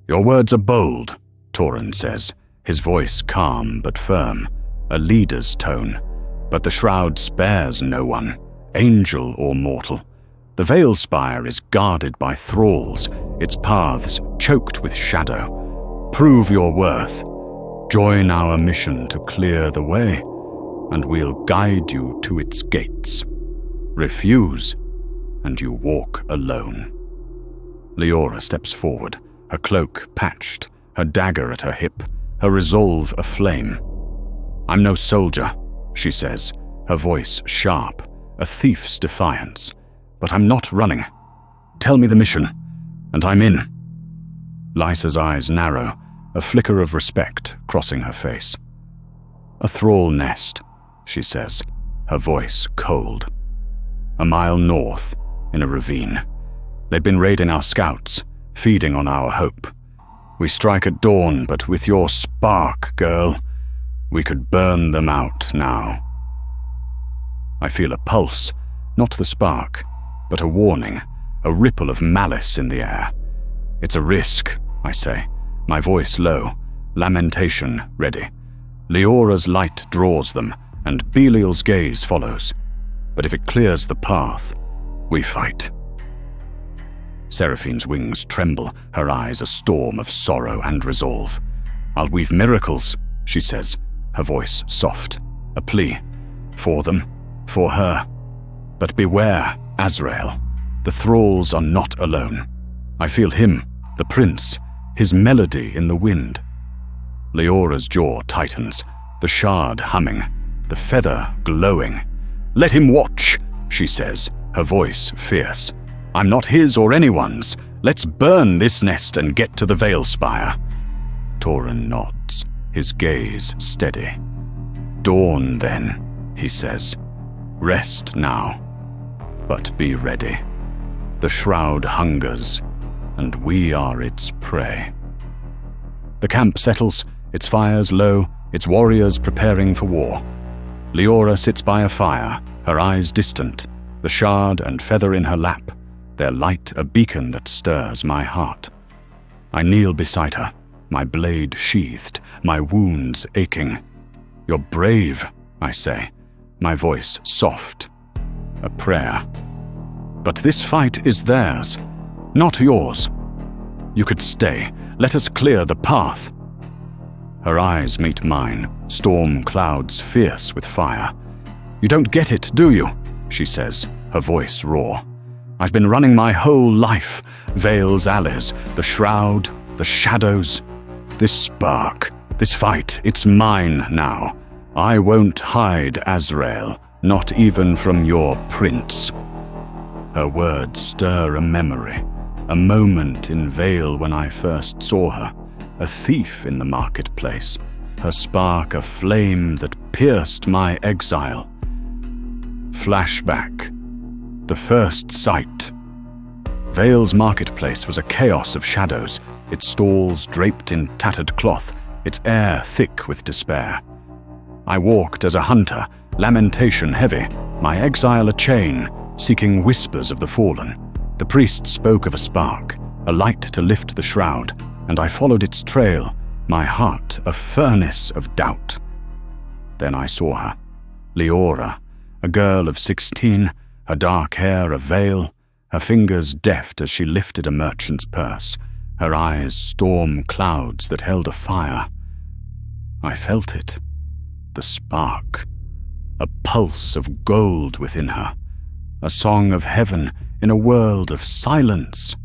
Your words are bold, Tauren says, his voice calm but firm, a leader's tone. But the shroud spares no one, angel or mortal. The Veilspire is guarded by thralls, its paths choked with shadow. Prove your worth. Join our mission to clear the way, and we'll guide you to its gates. Refuse, and you walk alone. Leora steps forward, her cloak patched, her dagger at her hip, her resolve aflame. I'm no soldier, she says, her voice sharp, a thief's defiance. But I'm not running. Tell me the mission, and I'm in. Lysa's eyes narrow, a flicker of respect crossing her face. A thrall nest, she says, her voice cold. A mile north, in a ravine. They've been raiding our scouts, feeding on our hope. We strike at dawn, but with your spark, girl, we could burn them out now. I feel a pulse, not the spark, but a warning, a ripple of malice in the air. It's a risk, I say, my voice low, lamentation ready. Leora's light draws them, and Belial's gaze follows. But if it clears the path, we fight. Seraphine's wings tremble, her eyes a storm of sorrow and resolve. I'll weave miracles, she says, her voice soft, a plea. For them, for her. But beware, Azrael. The thralls are not alone. I feel him, the prince, his melody in the wind. Leora's jaw tightens, the shard humming, the feather glowing. Let him watch, she says, her voice fierce. I'm not his or anyone's. Let's burn this nest and get to the Veilspire. Tauren nods, his gaze steady. Dawn then, he says. Rest now, but be ready. The shroud hungers, and we are its prey. The camp settles, its fires low, its warriors preparing for war. Leora sits by a fire, her eyes distant, the shard and feather in her lap, their light a beacon that stirs my heart. I kneel beside her, my blade sheathed, my wounds aching. "You're brave," I say, my voice soft, a prayer. "But this fight is theirs, not yours. You could stay, let us clear the path." Her eyes meet mine, storm clouds fierce with fire. "You don't get it, do you?" she says, her voice raw. "I've been running my whole life, Veil's alleys, the shroud, the shadows. This spark, this fight, it's mine now. I won't hide Azrael, not even from your prince." Her words stir a memory, a moment in Veil when I first saw her, a thief in the marketplace, her spark a flame that pierced my exile. Flashback. The first sight. Veil's marketplace was a chaos of shadows, its stalls draped in tattered cloth, its air thick with despair. I walked as a hunter, lamentation heavy, my exile a chain, seeking whispers of the fallen. The priest spoke of a spark, a light to lift the shroud, and I followed its trail, my heart a furnace of doubt. Then I saw her, Leora, a girl of 16, her dark hair a veil, her fingers deft as she lifted a merchant's purse, her eyes storm clouds that held a fire. I felt it, the spark, a pulse of gold within her, a song of heaven in a world of silence.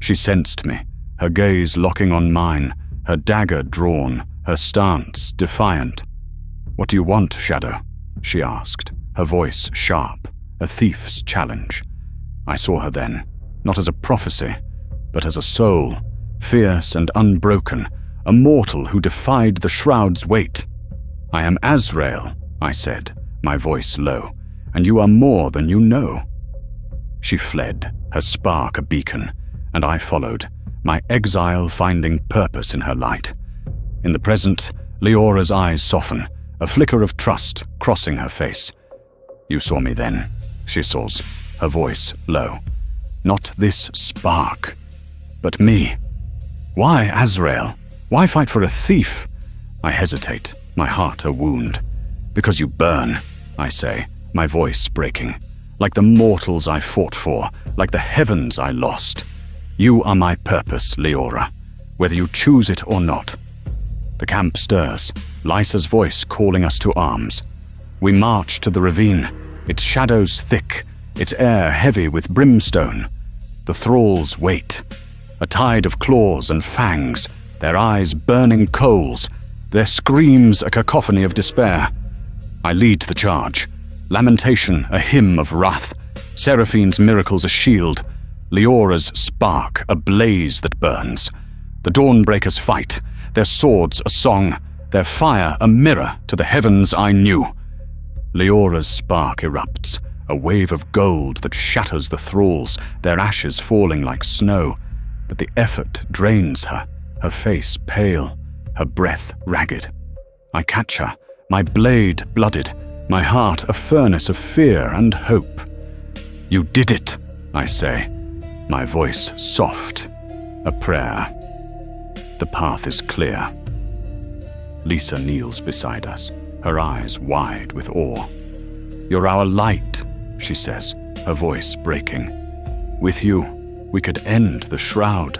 She sensed me, her gaze locking on mine, her dagger drawn, her stance defiant. "What do you want, Shadow?" she asked, her voice sharp, a thief's challenge. I saw her then, not as a prophecy, but as a soul, fierce and unbroken, a mortal who defied the shroud's weight. "I am Azrael," I said, my voice low, "and you are more than you know." She fled, her spark a beacon, and I followed, my exile finding purpose in her light. In the present, Leora's eyes soften, a flicker of trust crossing her face. "You saw me then," she saws, her voice low. "Not this spark, but me. Why Azrael? Why fight for a thief?" I hesitate, my heart a wound. "Because you burn," I say, my voice breaking. "Like the mortals I fought for, like the heavens I lost. You are my purpose, Leora, whether you choose it or not." The camp stirs, Lysa's voice calling us to arms. We march to the ravine, its shadows thick, its air heavy with brimstone. The thralls wait, a tide of claws and fangs, their eyes burning coals, their screams a cacophony of despair. I lead the charge, lamentation a hymn of wrath, Seraphine's miracles a shield, Leora's spark a blaze that burns. The Dawnbreakers fight, their swords a song, their fire a mirror to the heavens I knew. Leora's spark erupts, a wave of gold that shatters the thralls, their ashes falling like snow. But the effort drains her, her face pale, her breath ragged. I catch her, my blade blooded, my heart a furnace of fear and hope. "You did it," I say, my voice soft, a prayer. The path is clear. Lisa kneels beside us, her eyes wide with awe. "You're our light," she says, her voice breaking. "With you, we could end the shroud."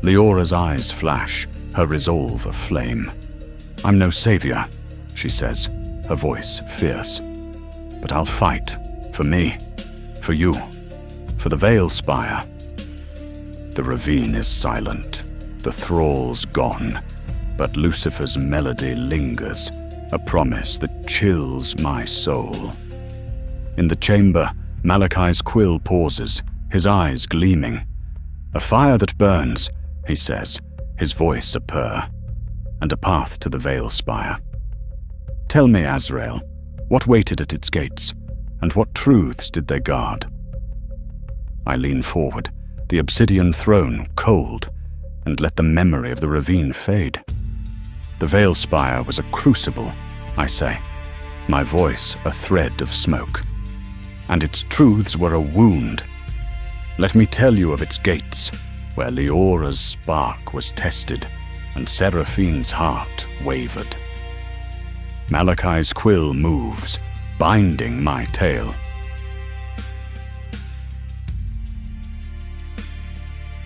Leora's eyes flash, her resolve aflame. "I'm no savior," she says, her voice fierce. "But I'll fight, for me, for you, for the Veilspire." The ravine is silent, the thralls gone, but Lucifer's melody lingers, a promise that chills my soul. In the chamber, Malachi's quill pauses, his eyes gleaming. "A fire that burns," he says, his voice a purr, "and a path to the Veilspire. Tell me, Azrael, what waited at its gates, and what truths did they guard?" I lean forward, the obsidian throne cold, and let the memory of the ravine fade. The Veilspire was a crucible, I say, my voice a thread of smoke. and its truths were a wound. Let me tell you of its gates, where Leora's spark was tested, and Seraphine's heart wavered. Malachi's quill moves, binding my tale.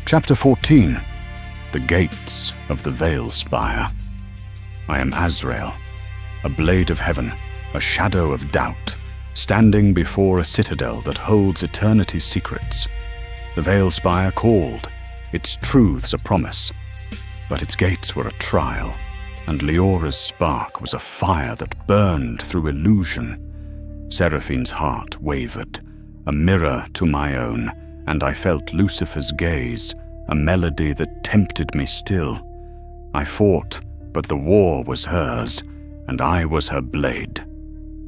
Chapter 14. The Gates of the Veilspire. I am Azrael, a blade of heaven, a shadow of doubt, standing before a citadel that holds eternity's secrets. The Veilspire called, its truths a promise, but its gates were a trial, and Leora's spark was a fire that burned through illusion. Seraphine's heart wavered, a mirror to my own, and I felt Lucifer's gaze, a melody that tempted me still. I fought, but the war was hers, and I was her blade.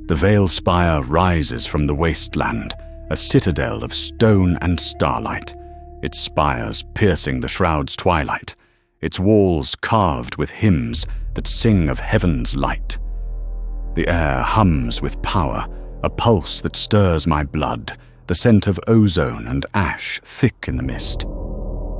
The Veilspire rises from the wasteland, a citadel of stone and starlight, its spires piercing the shroud's twilight, its walls carved with hymns that sing of heaven's light. The air hums with power, a pulse that stirs my blood, the scent of ozone and ash thick in the mist.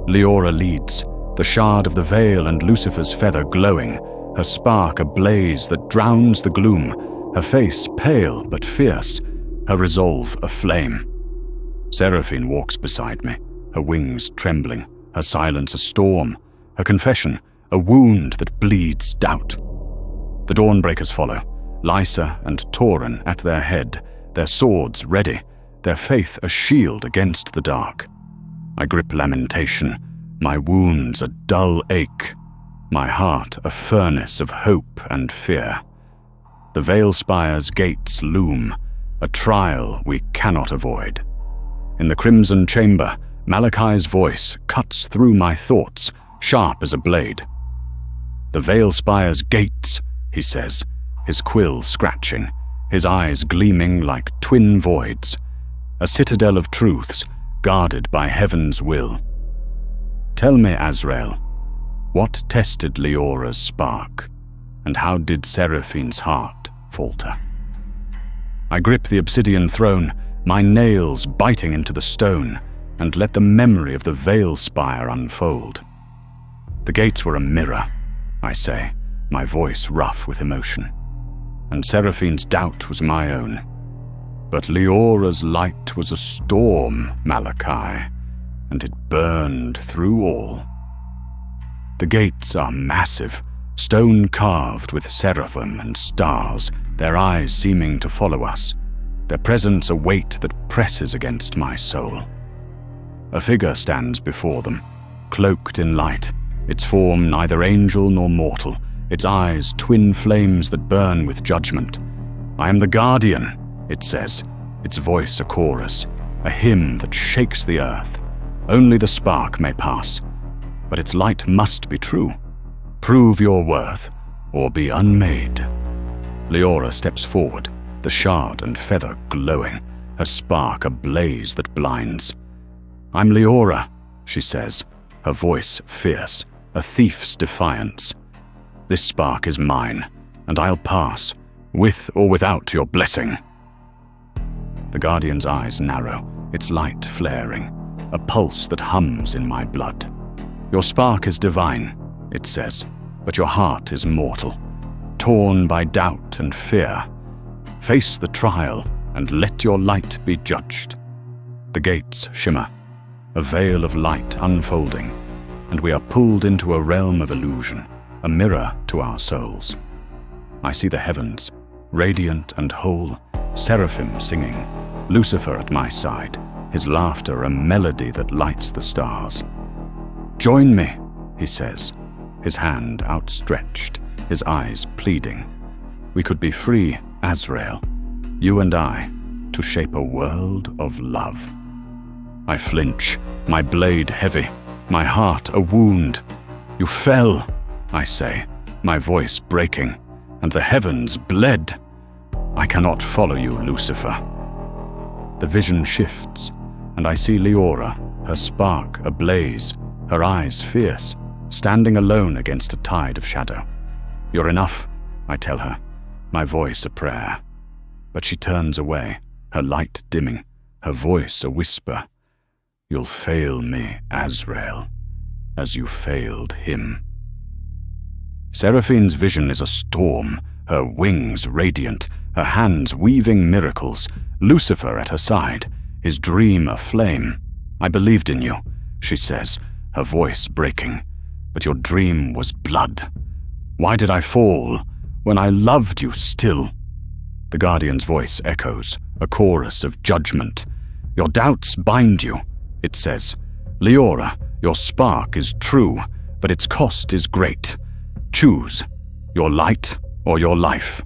Leora leads, the shard of the veil and Lucifer's feather glowing, her spark a blaze that drowns the gloom, her face pale but fierce, her resolve aflame. Seraphine walks beside me, her wings trembling, her silence a storm, her confession a wound that bleeds doubt. The Dawnbreakers follow, Lysa and Tauren at their head, their swords ready, their faith a shield against the dark. I grip lamentation, my wounds a dull ache, my heart a furnace of hope and fear. The Veilspire's gates loom, a trial we cannot avoid. In the crimson chamber, Malachi's voice cuts through my thoughts, sharp as a blade. The Veilspire's gates, he says, his quill scratching, his eyes gleaming like twin voids. A citadel of truths, guarded by heaven's will. Tell me, Azrael, what tested Leora's spark, and how did Seraphine's heart falter? I grip the obsidian throne, my nails biting into the stone, and let the memory of the Veilspire unfold. The gates were a mirror, I say, my voice rough with emotion, and Seraphine's doubt was my own. But Leora's light was a storm, Malachi, and it burned through all. The gates are massive, stone carved with seraphim and stars, their eyes seeming to follow us, their presence a weight that presses against my soul. A figure stands before them, cloaked in light, its form neither angel nor mortal, its eyes twin flames that burn with judgment. I am the guardian, it says, its voice a chorus, a hymn that shakes the earth. Only the spark may pass, but its light must be true. Prove your worth, or be unmade. Leora steps forward, the shard and feather glowing, her spark a blaze that blinds. I'm Leora, she says, her voice fierce, a thief's defiance. This spark is mine, and I'll pass, with or without your blessing. The Guardian's eyes narrow, its light flaring, a pulse that hums in my blood. Your spark is divine, it says, but your heart is mortal, torn by doubt and fear. Face the trial, and let your light be judged. The gates shimmer, a veil of light unfolding, and we are pulled into a realm of illusion, a mirror to our souls. I see the heavens, radiant and whole, seraphim singing, Lucifer at my side, his laughter a melody that lights the stars. Join me, he says, his hand outstretched, his eyes pleading. We could be free, Azrael, you and I, to shape a world of love. I flinch, my blade heavy, my heart a wound. You fell, I say, my voice breaking, and the heavens bled. I cannot follow you, Lucifer. The vision shifts, and I see Leora, her spark ablaze, her eyes fierce, standing alone against a tide of shadow. You're enough, I tell her, my voice a prayer. But she turns away, her light dimming, her voice a whisper. You'll fail me, Azrael, as you failed him. Seraphine's vision is a storm, her wings radiant, her hands weaving miracles, Lucifer at her side, his dream aflame. I believed in you, she says, her voice breaking, but your dream was blood. Why did I fall when I loved you still? The Guardian's voice echoes, a chorus of judgment. Your doubts bind you, it says. Leora, your spark is true, but its cost is great. Choose, your light or your life.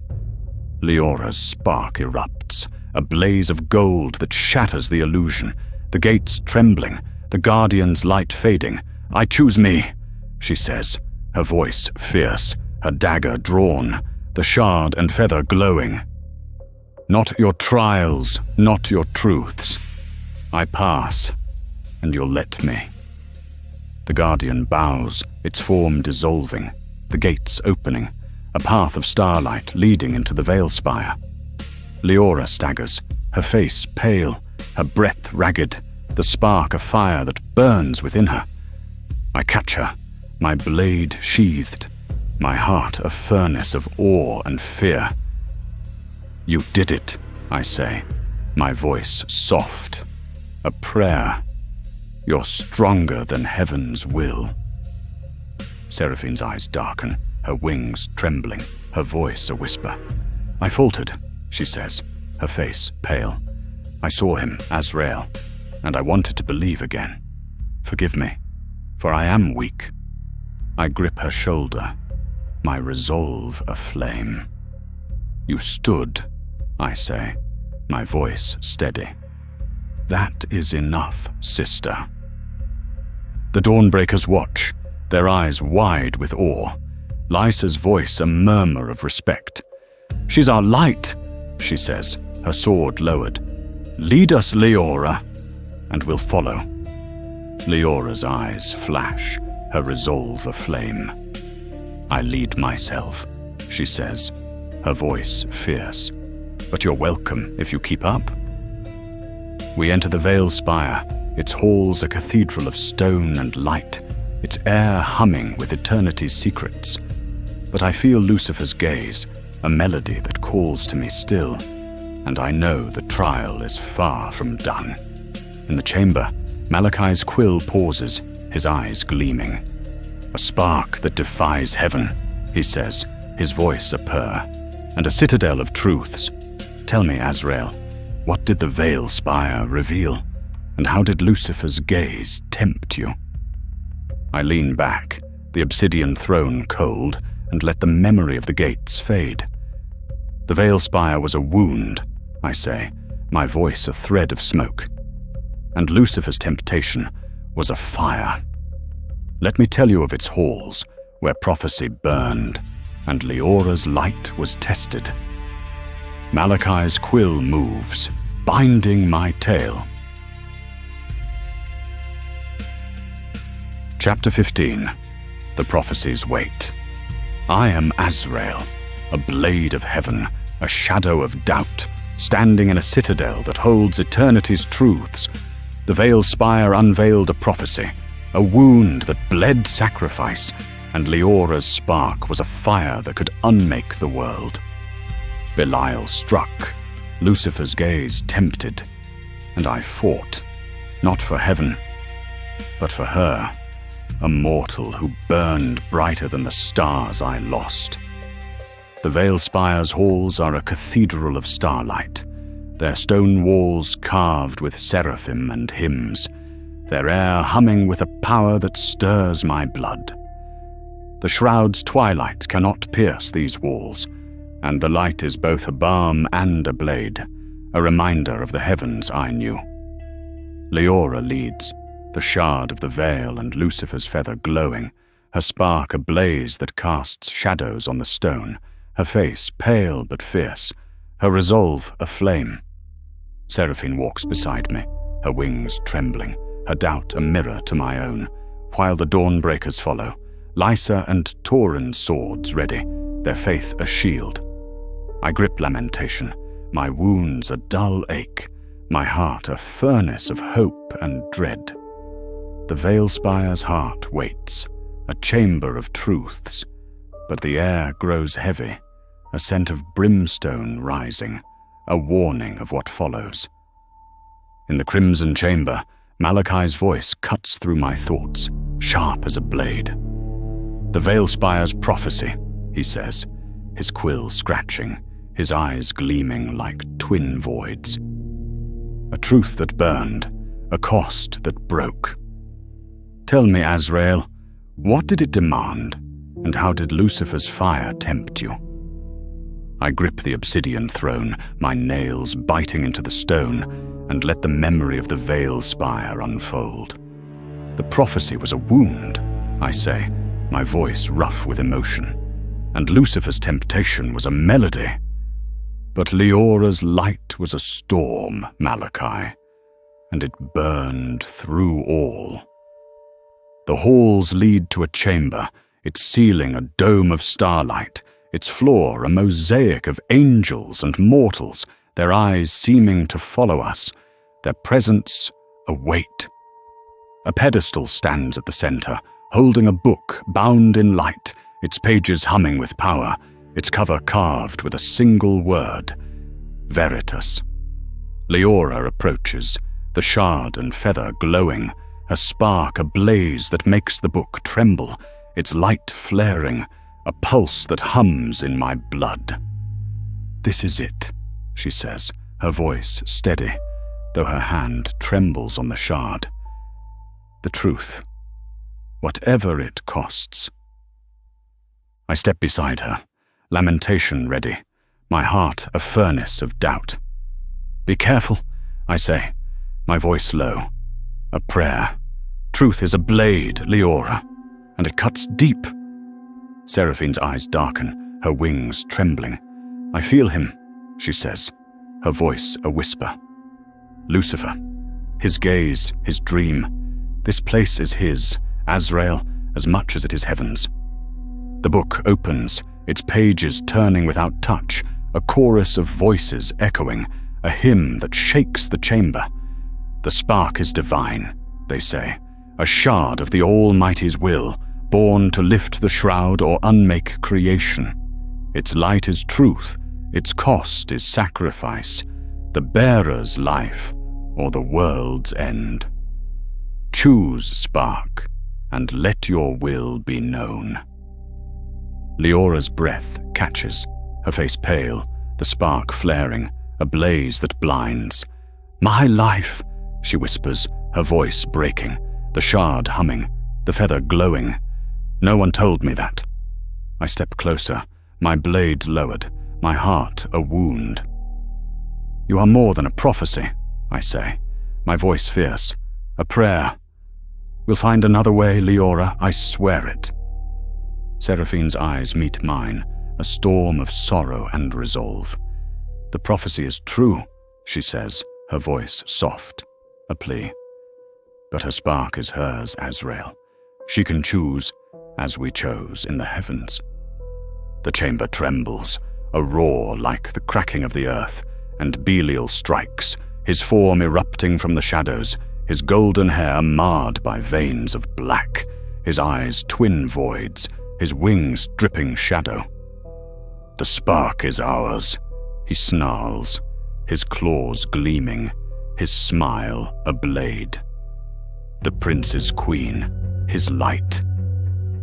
Leora's spark erupts, a blaze of gold that shatters the illusion, the gates trembling, the Guardian's light fading. I choose me, she says, her voice fierce, her dagger drawn, the shard and feather glowing. Not your trials, not your truths. I pass, and you'll let me. The Guardian bows, its form dissolving, the gates opening, a path of starlight leading into the Veilspire. Leora staggers, her face pale, her breath ragged, the spark of fire that burns within her. I catch her, my blade sheathed, my heart a furnace of awe and fear. You did it, I say, my voice soft, a prayer. You're stronger than heaven's will. Seraphine's eyes darken, her wings trembling, her voice a whisper. I faltered, she says, her face pale. I saw him, Azrael, and I wanted to believe again. Forgive me, for I am weak. I grip her shoulder, my resolve aflame. You stood, I say, my voice steady. That is enough, sister. The Dawnbreakers watch, their eyes wide with awe. Lysa's voice a murmur of respect. She's our light, she says, her sword lowered. Lead us, Leora, and we'll follow. Leora's eyes flash, her resolve aflame. I lead myself, she says, her voice fierce. But you're welcome if you keep up. We enter the Veilspire, its halls a cathedral of stone and light, its air humming with eternity's secrets. But I feel Lucifer's gaze, a melody that calls to me still, and I know the trial is far from done. In the chamber, Malachi's quill pauses, his eyes gleaming. A spark that defies heaven, he says, his voice a purr, and a citadel of truths. Tell me, Azrael, what did the Veilspire reveal, and how did Lucifer's gaze tempt you? I lean back, the obsidian throne cold, and let the memory of the gates fade. The Veilspire was a wound, I say, my voice a thread of smoke. And Lucifer's temptation was a fire. Let me tell you of its halls, where prophecy burned, and Leora's light was tested. Malachi's quill moves, binding my tale. Chapter 15. The Prophecies Wait. I am Azrael, a blade of heaven, a shadow of doubt, standing in a citadel that holds eternity's truths. The Veilspire unveiled a prophecy, a wound that bled sacrifice, and Leora's spark was a fire that could unmake the world. Belial struck, Lucifer's gaze tempted, and I fought, not for heaven, but for her, a mortal who burned brighter than the stars I lost. The Veilspire's halls are a cathedral of starlight, their stone walls carved with seraphim and hymns, their air humming with a power that stirs my blood. The shroud's twilight cannot pierce these walls, and the light is both a balm and a blade, a reminder of the heavens I knew. Leora leads, the shard of the veil and Lucifer's feather glowing, her spark a blaze that casts shadows on the stone, her face pale but fierce, her resolve aflame. Seraphine walks beside me, her wings trembling, her doubt a mirror to my own, while the Dawnbreakers follow, Lysa and Tauren's swords ready, their faith a shield. I grip Lamentation, my wounds a dull ache, my heart a furnace of hope and dread. The Veilspire's heart waits, a chamber of truths, but the air grows heavy, a scent of brimstone rising, a warning of what follows. In the crimson chamber, Malachi's voice cuts through my thoughts, sharp as a blade. The Veilspire's prophecy, he says, his quill scratching, his eyes gleaming like twin voids. A truth that burned, a cost that broke. Tell me, Azrael, what did it demand, and how did Lucifer's fire tempt you? I grip the obsidian throne, my nails biting into the stone, and let the memory of the Veilspire unfold. The prophecy was a wound, I say, my voice rough with emotion, and Lucifer's temptation was a melody. But Leora's light was a storm, Malachi, and it burned through all. The halls lead to a chamber, its ceiling a dome of starlight, its floor a mosaic of angels and mortals, their eyes seeming to follow us, their presence a weight. A pedestal stands at the center, holding a book bound in light, its pages humming with power, its cover carved with a single word, Veritas. Leora approaches, the shard and feather glowing, a spark ablaze that makes the book tremble, its light flaring, a pulse that hums in my blood. This is it, she says, her voice steady, though her hand trembles on the shard. The truth, whatever it costs. I step beside her, lamentation ready, my heart a furnace of doubt. Be careful, I say, my voice low. A prayer. Truth is a blade, Leora, and it cuts deep. Seraphine's eyes darken, her wings trembling. I feel him, she says, her voice a whisper. Lucifer, his gaze, his dream. This place is his, Azrael, as much as it is heaven's. The book opens, its pages turning without touch, a chorus of voices echoing, a hymn that shakes the chamber. The spark is divine, they say, a shard of the Almighty's will, born to lift the shroud or unmake creation. Its light is truth, its cost is sacrifice, the bearer's life or the world's end. Choose, spark, and let your will be known. Leora's breath catches, her face pale, the spark flaring, a blaze that blinds. My life, she whispers, her voice breaking, the shard humming, the feather glowing. No one told me that. I step closer, my blade lowered, my heart a wound. You are more than a prophecy, I say, my voice fierce, a prayer. We'll find another way, Leora, I swear it. Seraphine's eyes meet mine, a storm of sorrow and resolve. The prophecy is true, she says, her voice soft, a plea. But her spark is hers, Azrael. She can choose, as we chose in the heavens. The chamber trembles, a roar like the cracking of the earth, and Belial strikes, his form erupting from the shadows, his golden hair marred by veins of black, his eyes twin voids, his wings dripping shadow. The spark is ours, he snarls, his claws gleaming, his smile a blade. The prince's queen, his light.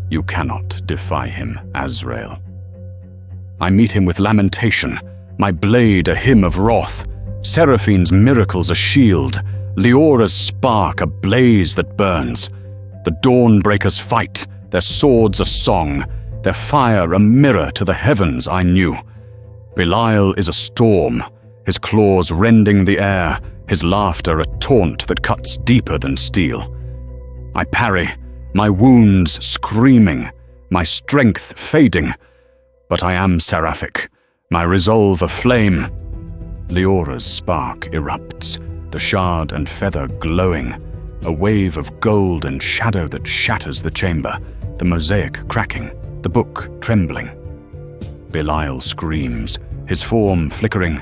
You cannot defy him, Azrael. I meet him with lamentation, my blade a hymn of wrath, Seraphine's miracles a shield, Leora's spark a blaze that burns. The Dawnbreakers fight, their swords a song, their fire a mirror to the heavens I knew. Belial is a storm, his claws rending the air, his laughter a taunt that cuts deeper than steel. I parry, my wounds screaming, my strength fading, but I am seraphic, my resolve aflame. Leora's spark erupts, the shard and feather glowing, a wave of gold and shadow that shatters the chamber, the mosaic cracking, the book trembling. Belial screams, his form flickering,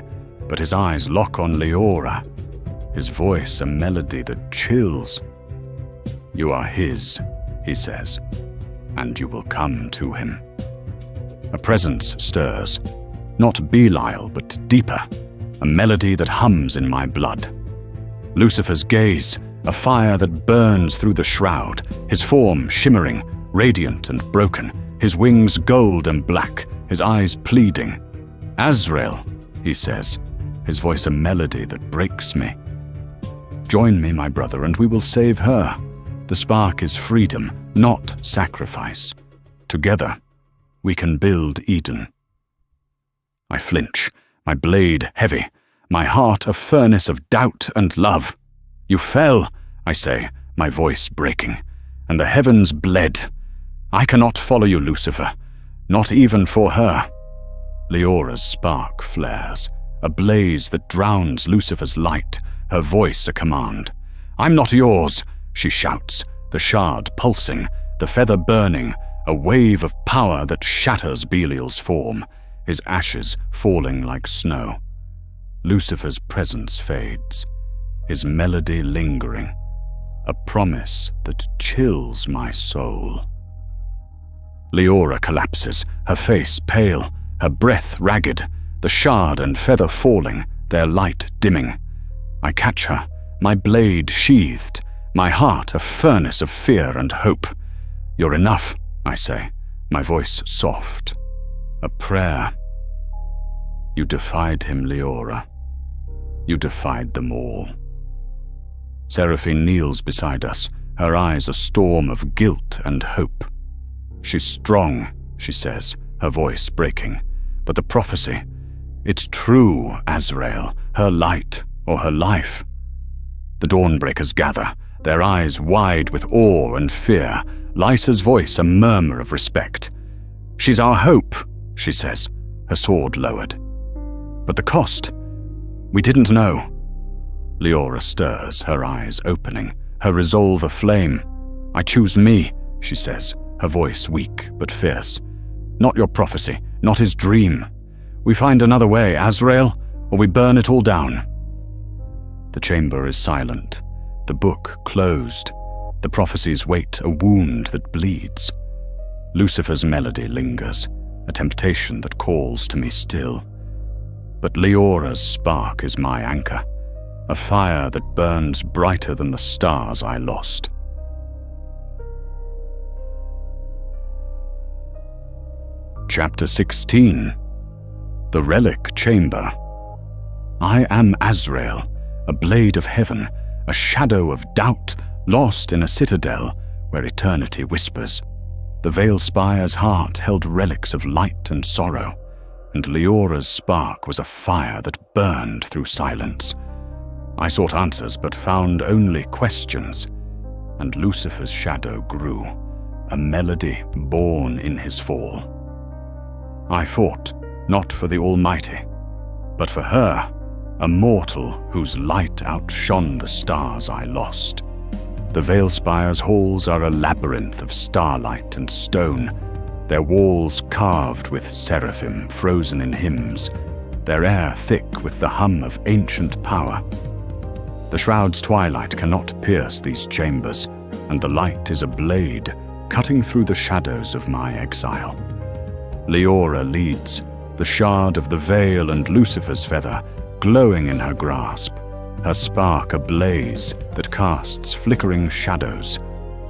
but his eyes lock on Leora, his voice a melody that chills. "You are his," he says, "and you will come to him." A presence stirs, not Belial, but deeper, a melody that hums in my blood. Lucifer's gaze, a fire that burns through the shroud, his form shimmering, radiant and broken, his wings gold and black, his eyes pleading. "Azrael," he says, his voice a melody that breaks me. "Join me, my brother, and we will save her. The spark is freedom, not sacrifice. Together, we can build Eden." I flinch, my blade heavy, my heart a furnace of doubt and love. "You fell," I say, my voice breaking, "and the heavens bled. I cannot follow you, Lucifer, not even for her." Leora's spark flares, a blaze that drowns Lucifer's light, her voice a command. "I'm not yours," she shouts, the shard pulsing, the feather burning, a wave of power that shatters Belial's form, his ashes falling like snow. Lucifer's presence fades, his melody lingering, a promise that chills my soul. Leora collapses, her face pale, her breath ragged, the shard and feather falling, their light dimming. I catch her, my blade sheathed, my heart a furnace of fear and hope. "You're enough," I say, my voice soft. A prayer. "You defied him, Leora. You defied them all." Seraphine kneels beside us, her eyes a storm of guilt and hope. "She's strong," she says, her voice breaking. "But the prophecy, it's true, Azrael, her light or her life." The Dawnbreakers gather, their eyes wide with awe and fear, Lysa's voice a murmur of respect. "She's our hope," she says, her sword lowered. "But the cost? We didn't know." Leora stirs, her eyes opening, her resolve aflame. "I choose me," she says, her voice weak but fierce. "Not your prophecy, not his dream. We find another way, Azrael, or we burn it all down." The chamber is silent, the book closed, the prophecies wait a wound that bleeds. Lucifer's melody lingers, a temptation that calls to me still. But Leora's spark is my anchor, a fire that burns brighter than the stars I lost. Chapter 16. The Relic Chamber. I am Azrael, a blade of heaven, a shadow of doubt, lost in a citadel where eternity whispers. The Veilspire's heart held relics of light and sorrow, and Leora's spark was a fire that burned through silence. I sought answers but found only questions, and Lucifer's shadow grew, a melody born in his fall. I fought, not for the Almighty, but for her, a mortal whose light outshone the stars I lost. The Veilspire's halls are a labyrinth of starlight and stone, their walls carved with seraphim frozen in hymns, their air thick with the hum of ancient power. The shroud's twilight cannot pierce these chambers, and the light is a blade cutting through the shadows of my exile. Leora leads, the shard of the veil and Lucifer's feather glowing in her grasp, her spark ablaze that casts flickering shadows,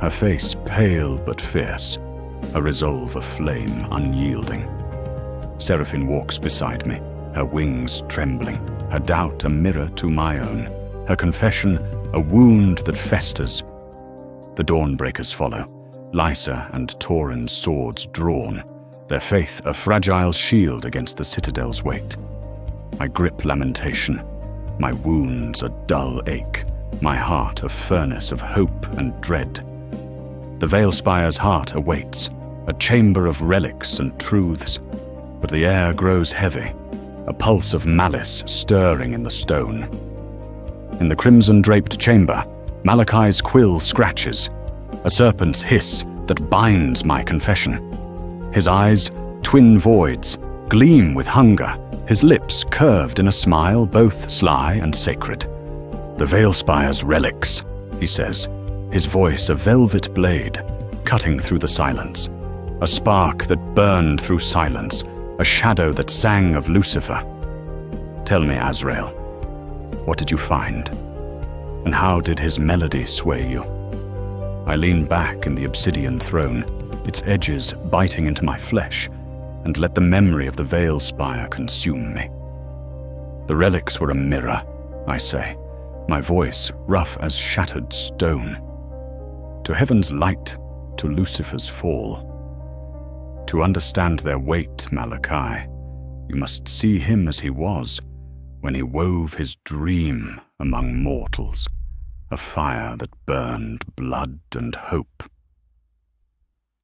her face pale but fierce, a resolve aflame unyielding. Seraphine walks beside me, her wings trembling, her doubt a mirror to my own, her confession a wound that festers. The Dawnbreakers follow, Lysa and Tauren's swords drawn, their faith a fragile shield against the citadel's weight. I grip lamentation, my wounds a dull ache, my heart a furnace of hope and dread. The Veilspire's heart awaits, a chamber of relics and truths, but the air grows heavy, a pulse of malice stirring in the stone. In the crimson-draped chamber, Malachi's quill scratches, a serpent's hiss that binds my confession. His eyes, twin voids, gleam with hunger, his lips curved in a smile both sly and sacred. "The Veilspire's relics," he says, his voice a velvet blade, cutting through the silence. A spark that burned through silence, a shadow that sang of Lucifer. "Tell me, Azrael, what did you find? And how did his melody sway you?" I lean back in the obsidian throne, its edges biting into my flesh, and let the memory of the Veilspire consume me. "The relics were a mirror," I say, my voice rough as shattered stone. "To heaven's light, to Lucifer's fall. To understand their weight, Malachi, you must see him as he was when he wove his dream among mortals, a fire that burned blood and hope."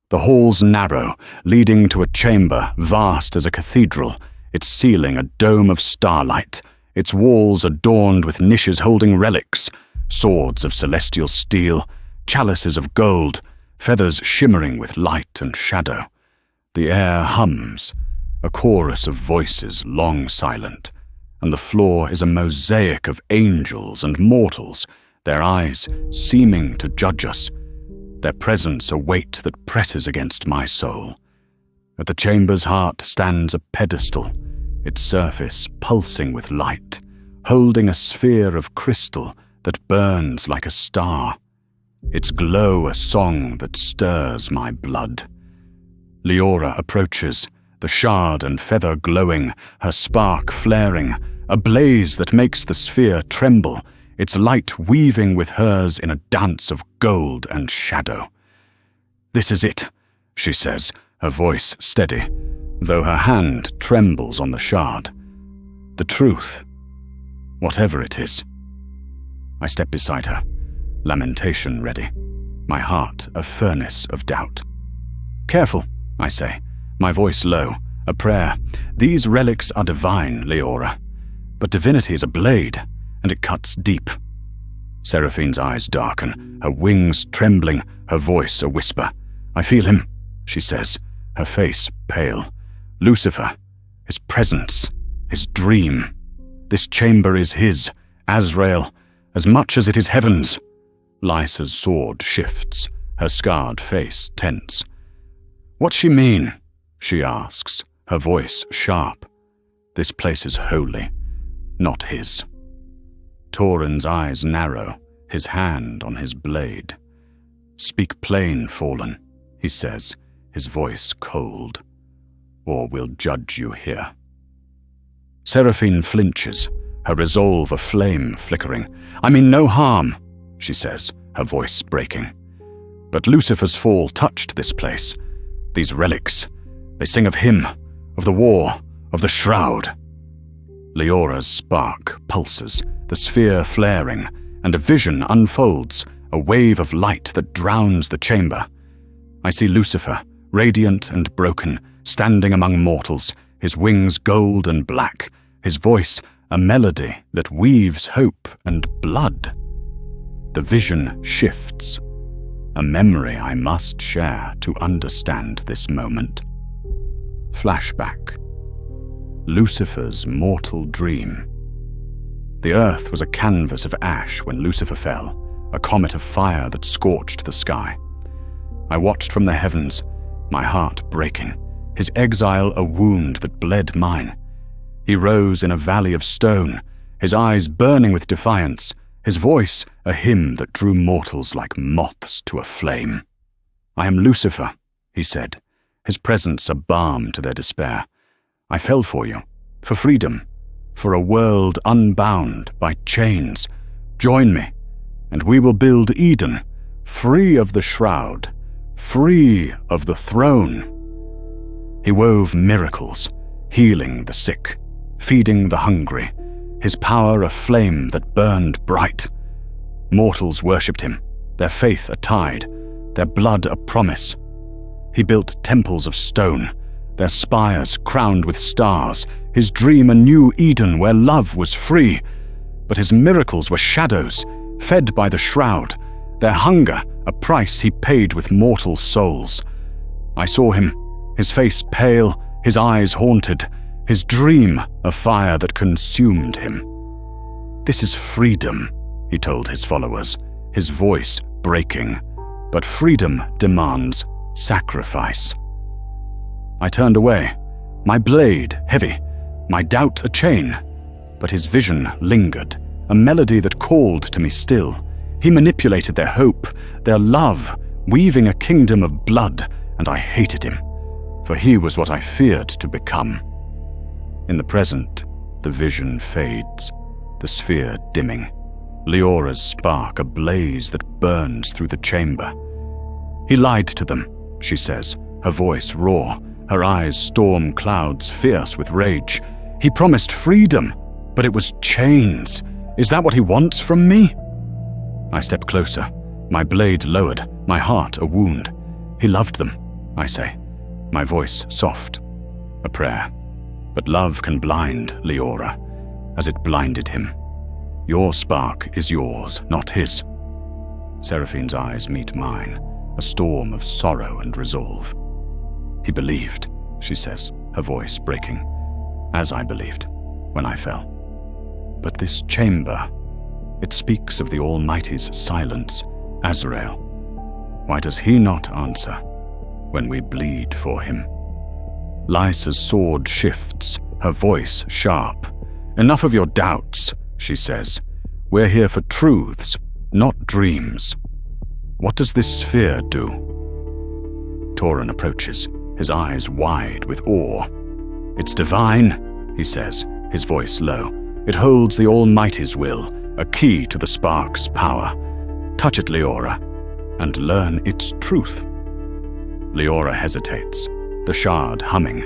The hall's narrow, leading to a chamber vast as a cathedral, its ceiling a dome of starlight, its walls adorned with niches holding relics, swords of celestial steel, chalices of gold, feathers shimmering with light and shadow. The air hums, a chorus of voices long silent, and the floor is a mosaic of angels and mortals, their eyes seeming to judge us, their presence a weight that presses against my soul. At the chamber's heart stands a pedestal, its surface pulsing with light, holding a sphere of crystal that burns like a star, its glow a song that stirs my blood. Leora approaches, the shard and feather glowing, her spark flaring, a blaze that makes the sphere tremble, its light weaving with hers in a dance of gold and shadow. "This is it," she says, her voice steady, though her hand trembles on the shard. "The truth, whatever it is." I step beside her, lamentation ready, my heart a furnace of doubt. "Careful," I say, my voice low, a prayer. "These relics are divine, Leora, but divinity is a blade, and it cuts deep." Seraphine's eyes darken, her wings trembling, her voice a whisper. "I feel him," she says, her face pale. "Lucifer, his presence, his dream. This chamber is his, Azrael, as much as it is heaven's." Lysa's sword shifts, her scarred face tense. "What's she mean?" she asks, her voice sharp. "This place is holy, not his." Tauren's eyes narrow, his hand on his blade. "Speak plain, fallen," he says, his voice cold, "or we'll judge you here." Seraphine flinches, her resolve a flame flickering. "I mean no harm," she says, her voice breaking. "But Lucifer's fall touched this place. These relics, they sing of him, of the war, of the shroud." Leora's spark pulses, the sphere flaring, and a vision unfolds, a wave of light that drowns the chamber. I see Lucifer, radiant and broken, standing among mortals, his wings gold and black, his voice a melody that weaves hope and blood. The vision shifts, a memory I must share to understand this moment. Flashback. Lucifer's mortal dream. The earth was a canvas of ash when Lucifer fell, a comet of fire that scorched the sky. I watched from the heavens, my heart breaking, his exile a wound that bled mine. He rose in a valley of stone, his eyes burning with defiance, his voice a hymn that drew mortals like moths to a flame. "I am Lucifer," he said, his presence a balm to their despair. "I fell for you, for freedom, for a world unbound by chains. Join me, and we will build Eden, free of the shroud, free of the throne." He wove miracles, healing the sick, feeding the hungry, his power a flame that burned bright. Mortals worshipped him, their faith a tide, their blood a promise. He built temples of stone, their spires crowned with stars, his dream a new Eden where love was free. But his miracles were shadows, fed by the shroud, their hunger a price he paid with mortal souls. I saw him, his face pale, his eyes haunted, his dream a fire that consumed him. "This is freedom," he told his followers, his voice breaking, "but freedom demands sacrifice." I turned away, my blade heavy, my doubt a chain, but his vision lingered, a melody that called to me still. He manipulated their hope, their love, weaving a kingdom of blood, and I hated him, for he was what I feared to become. In the present, the vision fades, the sphere dimming, Leora's spark a blaze that burns through the chamber. "He lied to them," she says, her voice raw, her eyes storm clouds fierce with rage. "He promised freedom, but it was chains. Is that what he wants from me?" I step closer, my blade lowered, my heart a wound. "He loved them," I say, my voice soft, a prayer. "But love can blind, Leora, as it blinded him. Your spark is yours, not his." Seraphine's eyes meet mine, a storm of sorrow and resolve. "He believed," she says, her voice breaking, "as I believed when I fell. But this chamber, it speaks of the Almighty's silence, Azrael. Why does he not answer when we bleed for him?" Lysa's sword shifts, her voice sharp. "Enough of your doubts," she says. "We're here for truths, not dreams. What does this sphere do?" Tauren approaches, his eyes wide with awe. "It's divine," he says, his voice low. "It holds the Almighty's will, a key to the spark's power. Touch it, Leora, and learn its truth." Leora hesitates, the shard humming,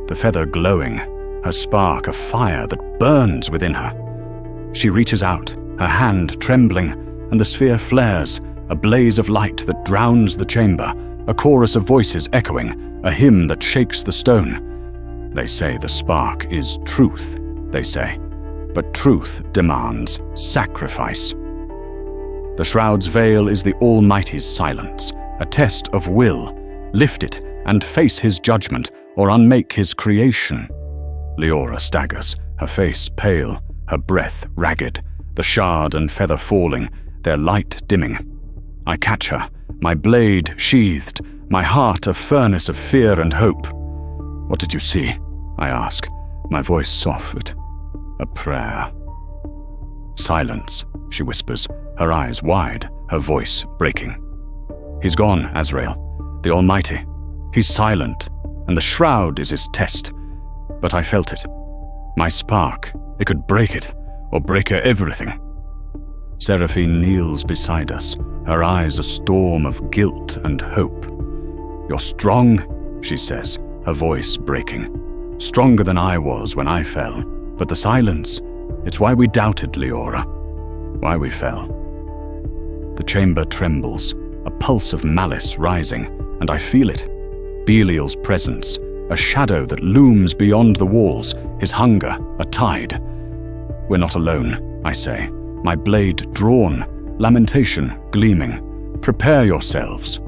the feather glowing, her spark a fire that burns within her. She reaches out, her hand trembling, and the sphere flares, a blaze of light that drowns the chamber, a chorus of voices echoing, a hymn that shakes the stone. They say the spark is truth, they say, but truth demands sacrifice. The shroud's veil is the Almighty's silence, a test of will. Lift it and face his judgment, or unmake his creation. Leora staggers, her face pale, her breath ragged, the shard and feather falling, their light dimming. I catch her, my blade sheathed, my heart a furnace of fear and hope. "What did you see?" I ask, my voice soft, a prayer. "Silence," she whispers, her eyes wide, her voice breaking. "He's gone, Azrael, the Almighty. He's silent, and the shroud is his test. But I felt it. My spark, it could break it, or break everything." Seraphine kneels beside us, her eyes a storm of guilt and hope. "You're strong," she says, her voice breaking. "Stronger than I was when I fell. But the silence, it's why we doubted, Leora. Why we fell." The chamber trembles, a pulse of malice rising, and I feel it. Belial's presence, a shadow that looms beyond the walls, his hunger, a tide. "We're not alone," I say, my blade drawn, lamentation gleaming. "Prepare yourselves."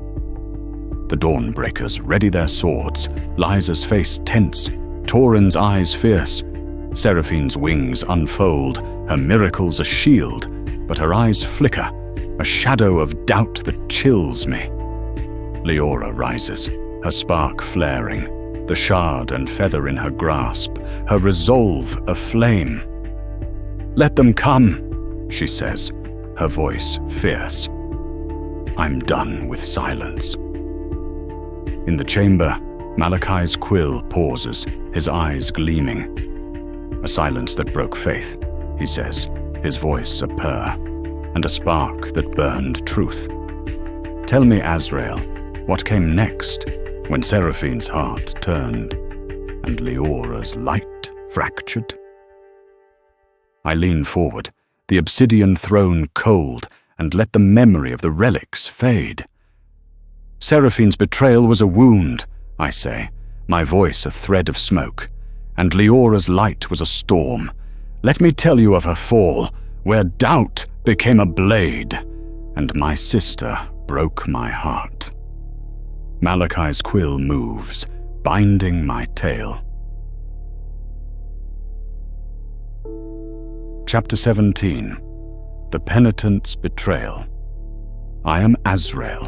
The Dawnbreakers ready their swords, Lysa's face tense, Tauren's eyes fierce. Seraphine's wings unfold, her miracles a shield, but her eyes flicker, a shadow of doubt that chills me. Leora rises, her spark flaring, the shard and feather in her grasp, her resolve aflame. "Let them come," she says, her voice fierce. I'm done with silence. In the chamber, Malachi's quill pauses, his eyes gleaming. A silence that broke faith, he says, his voice a purr, and a spark that burned truth. "Tell me, Azrael, what came next when Seraphine's heart turned and Leora's light fractured?" I lean forward, the obsidian throne cold, and let the memory of the relics fade. "Seraphine's betrayal was a wound," I say, my voice a thread of smoke, "and Leora's light was a storm. Let me tell you of her fall, where doubt became a blade, and my sister broke my heart." Malachi's quill moves, binding my tale. Chapter 17. The Penitent's Betrayal. I am Azrael,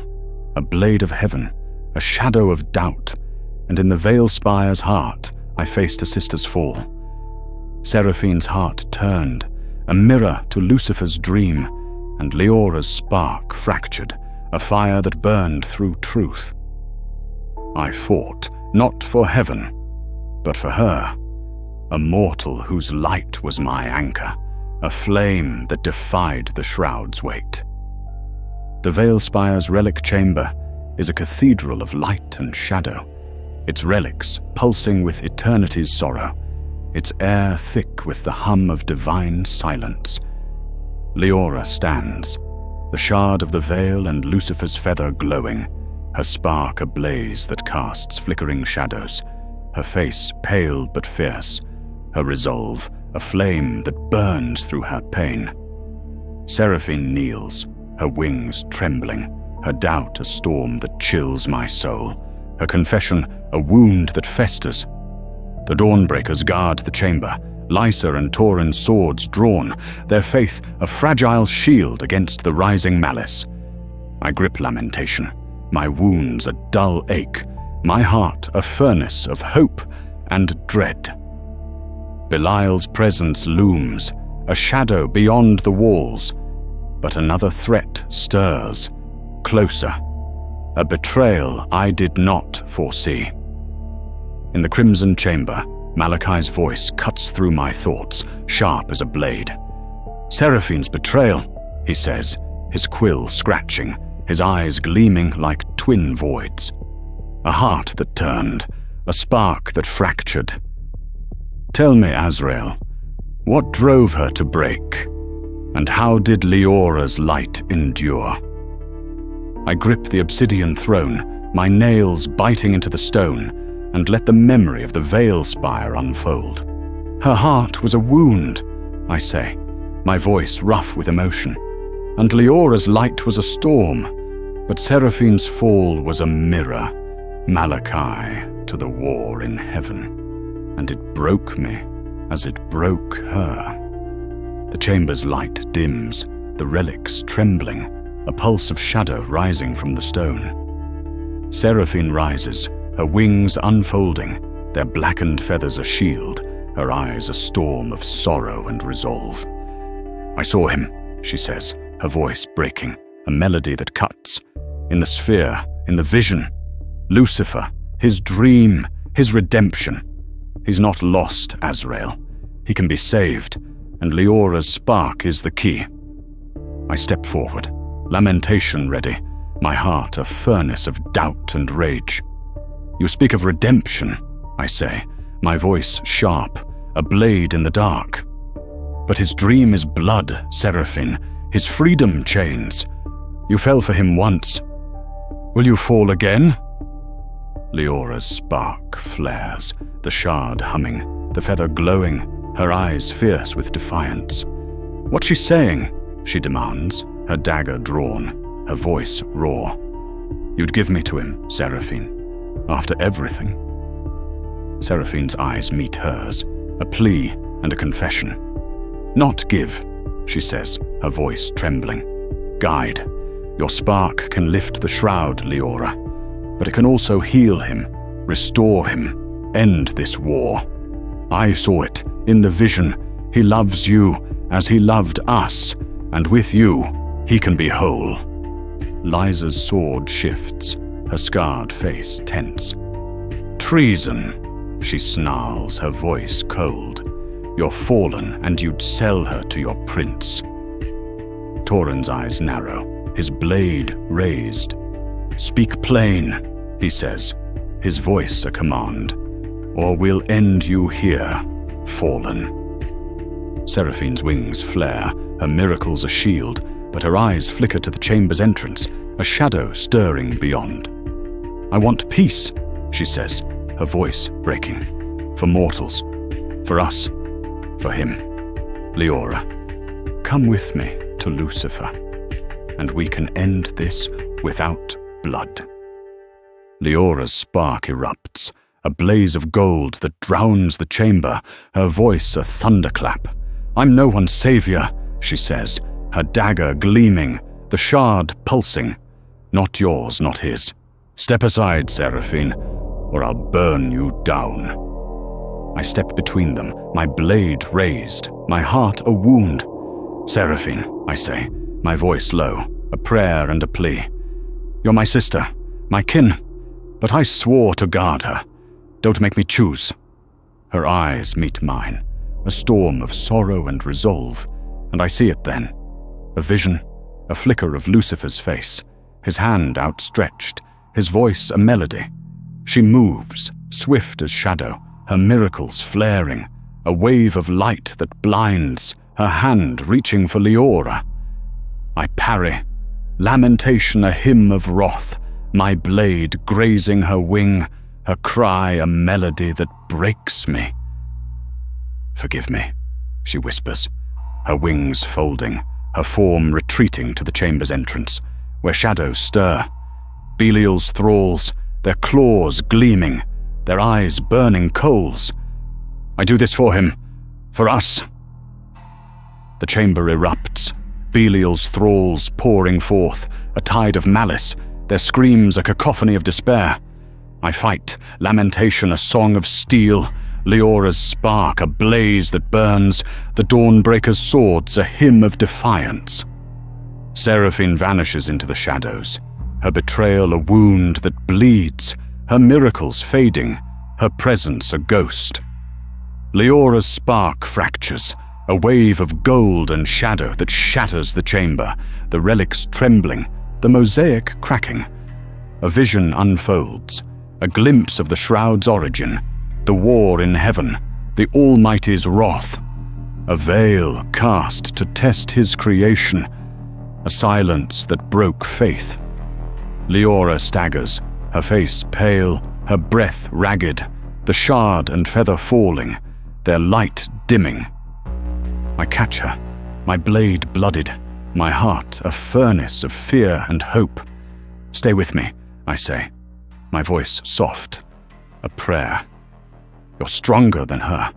a blade of heaven, a shadow of doubt, and in the Veilspire's heart I faced a sister's fall. Seraphine's heart turned, a mirror to Lucifer's dream, and Leora's spark fractured, a fire that burned through truth. I fought, not for heaven, but for her, a mortal whose light was my anchor, a flame that defied the shroud's weight. The Veilspire's relic chamber is a cathedral of light and shadow, its relics pulsing with eternity's sorrow, its air thick with the hum of divine silence. Leora stands, the shard of the veil and Lucifer's feather glowing, her spark a blaze that casts flickering shadows, her face pale but fierce, her resolve a flame that burns through her pain. Seraphine kneels, her wings trembling, her doubt a storm that chills my soul, her confession a wound that festers. The Dawnbreakers guard the chamber, Lysa and Taurin's swords drawn, their faith a fragile shield against the rising malice. I grip lamentation, my wounds a dull ache, my heart a furnace of hope and dread. Belial's presence looms, a shadow beyond the walls, but another threat stirs, closer, a betrayal I did not foresee. In the crimson chamber, Malachi's voice cuts through my thoughts, sharp as a blade. Seraphine's betrayal, he says, his quill scratching, his eyes gleaming like twin voids. A heart that turned, a spark that fractured. Tell me, Azrael, what drove her to break, and how did Leora's light endure? I grip the obsidian throne, my nails biting into the stone, and let the memory of the Veilspire unfold. Her heart was a wound, I say, my voice rough with emotion, and Leora's light was a storm, but Seraphine's fall was a mirror, Malachi to the war in heaven. And it broke me as it broke her. The chamber's light dims, the relics trembling, a pulse of shadow rising from the stone. Seraphine rises, her wings unfolding, their blackened feathers a shield, her eyes a storm of sorrow and resolve. I saw him, she says, her voice breaking, a melody that cuts. In the sphere, in the vision, Lucifer, his dream, his redemption. He's not lost, Azrael. He can be saved, and Leora's spark is the key. I step forward, lamentation ready, my heart a furnace of doubt and rage. You speak of redemption, I say, my voice sharp, a blade in the dark. But his dream is blood, Seraphine, his freedom chains. You fell for him once. Will you fall again? Leora's spark flares, the shard humming, the feather glowing, her eyes fierce with defiance. What's she saying? She demands, her dagger drawn, her voice raw. You'd give me to him, Seraphine, after everything. Seraphine's eyes meet hers, a plea and a confession. Not give, she says, her voice trembling. Guide. Your spark can lift the shroud, Leora, but it can also heal him, restore him, end this war. I saw it in the vision. He loves you as he loved us, and with you, he can be whole. Lysa's sword shifts, her scarred face tense. Treason, she snarls, her voice cold. You're fallen, and you'd sell her to your prince. Taurin's eyes narrow, his blade raised. Speak plain, he says, his voice a command, or we'll end you here, fallen. Seraphine's wings flare, her miracles a shield, but her eyes flicker to the chamber's entrance, a shadow stirring beyond. I want peace, she says, her voice breaking. For mortals, for us, for him. Leora, come with me to Lucifer, and we can end this without blood. Leora's spark erupts, a blaze of gold that drowns the chamber, her voice a thunderclap. I'm no one's savior, she says, her dagger gleaming, the shard pulsing. Not yours, not his. Step aside, Seraphine, or I'll burn you down. I step between them, my blade raised, my heart a wound. Seraphine, I say, my voice low, a prayer and a plea. You're my sister, my kin, but I swore to guard her. Don't make me choose. Her eyes meet mine, a storm of sorrow and resolve, and I see it then. A vision, a flicker of Lucifer's face, his hand outstretched, his voice a melody. She moves, swift as shadow, her miracles flaring, a wave of light that blinds, her hand reaching for Leora. I parry, lamentation a hymn of wrath, my blade grazing her wing, her cry a melody that breaks me. Forgive me, she whispers, her wings folding, her form retreating to the chamber's entrance, where shadows stir. Belial's thralls, their claws gleaming, their eyes burning coals. I do this for him, for us. The chamber erupts, Belial's thralls pouring forth, a tide of malice, their screams a cacophony of despair. I fight, lamentation a song of steel, Leora's spark a blaze that burns, the Dawnbreakers' swords a hymn of defiance. Seraphine vanishes into the shadows, her betrayal a wound that bleeds, her miracles fading, her presence a ghost. Leora's spark fractures, a wave of gold and shadow that shatters the chamber, the relics trembling, the mosaic cracking. A vision unfolds, a glimpse of the shroud's origin, the war in heaven, the Almighty's wrath. A veil cast to test his creation, a silence that broke faith. Leora staggers, her face pale, her breath ragged, the shard and feather falling, their light dimming. I catch her, my blade blooded, my heart a furnace of fear and hope. Stay with me, I say, my voice soft, a prayer. You're stronger than her,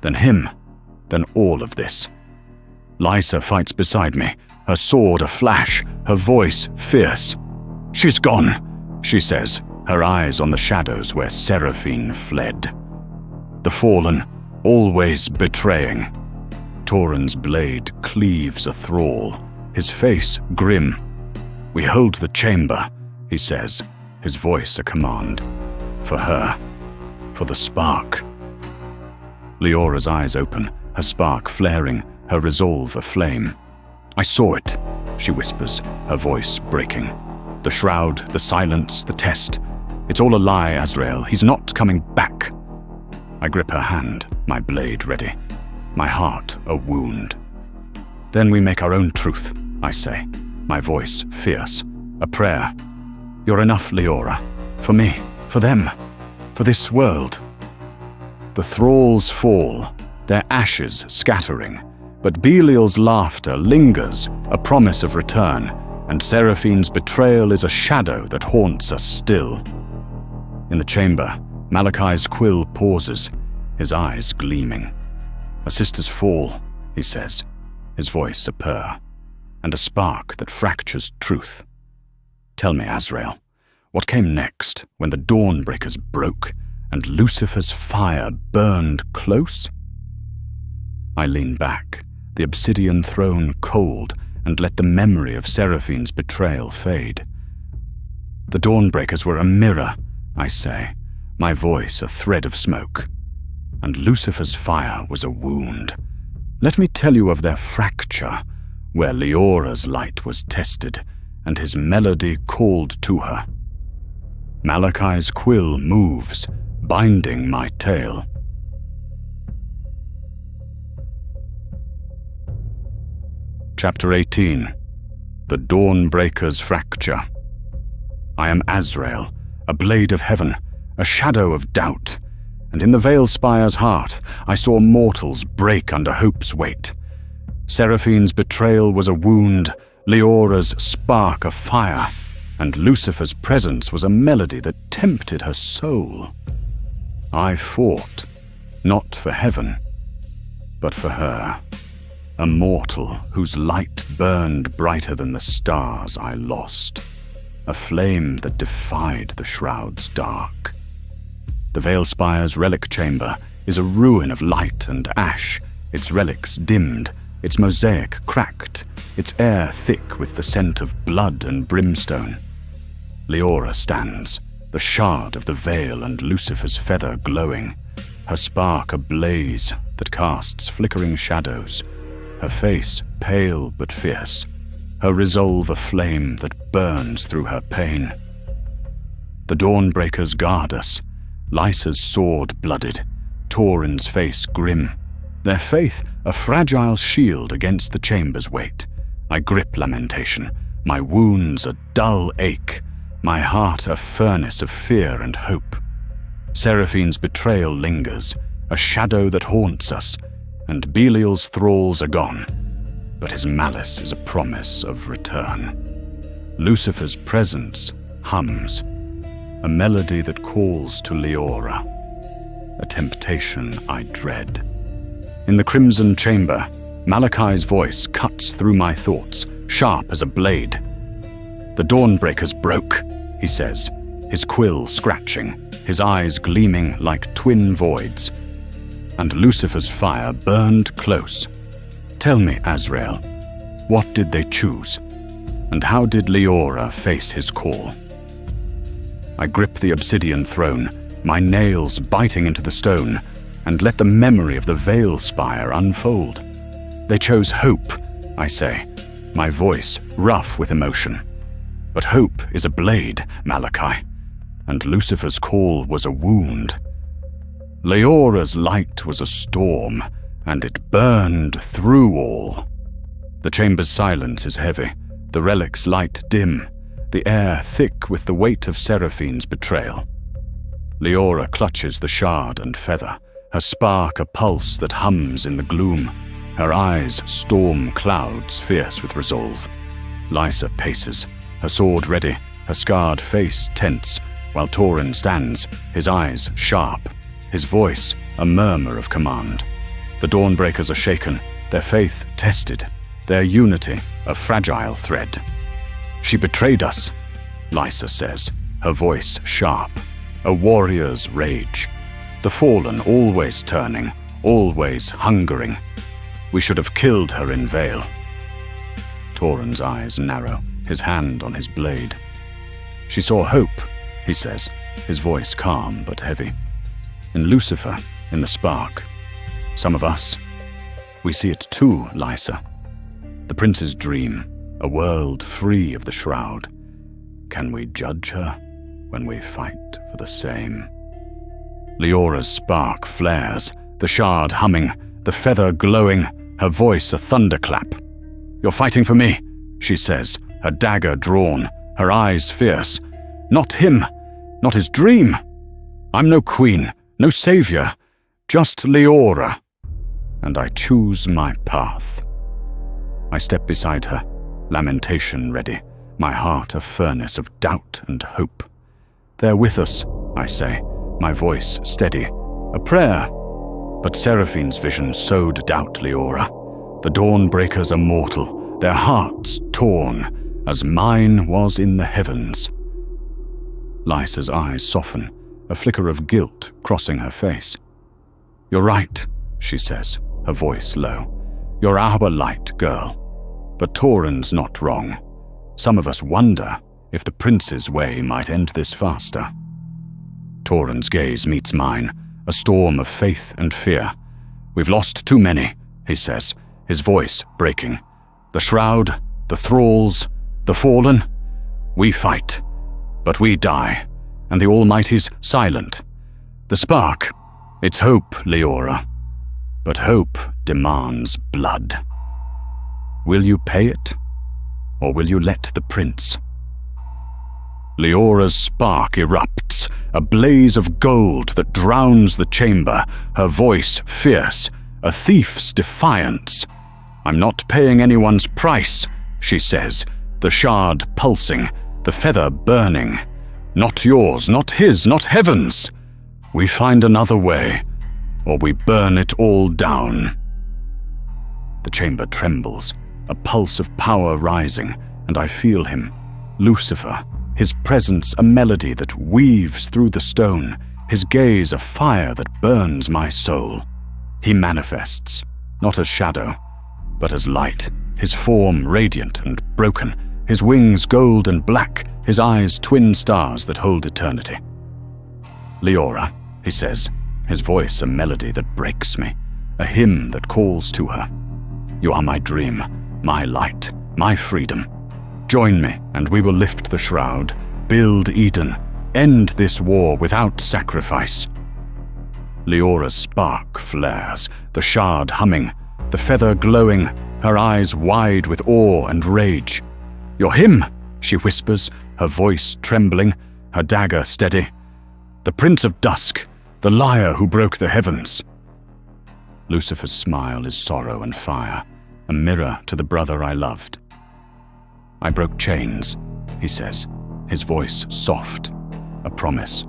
than him, than all of this. Lysa fights beside me, her sword a flash, her voice fierce. She's gone, she says, her eyes on the shadows where Seraphine fled. The fallen, always betraying. Tauren's blade cleaves a thrall, his face grim. We hold the chamber, he says, his voice a command. For her, for the spark. Leora's eyes open, her spark flaring, her resolve aflame. I saw it, she whispers, her voice breaking. The shroud, the silence, the test. It's all a lie, Azrael. He's not coming back. I grip her hand, my blade ready, my heart a wound. Then we make our own truth, I say, my voice fierce, a prayer. You're enough, Leora, for me, for them, for this world. The thralls fall, their ashes scattering, but Belial's laughter lingers, a promise of return, and Seraphine's betrayal is a shadow that haunts us still. In the chamber, Malachi's quill pauses, his eyes gleaming. A sister's fall, he says, his voice a purr, and a spark that fractures truth. Tell me, Azrael, what came next when the Dawnbreakers broke and Lucifer's fire burned close? I lean back, the obsidian throne cold, and let the memory of Seraphine's betrayal fade. The Dawnbreakers were a mirror, I say, my voice a thread of smoke, and Lucifer's fire was a wound. Let me tell you of their fracture, where Leora's light was tested, and his melody called to her. Malachi's quill moves, binding my tale. Chapter 18. The Dawnbreakers' Fracture. I am Azrael, a blade of heaven, a shadow of doubt, and in the Veilspire's heart I saw mortals break under hope's weight. Seraphine's betrayal was a wound, Leora's spark a fire, and Lucifer's presence was a melody that tempted her soul. I fought, not for heaven, but for her. a mortal whose light burned brighter than the stars I lost, a flame that defied the shroud's dark. The Veilspire's relic chamber is a ruin of light and ash, its relics dimmed, its mosaic cracked, its air thick with the scent of blood and brimstone. Leora stands, the shard of the veil and Lucifer's feather glowing, her spark ablaze that casts flickering shadows, her face pale but fierce, her resolve a flame that burns through her pain. The Dawnbreakers guard us, Lysa's sword blooded, Tauren's face grim, their faith a fragile shield against the chamber's weight. I grip lamentation, my wounds a dull ache, my heart a furnace of fear and hope. Seraphine's betrayal lingers, a shadow that haunts us, and Belial's thralls are gone, but his malice is a promise of return. Lucifer's presence hums, a melody that calls to Leora, a temptation I dread. In the crimson chamber, Malachi's voice cuts through my thoughts, sharp as a blade. The Dawnbreakers broke, he says, his quill scratching, his eyes gleaming like twin voids. And Lucifer's fire burned close. Tell me, Azrael, what did they choose? And how did Leora face his call? I grip the obsidian throne, my nails biting into the stone, and let the memory of the Veilspire unfold. They chose hope, I say, my voice rough with emotion. But hope is a blade, Malachi, and Lucifer's call was a wound. Leora's light was a storm, and it burned through all. The chamber's silence is heavy, the relic's light dim, the air thick with the weight of Seraphine's betrayal. Leora clutches the shard and feather, her spark a pulse that hums in the gloom, her eyes storm clouds fierce with resolve. Lysa paces, her sword ready, her scarred face tense, while Tauren stands, his eyes sharp, his voice a murmur of command. The Dawnbreakers are shaken, their faith tested, their unity a fragile thread. She betrayed us, Lysa says, her voice sharp, a warrior's rage. The fallen always turning, always hungering. We should have killed her in Veil. Tauren's eyes narrow, his hand on his blade. She saw hope, he says, his voice calm but heavy. In Lucifer, in the spark. Some of us, we see it too, Lysa. The prince's dream, a world free of the shroud. Can we judge her when we fight for the same? Leora's spark flares, the shard humming, the feather glowing, her voice a thunderclap. You're fighting for me, she says, her dagger drawn, her eyes fierce. Not him, not his dream. I'm no queen, no savior, just Leora. And I choose my path. I step beside her, lamentation ready, my heart a furnace of doubt and hope. They're with us, I say, my voice steady, a prayer. But Seraphine's vision sowed doubt, Leora. The Dawnbreakers are mortal, their hearts torn, as mine was in the heavens. Lysa's eyes soften, a flicker of guilt crossing her face. You're right, she says, her voice low. You're our light, girl. But Tauren's not wrong. Some of us wonder if the prince's way might end this faster. Tauren's gaze meets mine, a storm of faith and fear. We've lost too many, he says, his voice breaking. The shroud, the thralls, the fallen. We fight, but we die, and the Almighty's silent. The spark, it's hope, Leora. But hope demands blood. Will you pay it, or will you let the prince? Leora's spark erupts, a blaze of gold that drowns the chamber, her voice fierce, a thief's defiance. I'm not paying anyone's price, she says, the shard pulsing, the feather burning. Not yours, not his, not heaven's. We find another way, or we burn it all down. The chamber trembles, a pulse of power rising, and I feel him, Lucifer, his presence a melody that weaves through the stone, his gaze a fire that burns my soul. He manifests, not as shadow, but as light, his form radiant and broken, his wings gold and black, his eyes twin stars that hold eternity. Leora, he says, his voice a melody that breaks me, a hymn that calls to her. You are my dream, my light, my freedom. Join me, and we will lift the shroud, build Eden, end this war without sacrifice. Leora's spark flares, the shard humming, the feather glowing, her eyes wide with awe and rage. Your hymn, she whispers, her voice trembling, her dagger steady. The Prince of Dusk, the liar who broke the heavens. Lucifer's smile is sorrow and fire, a mirror to the brother I loved. I broke chains, he says, his voice soft, a promise.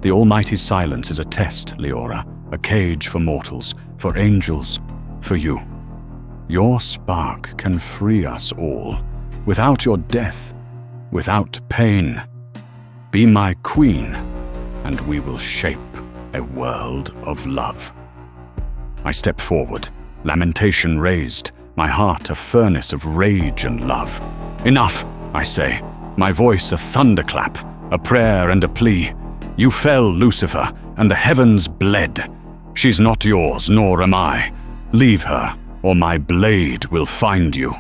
The Almighty's silence is a test, Leora, a cage for mortals, for angels, for you. Your spark can free us all, without your death, without pain. Be my queen, and we will shape a world of love. I step forward, lamentation raised, my heart a furnace of rage and love. Enough, I say, my voice a thunderclap, a prayer and a plea. You fell, Lucifer, and the heavens bled. She's not yours, nor am I. Leave her, or my blade will find you.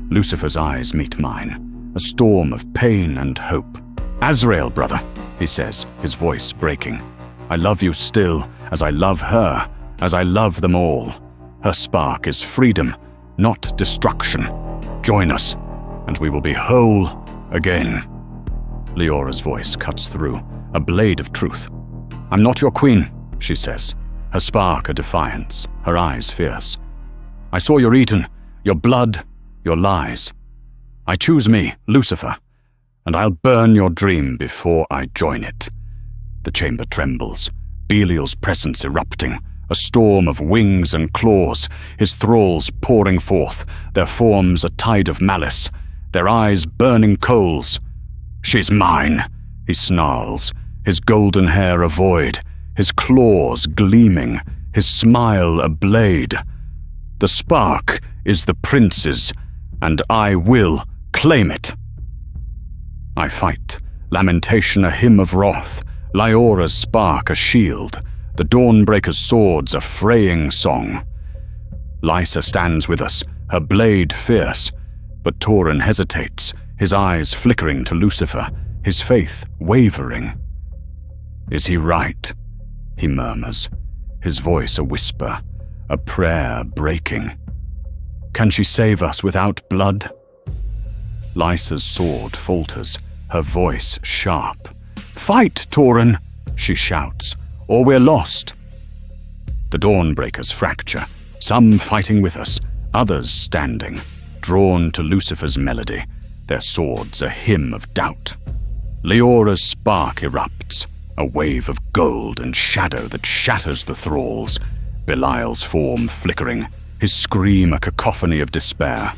Lucifer's eyes meet mine, a storm of pain and hope. Azrael, brother, he says, his voice breaking. I love you still, as I love her, as I love them all. Her spark is freedom, not destruction. Join us, and we will be whole again. Leora's voice cuts through, a blade of truth. I'm not your queen, she says, her spark a defiance, her eyes fierce. I saw your Eden, your blood, your lies. I choose me, Lucifer, and I'll burn your dream before I join it. The chamber trembles, Belial's presence erupting, a storm of wings and claws, his thralls pouring forth, their forms a tide of malice, their eyes burning coals. She's mine, he snarls, his golden hair a void, his claws gleaming, his smile a blade. The spark is the prince's, and I will claim it. I fight, lamentation a hymn of wrath, Leora's spark a shield, the Dawnbreakers' swords a fraying song. Lysa stands with us, her blade fierce, but Tauren hesitates, his eyes flickering to Lucifer, his faith wavering. Is he right? He murmurs, his voice a whisper, a prayer breaking. Can she save us without blood? Lysa's sword falters, her voice sharp. Fight, Tauren, she shouts, or we're lost. The Dawnbreakers fracture, some fighting with us, others standing, drawn to Lucifer's melody, their swords a hymn of doubt. Leora's spark erupts, a wave of gold and shadow that shatters the thralls, Belial's form flickering, his scream a cacophony of despair.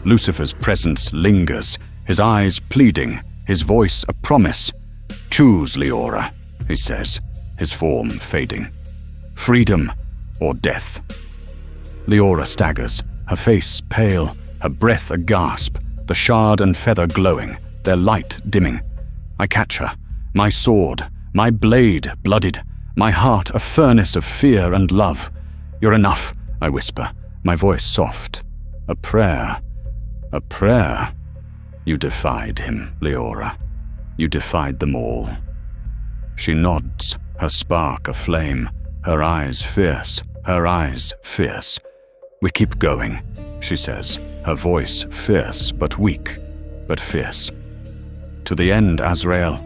Lucifer's presence lingers, his eyes pleading, his voice a promise. Choose, Leora, he says, his form fading. Freedom or death. Leora staggers, her face pale, her breath a gasp, the shard and feather glowing, their light dimming. I catch her, my sword, my blade bloodied, my heart a furnace of fear and love. You're enough, I whisper, my voice soft. A prayer, a prayer. You defied him, Leora. You defied them all. She nods, her spark aflame, her eyes fierce, her eyes fierce. We keep going, she says, her voice fierce but weak, but fierce. To the end, Azrael,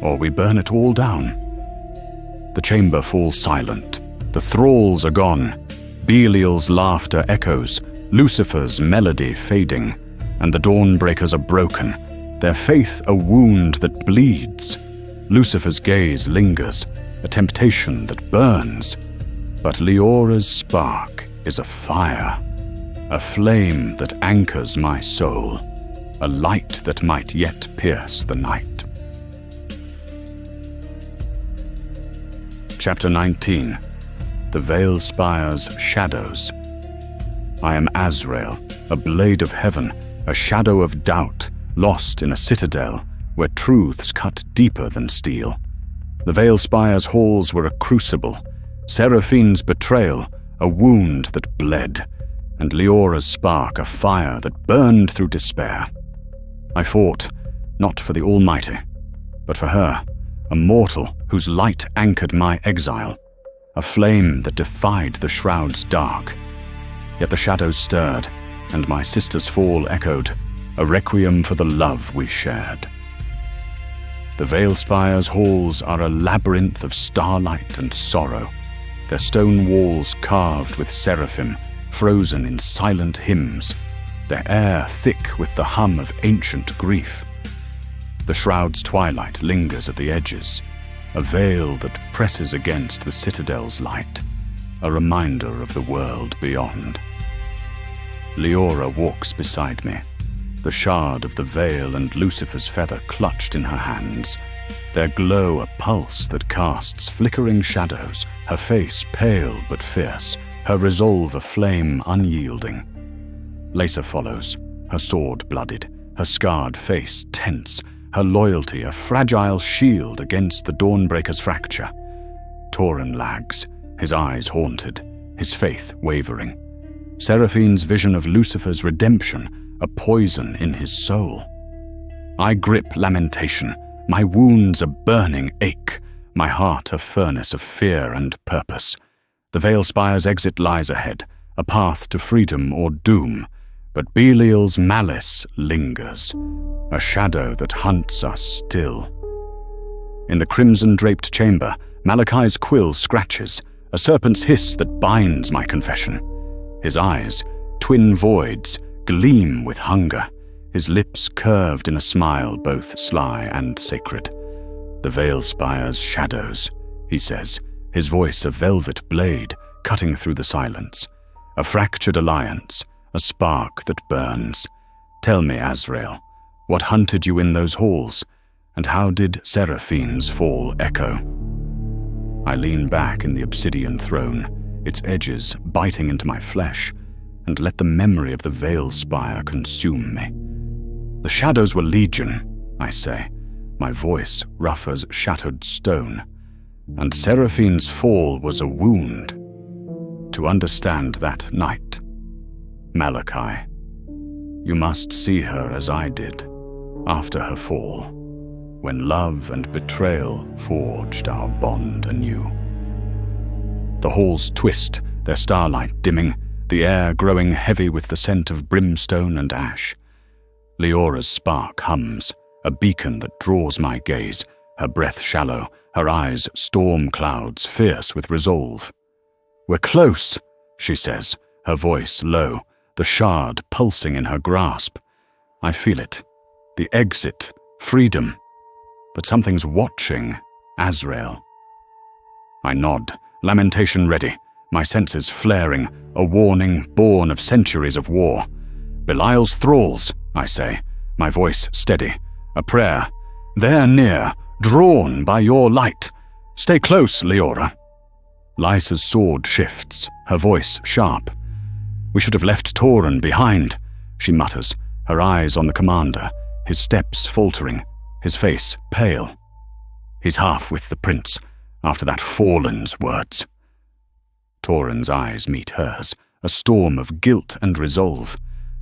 or we burn it all down. The chamber falls silent. The thralls are gone. Belial's laughter echoes, Lucifer's melody fading, and the Dawnbreakers are broken, their faith a wound that bleeds. Lucifer's gaze lingers, a temptation that burns, but Leora's spark is a fire, a flame that anchors my soul, a light that might yet pierce the night. Chapter 19. The Veilspire's Shadows. I am Azrael, a blade of heaven, a shadow of doubt, lost in a citadel where truths cut deeper than steel. The Veilspire's halls were a crucible, Seraphine's betrayal, a wound that bled, and Leora's spark, a fire that burned through despair. I fought, not for the Almighty, but for her, a mortal whose light anchored my exile, a flame that defied the shroud's dark. Yet the shadows stirred, and my sister's fall echoed, a requiem for the love we shared. The Veilspire's halls are a labyrinth of starlight and sorrow, their stone walls carved with seraphim, frozen in silent hymns, their air thick with the hum of ancient grief. The shroud's twilight lingers at the edges, a veil that presses against the citadel's light, a reminder of the world beyond. Leora walks beside me, the shard of the veil and Lucifer's feather clutched in her hands, their glow a pulse that casts flickering shadows, her face pale but fierce, her resolve a flame unyielding. Lesa follows, her sword blooded, her scarred face tense, her loyalty a fragile shield against the Dawnbreakers' fracture. Tauren lags, his eyes haunted, his faith wavering. Seraphine's vision of Lucifer's redemption, a poison in his soul. I grip lamentation, my wounds a burning ache, my heart a furnace of fear and purpose. The Veilspire's exit lies ahead, a path to freedom or doom, but Belial's malice lingers, a shadow that hunts us still. In the crimson-draped chamber, Malachi's quill scratches, a serpent's hiss that binds my confession. His eyes, twin voids, gleam with hunger, his lips curved in a smile both sly and sacred. The Veilspire's shadows, he says, his voice a velvet blade cutting through the silence. A fractured alliance, a spark that burns. Tell me, Azrael, what hunted you in those halls, and how did Seraphine's fall echo? I lean back in the obsidian throne, its edges biting into my flesh, and let the memory of the Veilspire consume me. The shadows were legion, I say, my voice rough as shattered stone, and Seraphine's fall was a wound. To understand that night, Malachi, you must see her as I did, after her fall, when love and betrayal forged our bond anew. The halls twist, their starlight dimming, the air growing heavy with the scent of brimstone and ash. Leora's spark hums, a beacon that draws my gaze, her breath shallow, her eyes storm clouds fierce with resolve. We're close, she says, her voice low, the shard pulsing in her grasp. I feel it, the exit, freedom, but something's watching Azrael. I nod, lamentation ready, my senses flaring, a warning born of centuries of war. Belial's thralls, I say, my voice steady, a prayer. They're near, drawn by your light. Stay close, Leora. Lysa's sword shifts, her voice sharp. We should have left Tauren behind, she mutters, her eyes on the commander, his steps faltering, his face pale. He's half with the prince, after that fallen's words. Tauren's eyes meet hers, a storm of guilt and resolve.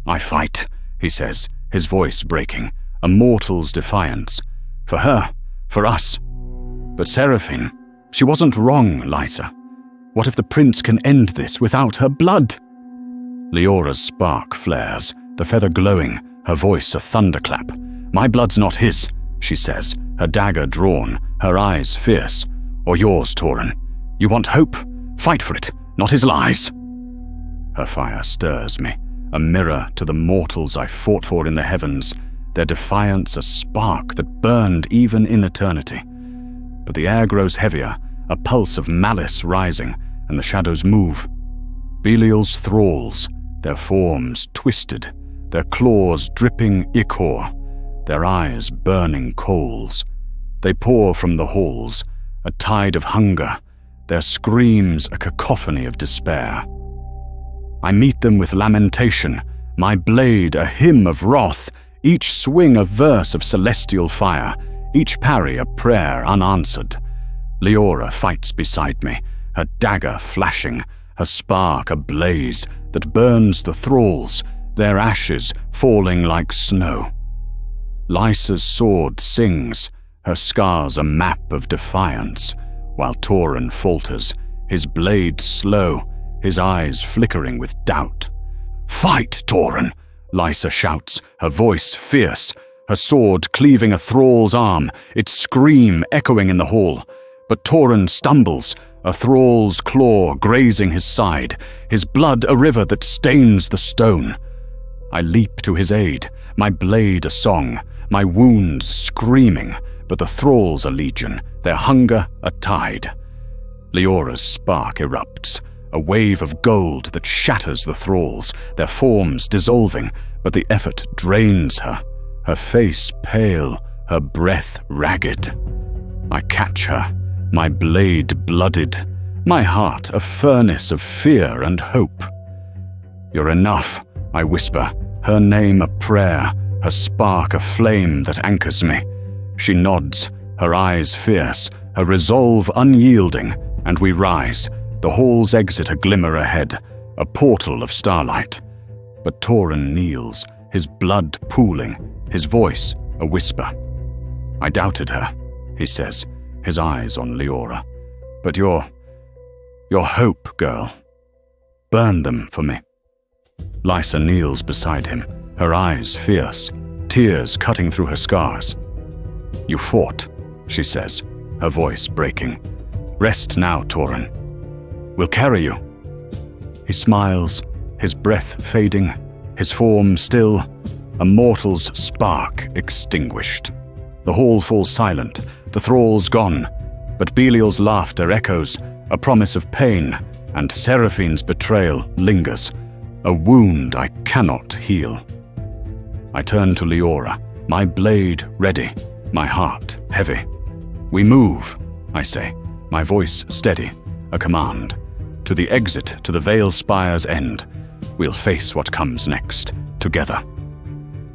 I fight, he says, his voice breaking, a mortal's defiance. For her, for us. But Seraphine, she wasn't wrong, Lysa. What if the prince can end this without her blood? Leora's spark flares, the feather glowing, her voice a thunderclap. My blood's not his, she says, her dagger drawn, her eyes fierce. Or yours, Tauren. You want hope? Fight for it, not his lies. Her fire stirs me, a mirror to the mortals I fought for in the heavens, their defiance a spark that burned even in eternity. But the air grows heavier, a pulse of malice rising, and the shadows move. Belial's thralls, their forms twisted, their claws dripping ichor, their eyes burning coals. They pour from the halls, a tide of hunger, their screams a cacophony of despair. I meet them with lamentation, my blade a hymn of wrath, each swing a verse of celestial fire, each parry a prayer unanswered. Leora fights beside me, her dagger flashing, her spark ablaze that burns the thralls, their ashes falling like snow. Lysa's sword sings, her scars a map of defiance, while Tauren falters, his blade slow, his eyes flickering with doubt. "Fight, Tauren!" Lysa shouts, her voice fierce, her sword cleaving a thrall's arm, its scream echoing in the hall. But Tauren stumbles, a thrall's claw grazing his side, his blood a river that stains the stone. I leap to his aid, my blade a song, my wounds screaming, but the thralls a legion, their hunger a tide. Leora's spark erupts, a wave of gold that shatters the thralls, their forms dissolving, but the effort drains her, her face pale, her breath ragged. I catch her, my blade blooded, my heart a furnace of fear and hope. "You're enough," I whisper, her name a prayer, her spark a flame that anchors me. She nods, her eyes fierce, her resolve unyielding, and we rise, the hall's exit a glimmer ahead, a portal of starlight. But Tauren kneels, his blood pooling, his voice a whisper. "I doubted her," he says, his eyes on Leora. "But your hope, girl. Burn them for me." Lysa kneels beside him, her eyes fierce, tears cutting through her scars. "You fought," she says, her voice breaking. "Rest now, Tauren. We'll carry you." He smiles, his breath fading, his form still, a mortal's spark extinguished. The hall falls silent, the thralls gone, but Belial's laughter echoes, a promise of pain, and Seraphine's betrayal lingers, a wound I cannot heal. I turn to Leora, my blade ready, my heart heavy. "We move," I say, my voice steady, a command. "To the exit to the Veilspire's end. We'll face what comes next, together."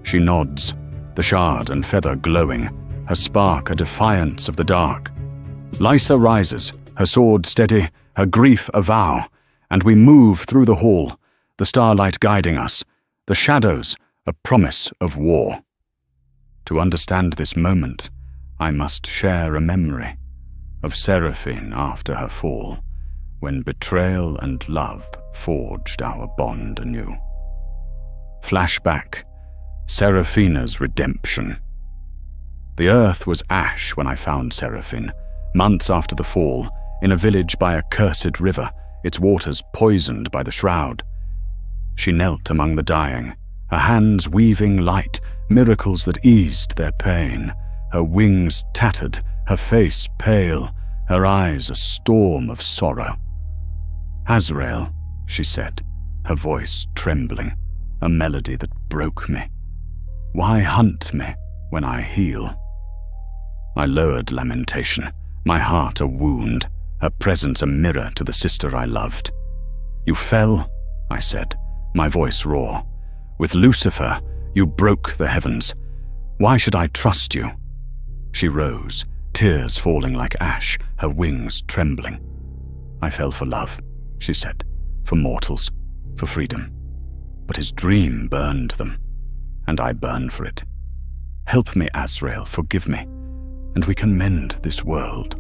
She nods, the shard and feather glowing, her spark a defiance of the dark. Lysa rises, her sword steady, her grief a vow, and we move through the hall, the starlight guiding us, the shadows a promise of war. To understand this moment, I must share a memory of Seraphine after her fall, when betrayal and love forged our bond anew. Flashback, Seraphina's redemption. The earth was ash when I found Seraphine, months after the fall, in a village by a cursed river, its waters poisoned by the shroud. She knelt among the dying, her hands weaving light, miracles that eased their pain, her wings tattered, her face pale, her eyes a storm of sorrow. "Azrael," she said, her voice trembling, a melody that broke me. "Why hunt me when I heal?" I lowered lamentation, my heart a wound, her presence a mirror to the sister I loved. "You fell," I said, my voice raw. "With Lucifer, you broke the heavens. Why should I trust you?" She rose, tears falling like ash, her wings trembling. "I fell for love," she said, "for mortals, for freedom. But his dream burned them, and I burned for it. Help me, Azrael, forgive me, and we can mend this world."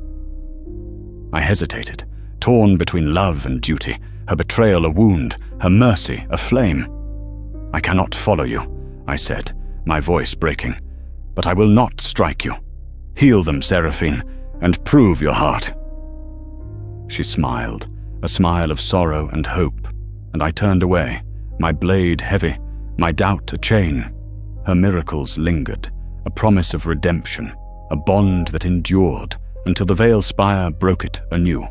I hesitated, torn between love and duty, her betrayal a wound, her mercy a flame. "I cannot follow you," I said, my voice breaking, "but I will not strike you. Heal them, Seraphine, and prove your heart." She smiled, a smile of sorrow and hope, and I turned away, my blade heavy, my doubt a chain. Her miracles lingered, a promise of redemption, a bond that endured until the Veilspire broke it anew.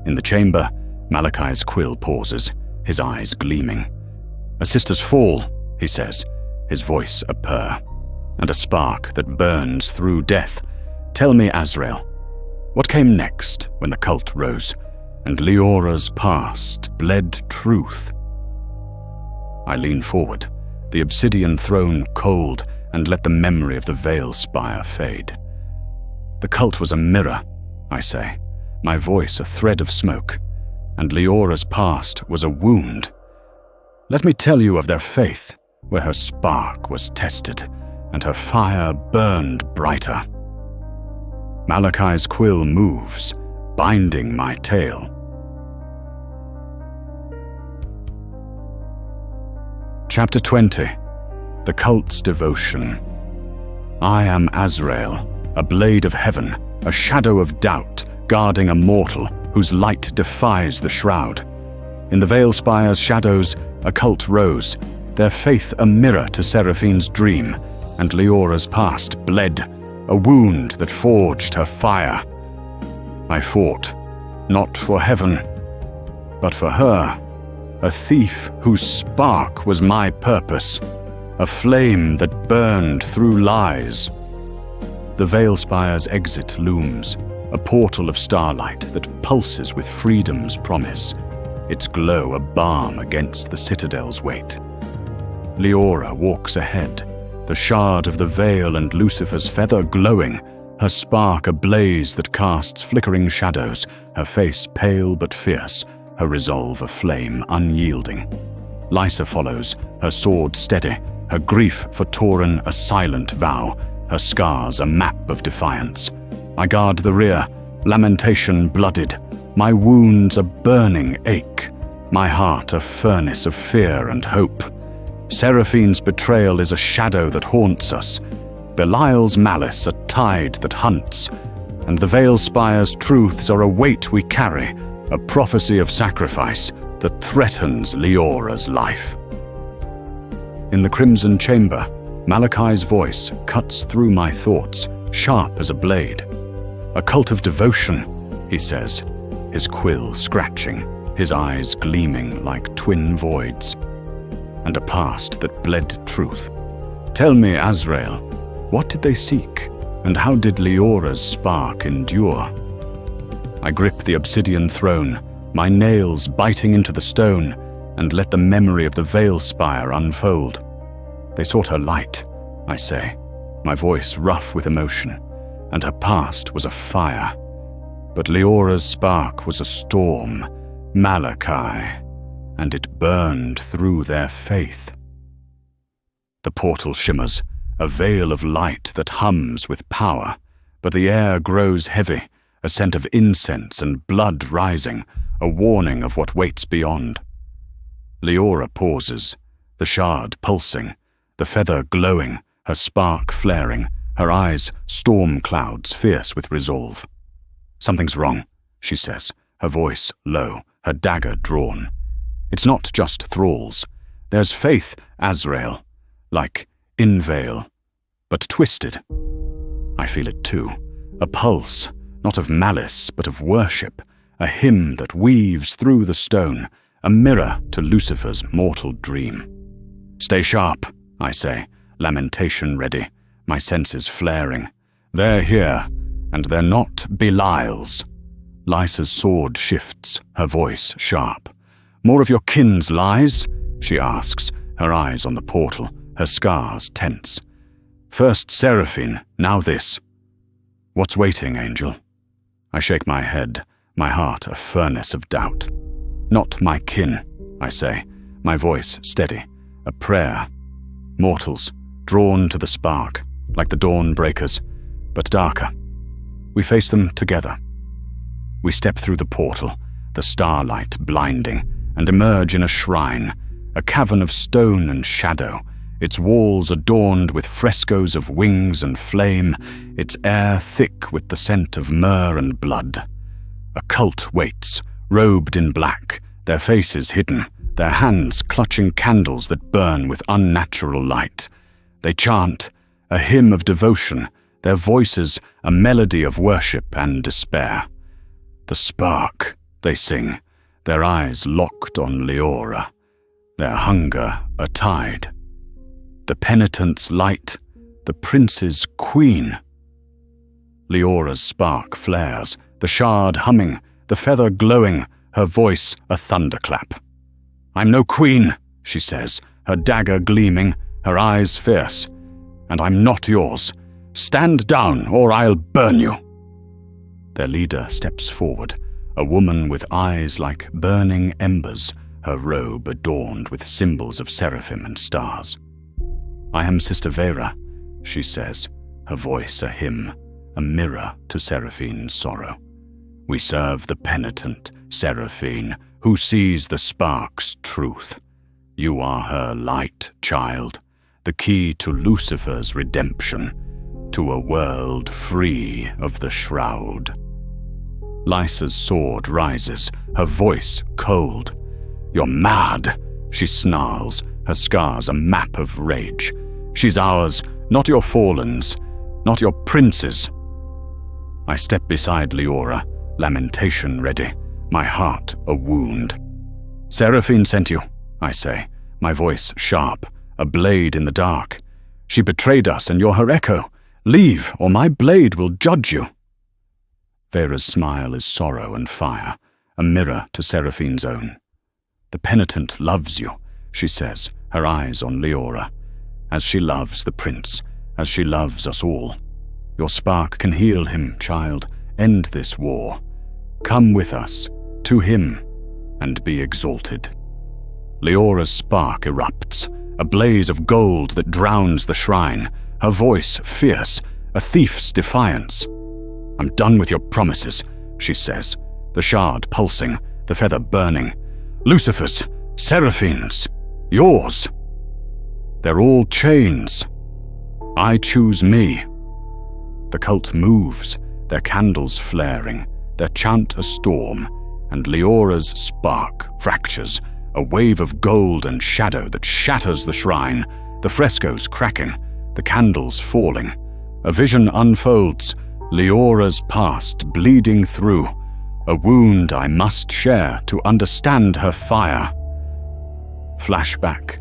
In the chamber, Malachi's quill pauses, his eyes gleaming. "A sister's fall," he says, his voice a purr, and a spark that burns through death. "Tell me, Azrael, what came next when the cult rose, and Leora's past bled truth?" I lean forward, the obsidian throne cold, and let the memory of the Veilspire fade. "The cult was a mirror," I say, my voice a thread of smoke, "and Leora's past was a wound. Let me tell you of their faith, where her spark was tested, and her fire burned brighter." Malachi's quill moves, binding my tale. Chapter 20. The Cult's Devotion. I am Azrael, a blade of heaven, a shadow of doubt, guarding a mortal whose light defies the shroud. In the Veilspire's shadows, a cult rose, their faith a mirror to Seraphine's dream, and Leora's past bled, a wound that forged her fire. I fought, not for heaven, but for her, a thief whose spark was my purpose, a flame that burned through lies. The Veilspire's exit looms, a portal of starlight that pulses with freedom's promise, its glow a balm against the citadel's weight. Leora walks ahead, the shard of the veil and Lucifer's feather glowing, her spark a blaze that casts flickering shadows, her face pale but fierce, her resolve a flame unyielding. Lysa follows, her sword steady, her grief for Tauren a silent vow, her scars a map of defiance. I guard the rear, lamentation blooded, my wounds a burning ache, my heart a furnace of fear and hope. Seraphine's betrayal is a shadow that haunts us, Belial's malice a tide that hunts, and the Veilspire's truths are a weight we carry, a prophecy of sacrifice that threatens Leora's life. In the Crimson Chamber, Malachi's voice cuts through my thoughts, sharp as a blade. "A cult of devotion," he says, his quill scratching, his eyes gleaming like twin voids. "And a past that bled truth. Tell me, Azrael, what did they seek, and how did Leora's spark endure?" I grip the obsidian throne, my nails biting into the stone, and let the memory of the Veilspire unfold. "They sought her light," I say, my voice rough with emotion, "and her past was a fire. But Leora's spark was a storm, Malachi, and it burned through their faith." The portal shimmers, a veil of light that hums with power, but the air grows heavy, a scent of incense and blood rising, a warning of what waits beyond. Leora pauses, the shard pulsing, the feather glowing, her spark flaring, her eyes storm clouds fierce with resolve. "Something's wrong," she says, her voice low, her dagger drawn. "It's not just thralls. There's faith, Azrael, like in veil, but twisted." I feel it too, a pulse, not of malice, but of worship, a hymn that weaves through the stone, a mirror to Lucifer's mortal dream. "Stay sharp," I say, lamentation ready, my senses flaring. "They're here, and they're not Belial's." Lysa's sword shifts, her voice sharp. "More of your kin's lies?" she asks, her eyes on the portal, her scars tense. "First Seraphine, now this. What's waiting, angel?" I shake my head, my heart a furnace of doubt. "Not my kin," I say, my voice steady, a prayer. Mortals, drawn to the spark, like the Dawnbreakers, but darker. We face them together. We step through the portal, the starlight blinding, and emerge in a shrine, a cavern of stone and shadow, its walls adorned with frescoes of wings and flame, its air thick with the scent of myrrh and blood. A cult waits, robed in black, their faces hidden, their hands clutching candles that burn with unnatural light. They chant, a hymn of devotion, their voices a melody of worship and despair. "The spark," they sing, their eyes locked on Leora, their hunger a tide. The Penitent's light, the Prince's queen. Leora's spark flares, the shard humming, the feather glowing, her voice a thunderclap. "I'm no queen," she says, her dagger gleaming, her eyes fierce. "And I'm not yours. Stand down, or I'll burn you." Their leader steps forward, a woman with eyes like burning embers, her robe adorned with symbols of seraphim and stars. "I am Sister Vera," she says, her voice a hymn, a mirror to Seraphine's sorrow. "We serve the Penitent, Seraphine, who sees the spark's truth. You are her light, child, the key to Lucifer's redemption, to a world free of the shroud." Lysa's sword rises, her voice cold. "You're mad," she snarls, her scars a map of rage. "She's ours, not your fallen's, not your prince's." I step beside Leora, lamentation ready, my heart a wound. "Seraphine sent you," I say, my voice sharp, a blade in the dark. "She betrayed us and you're her echo. Leave, or my blade will judge you." Vera's smile is sorrow and fire, a mirror to Seraphine's own. "The Penitent loves you," she says, her eyes on Leora. "As she loves the prince, as she loves us all. Your spark can heal him, child, end this war. Come with us, to him, and be exalted." Leora's spark erupts, a blaze of gold that drowns the shrine, her voice fierce, a thief's defiance. "I'm done with your promises," she says, the shard pulsing, the feather burning. "Lucifer's, Seraphine's, yours. They're all chains. I choose me." The cult moves, their candles flaring, their chant a storm, and Leora's spark fractures, a wave of gold and shadow that shatters the shrine, the frescoes cracking, the candles falling. A vision unfolds, Leora's past bleeding through, a wound I must share to understand her fire. Flashback.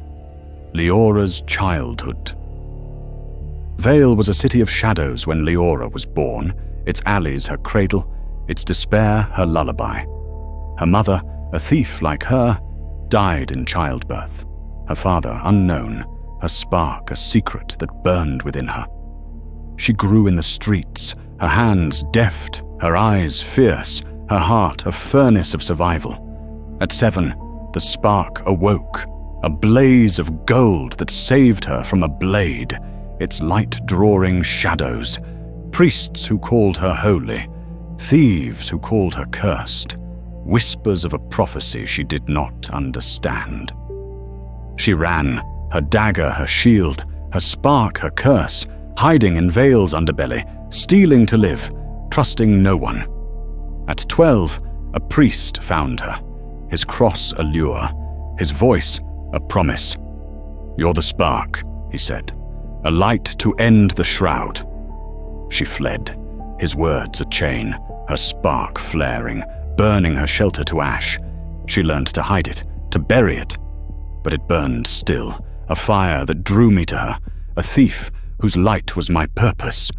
Leora's childhood. Vale was a city of shadows when Leora was born, its alleys her cradle, its despair her lullaby. Her mother, a thief like her, died in childbirth, her father unknown, her spark a secret that burned within her. She grew in the streets, her hands deft, her eyes fierce, her heart a furnace of survival. At 7, the spark awoke, a blaze of gold that saved her from a blade, its light drawing shadows, priests who called her holy, thieves who called her cursed, whispers of a prophecy she did not understand. She ran, her dagger her shield, her spark her curse, hiding in Vale's underbelly, stealing to live, trusting no one. At 12, a priest found her, his cross a lure, his voice a promise. "You're the spark," he said, "a light to end the shroud." She fled, his words a chain, her spark flaring, burning her shelter to ash. She learned to hide it, to bury it, but it burned still, a fire that drew me to her, a thief whose light was my purpose.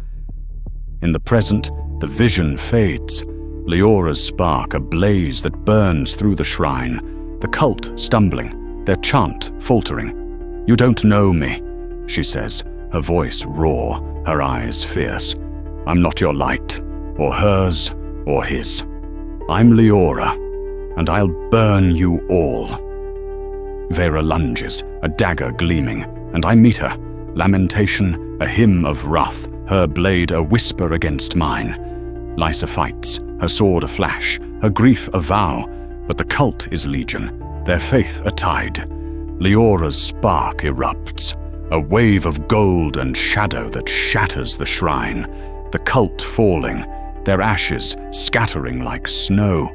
In the present, the vision fades, Leora's spark a blaze that burns through the shrine, the cult stumbling, their chant faltering. "You don't know me," she says, her voice raw, her eyes fierce. "I'm not your light, or hers, or his. I'm Leora, and I'll burn you all." Vera lunges, a dagger gleaming, and I meet her, lamentation a hymn of wrath, her blade a whisper against mine. Lysa fights, her sword a flash, her grief a vow, but the cult is legion, their faith a tide. Leora's spark erupts, a wave of gold and shadow that shatters the shrine, the cult falling, their ashes scattering like snow.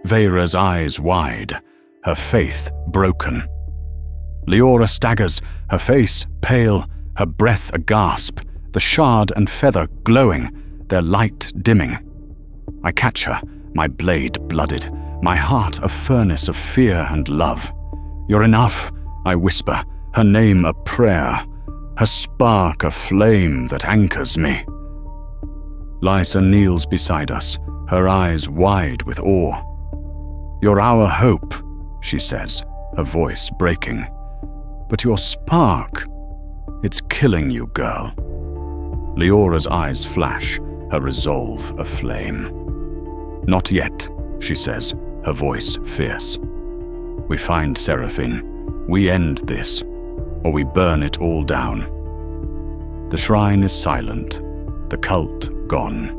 Vera's eyes wide, her faith broken. Leora staggers, her face pale, her breath a gasp, the shard and feather glowing, their light dimming. I catch her, my blade blooded, my heart a furnace of fear and love. You're enough, I whisper, her name a prayer, her spark a flame that anchors me. Lysa kneels beside us, her eyes wide with awe. You're our hope, she says, her voice breaking. But your spark, it's killing you, girl. Leora's eyes flash, her resolve aflame. Not yet, she says, her voice fierce. We find Seraphine. We end this, or we burn it all down. The shrine is silent, the cult gone.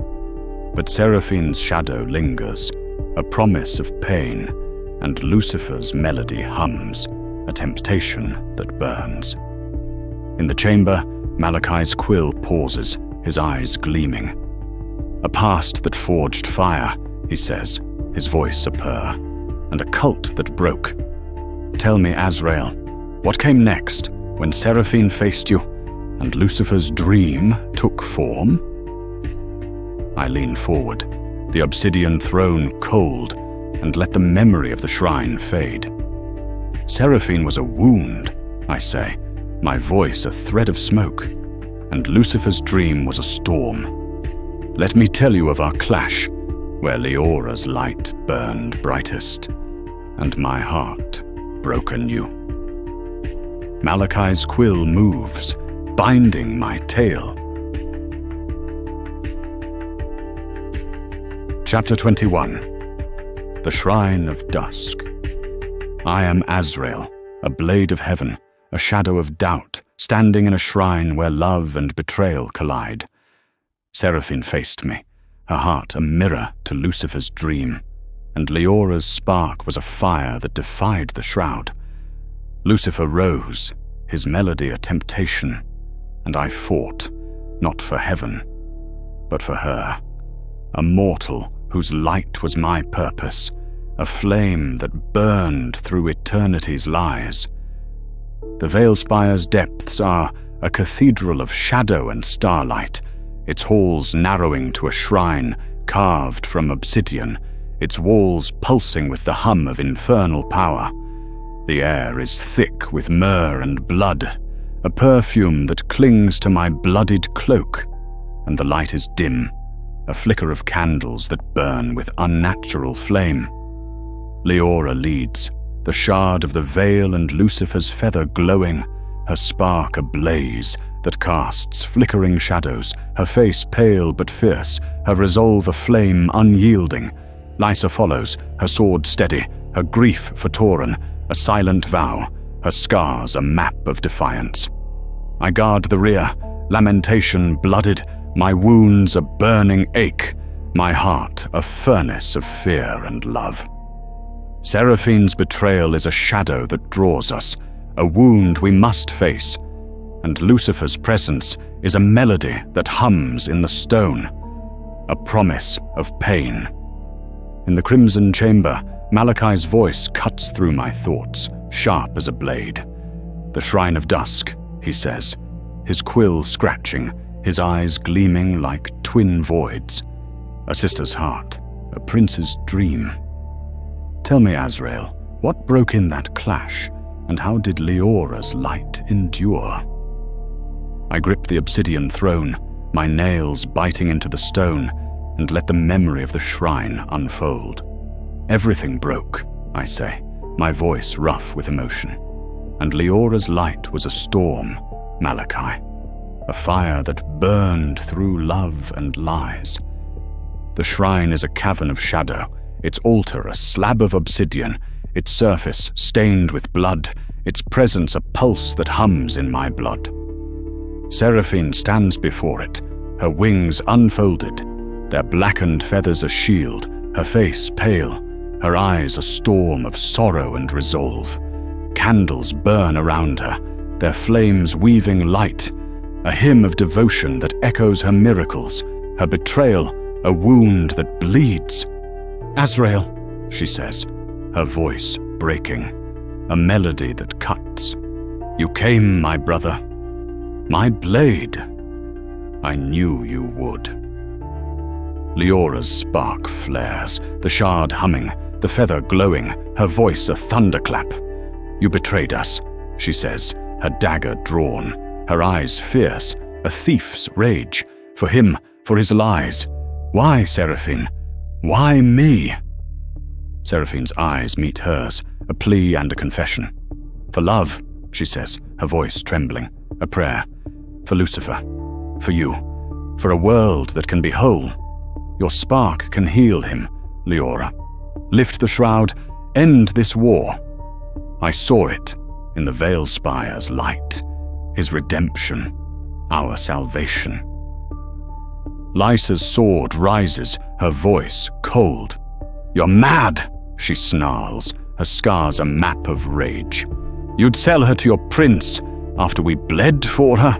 But Seraphine's shadow lingers, a promise of pain, and Lucifer's melody hums, a temptation that burns. In the chamber, Malachi's quill pauses, his eyes gleaming. A past that forged fire, he says, his voice a purr, and a cult that broke. Tell me, Azrael, what came next when Seraphine faced you and Lucifer's dream took form? I lean forward, the obsidian throne cold, and let the memory of the shrine fade. Seraphine was a wound, I say, my voice a thread of smoke, and Lucifer's dream was a storm. Let me tell you of our clash, where Leora's light burned brightest, and my heart broke anew. Malachi's quill moves, binding my tale. Chapter 21. The Shrine of Dusk. I am Azrael, a blade of heaven, a shadow of doubt, standing in a shrine where love and betrayal collide. Seraphine faced me, her heart a mirror to Lucifer's dream, and Leora's spark was a fire that defied the shroud. Lucifer rose, his melody a temptation, and I fought, not for heaven, but for her, a mortal whose light was my purpose, a flame that burned through eternity's lies. The Veilspire's depths are a cathedral of shadow and starlight, its halls narrowing to a shrine carved from obsidian, its walls pulsing with the hum of infernal power. The air is thick with myrrh and blood, a perfume that clings to my bloodied cloak, and the light is dim, a flicker of candles that burn with unnatural flame. Leora leads, the shard of the veil and Lucifer's feather glowing, her spark ablaze that casts flickering shadows, her face pale but fierce, her resolve a flame unyielding. Lysa follows, her sword steady, her grief for Tauren, a silent vow, her scars a map of defiance. I guard the rear, lamentation blooded, my wounds a burning ache, my heart a furnace of fear and love. Seraphine's betrayal is a shadow that draws us, a wound we must face, and Lucifer's presence is a melody that hums in the stone, a promise of pain. In the crimson chamber, Malachi's voice cuts through my thoughts, sharp as a blade. The Shrine of Dusk, he says, his quill scratching, his eyes gleaming like twin voids. A sister's heart, a prince's dream. Tell me, Azrael, what broke in that clash, and how did Leora's light endure? I grip the obsidian throne, my nails biting into the stone, and let the memory of the shrine unfold. Everything broke, I say, my voice rough with emotion. And Leora's light was a storm, Malachi, a fire that burned through love and lies. The shrine is a cavern of shadow, its altar a slab of obsidian, its surface stained with blood, its presence a pulse that hums in my blood. Seraphine stands before it, her wings unfolded, their blackened feathers a shield, her face pale, her eyes a storm of sorrow and resolve. Candles burn around her, their flames weaving light, a hymn of devotion that echoes her miracles, her betrayal, a wound that bleeds. Azrael, she says, her voice breaking, a melody that cuts. You came, my brother. My blade. I knew you would. Leora's spark flares, the shard humming, the feather glowing, her voice a thunderclap. "You betrayed us," she says, her dagger drawn, her eyes fierce, a thief's rage, for him, for his lies. "Why, Seraphine? Why me?" Seraphine's eyes meet hers, a plea and a confession. "For love," she says, her voice trembling, a prayer. "For Lucifer, for you, for a world that can be whole. Your spark can heal him, Leora. Lift the shroud, end this war. I saw it in the Veilspire's light, his redemption, our salvation." Lysa's sword rises, her voice cold. "You're mad," she snarls, her scars a map of rage. "You'd sell her to your prince after we bled for her?"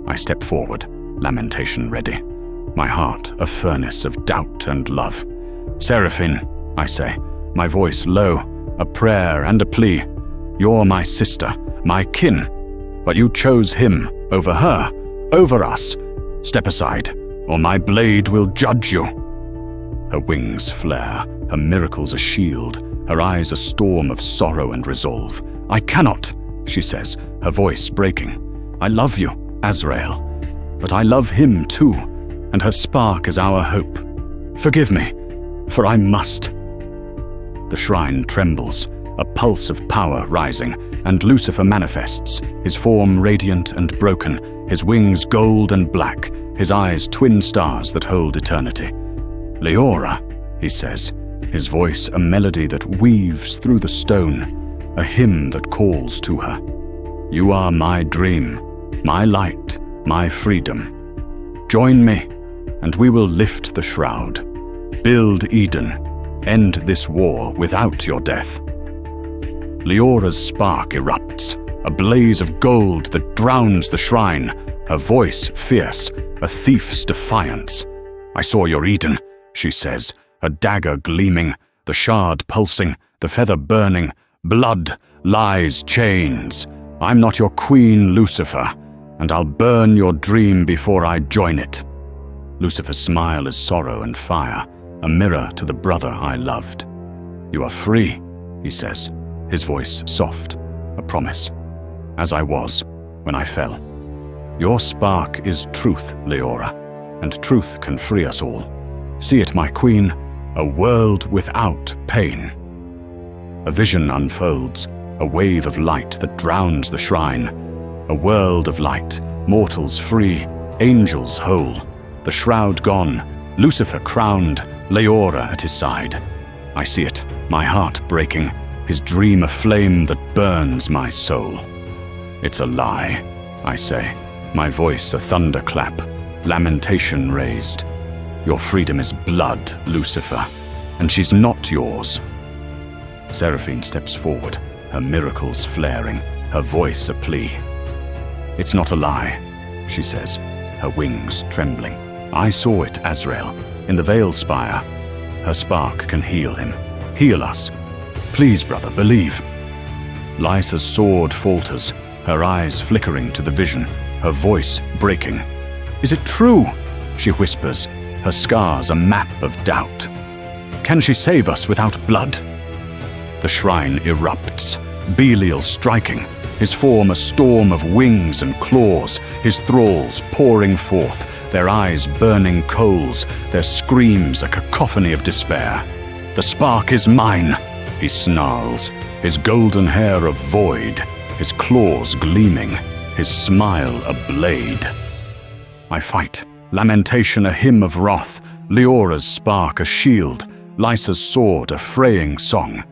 I step forward, lamentation ready, my heart a furnace of doubt and love. "Seraphine," I say, my voice low, a prayer and a plea. "You're my sister, my kin, but you chose him over her, over us. Step aside, or my blade will judge you." Her wings flare, her miracles a shield, her eyes a storm of sorrow and resolve. "I cannot," she says, her voice breaking. "I love you, Azrael, but I love him too, and her spark is our hope. Forgive me, for I must." The shrine trembles, a pulse of power rising, and Lucifer manifests, his form radiant and broken, his wings gold and black, his eyes twin stars that hold eternity. "Leora," he says, his voice a melody that weaves through the stone, a hymn that calls to her. "You are my dream, my light, my freedom. Join me, and we will lift the shroud, build Eden, end this war without your death." Leora's spark erupts, a blaze of gold that drowns the shrine, her voice fierce, a thief's defiance. "I saw your Eden," she says, her dagger gleaming, the shard pulsing, the feather burning, blood, lies, chains. "I'm not your queen, Lucifer, and I'll burn your dream before I join it." Lucifer's smile is sorrow and fire, a mirror to the brother I loved. "You are free," he says, his voice soft, a promise, "as I was when I fell. Your spark is truth, Leora, and truth can free us all. See it, my queen, a world without pain." A vision unfolds, a wave of light that drowns the shrine. A world of light, mortals free, angels whole. The shroud gone, Lucifer crowned, Leora at his side. I see it, my heart breaking, his dream a flame that burns my soul. "It's a lie," I say, my voice a thunderclap, lamentation raised. "Your freedom is blood, Lucifer, and she's not yours." Seraphine steps forward, her miracles flaring, her voice a plea. "It's not a lie," she says, her wings trembling. "I saw it, Azrael, in the Veilspire. Her spark can heal him, heal us. Please, brother, believe." Lysa's sword falters, her eyes flickering to the vision, her voice breaking. "Is it true?" she whispers, her scars a map of doubt. "Can she save us without blood?" The shrine erupts, Belial striking, his form a storm of wings and claws, his thralls pouring forth, their eyes burning coals, their screams a cacophony of despair. "The spark is mine," he snarls, his golden hair a void, his claws gleaming, his smile a blade. I fight, lamentation a hymn of wrath, Leora's spark a shield, Lysa's sword a fraying song.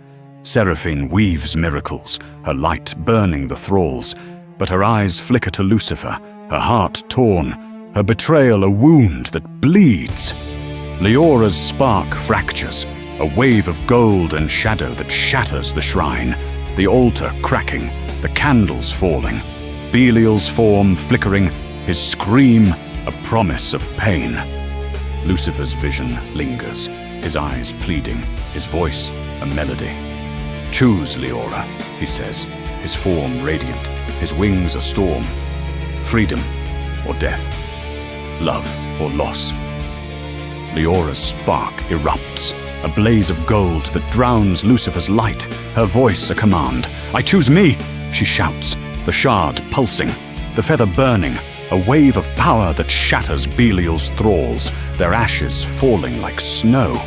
Seraphine weaves miracles, her light burning the thralls, but her eyes flicker to Lucifer, her heart torn, her betrayal a wound that bleeds. Leora's spark fractures, a wave of gold and shadow that shatters the shrine, the altar cracking, the candles falling, Belial's form flickering, his scream a promise of pain. Lucifer's vision lingers, his eyes pleading, his voice a melody. "Choose, Leora," he says, his form radiant, his wings a storm. "Freedom or death, love or loss." Leora's spark erupts, a blaze of gold that drowns Lucifer's light, her voice a command. "I choose me!" she shouts, the shard pulsing, the feather burning, a wave of power that shatters Belial's thralls, their ashes falling like snow.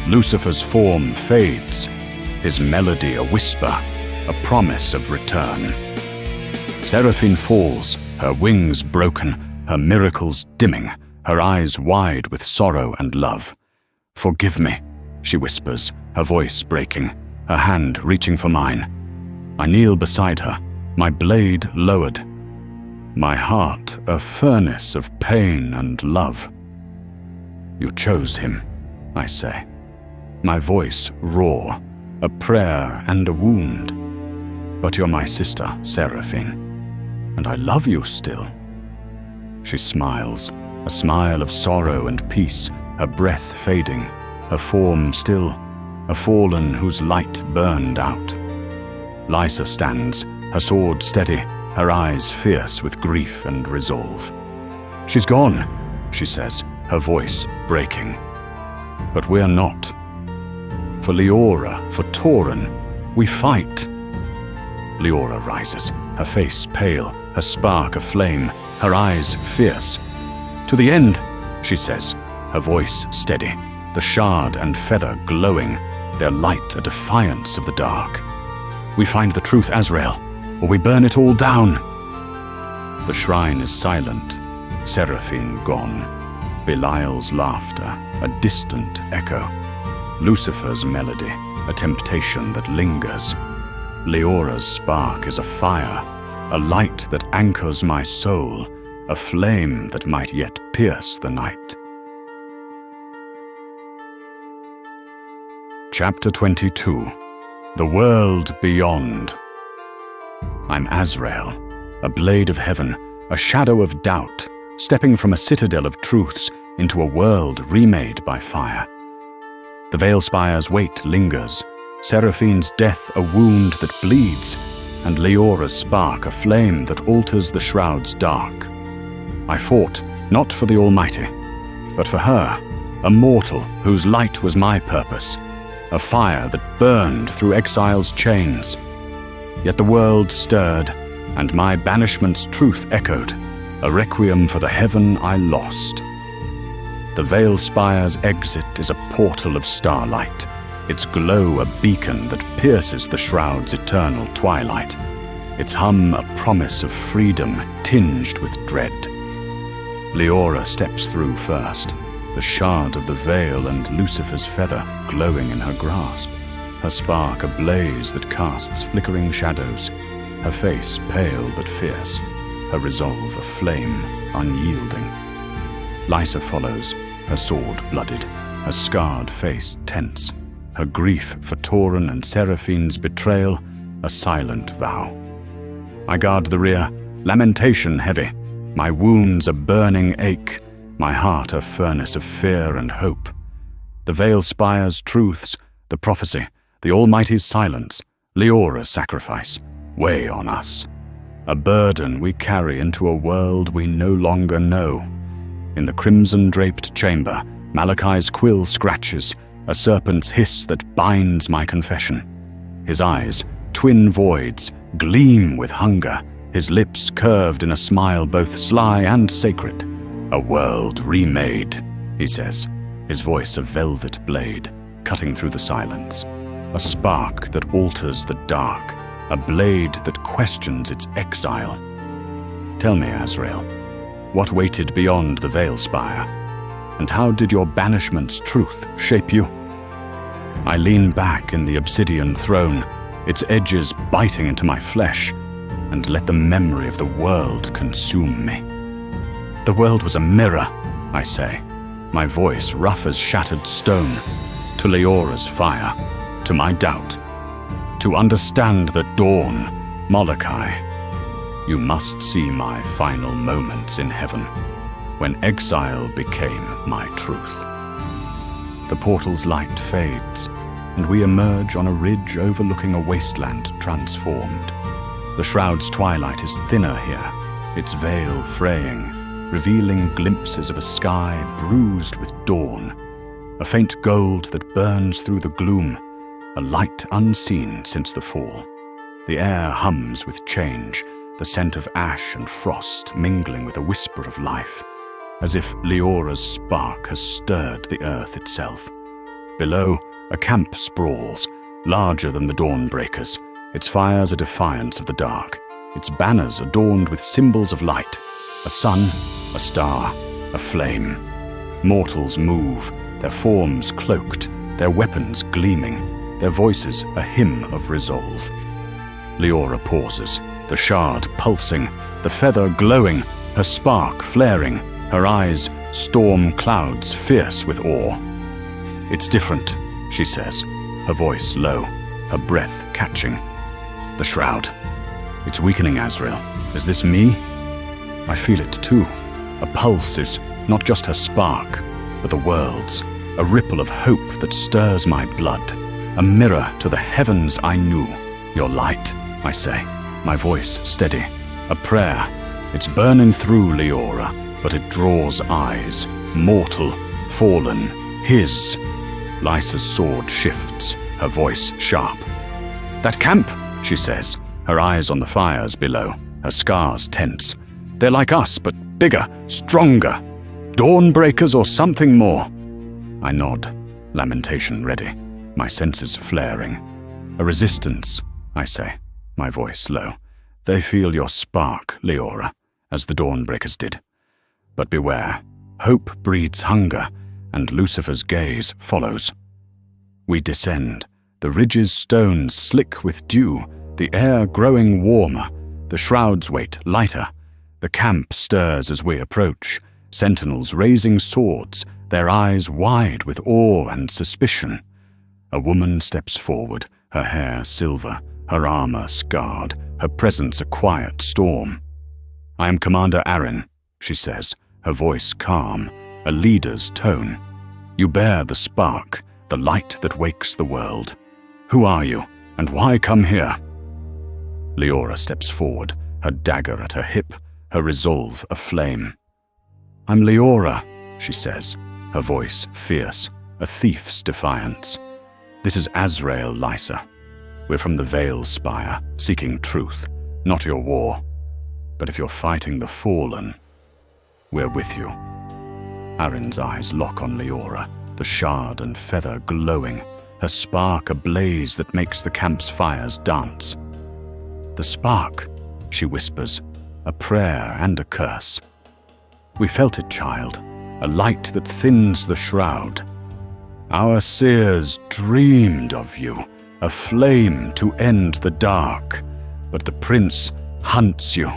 Lucifer's form fades, his melody a whisper, a promise of return. Seraphine falls, her wings broken, her miracles dimming, her eyes wide with sorrow and love. "Forgive me," she whispers, her voice breaking, her hand reaching for mine. I kneel beside her, my blade lowered, my heart a furnace of pain and love. "You chose him," I say, my voice raw, a prayer and a wound. "But you're my sister, Seraphine, and I love you still." She smiles, a smile of sorrow and peace, her breath fading, her form still, a fallen whose light burned out. Lysa stands, her sword steady, her eyes fierce with grief and resolve. "She's gone," she says, her voice breaking. "But we're not. For Leora, for Tauren, we fight." Leora rises, her face pale, her spark aflame, her eyes fierce. "To the end," she says, her voice steady, the shard and feather glowing, their light a defiance of the dark. "We find the truth, Azrael, or we burn it all down." The shrine is silent, Seraphine gone, Belial's laughter, a distant echo, Lucifer's melody, a temptation that lingers. Leora's spark is a fire, a light that anchors my soul, a flame that might yet pierce the night. Chapter 22. The World Beyond. I'm Azrael, a blade of heaven, a shadow of doubt, stepping from a citadel of truths into a world remade by fire. The Veilspire's weight lingers, Seraphine's death a wound that bleeds, and Leora's spark a flame that alters the shroud's dark. I fought not for the Almighty, but for her, a mortal whose light was my purpose, a fire that burned through exile's chains. Yet the world stirred, and my banishment's truth echoed, a requiem for the heaven I lost. The Veilspire's exit is a portal of starlight, its glow a beacon that pierces the shroud's eternal twilight, its hum a promise of freedom tinged with dread. Leora steps through first, the shard of the veil and Lucifer's feather glowing in her grasp, her spark a blaze that casts flickering shadows, her face pale but fierce, her resolve a flame unyielding. Lysa follows, her sword blooded, her scarred face tense, her grief for Tauren and Seraphine's betrayal a silent vow. I guard the rear, lamentation heavy, my wounds a burning ache, my heart a furnace of fear and hope. The Veilspire's truths, the prophecy, the Almighty's silence, Leora's sacrifice, weigh on us. A burden we carry into a world we no longer know. In the crimson-draped chamber, Malachi's quill scratches, a serpent's hiss that binds my confession. His eyes, twin voids, gleam with hunger, his lips curved in a smile both sly and sacred. "A world remade," he says, his voice a velvet blade, cutting through the silence. A spark that alters the dark, a blade that questions its exile. Tell me, Azrael, what waited beyond the Veilspire? And how did your banishment's truth shape you? I lean back in the obsidian throne, its edges biting into my flesh, and let the memory of the world consume me. The world was a mirror, I say, my voice rough as shattered stone, to Leora's fire, to my doubt. To understand the dawn, Molokai, you must see my final moments in heaven, when exile became my truth. The portal's light fades, and we emerge on a ridge overlooking a wasteland transformed. The shroud's twilight is thinner here, its veil fraying, revealing glimpses of a sky bruised with dawn, a faint gold that burns through the gloom, a light unseen since the fall. The air hums with change, the scent of ash and frost mingling with a whisper of life, as if Leora's spark has stirred the earth itself. Below, a camp sprawls, larger than the Dawnbreakers, its fires a defiance of the dark, its banners adorned with symbols of light, a sun, a star, a flame. Mortals move, their forms cloaked, their weapons gleaming, their voices a hymn of resolve. Leora pauses, the shard pulsing, the feather glowing, her spark flaring, her eyes storm clouds fierce with awe. "It's different," she says, her voice low, her breath catching. "The shroud. It's weakening, Azrael. Is this me?" I feel it too. A pulse is not just her spark, but the world's, a ripple of hope that stirs my blood, a mirror to the heavens I knew. "Your light," I say, my voice steady. A prayer. It's burning through Leora, but it draws eyes. Mortal, fallen, his. Lysa's sword shifts, her voice sharp. "That camp," she says, her eyes on the fires below, her scars tense. "They're like us, but bigger, stronger. Dawnbreakers or something more." I nod, lamentation ready, my senses flaring. "A resistance," I say, my voice low. "They feel your spark, Leora, as the Dawnbreakers did. But beware, hope breeds hunger, and Lucifer's gaze follows." We descend, the ridges' stones slick with dew, the air growing warmer, the shroud's weight lighter. The camp stirs as we approach, sentinels raising swords, their eyes wide with awe and suspicion. A woman steps forward, her hair silver, her armor scarred, her presence a quiet storm. "I am Commander Arryn," she says, her voice calm, a leader's tone. "You bear the spark, the light that wakes the world. Who are you, and why come here?" Leora steps forward, her dagger at her hip, her resolve aflame. "I'm Leora," she says, her voice fierce, a thief's defiance. "This is Azrael, Lysa. We're from the Veilspire, seeking truth, not your war. But if you're fighting the fallen, we're with you." Arryn's eyes lock on Leora, the shard and feather glowing, her spark a blaze that makes the camp's fires dance. "The spark," she whispers, a prayer and a curse. "We felt it, child, a light that thins the shroud. Our seers dreamed of you, a flame to end the dark, but the prince hunts you,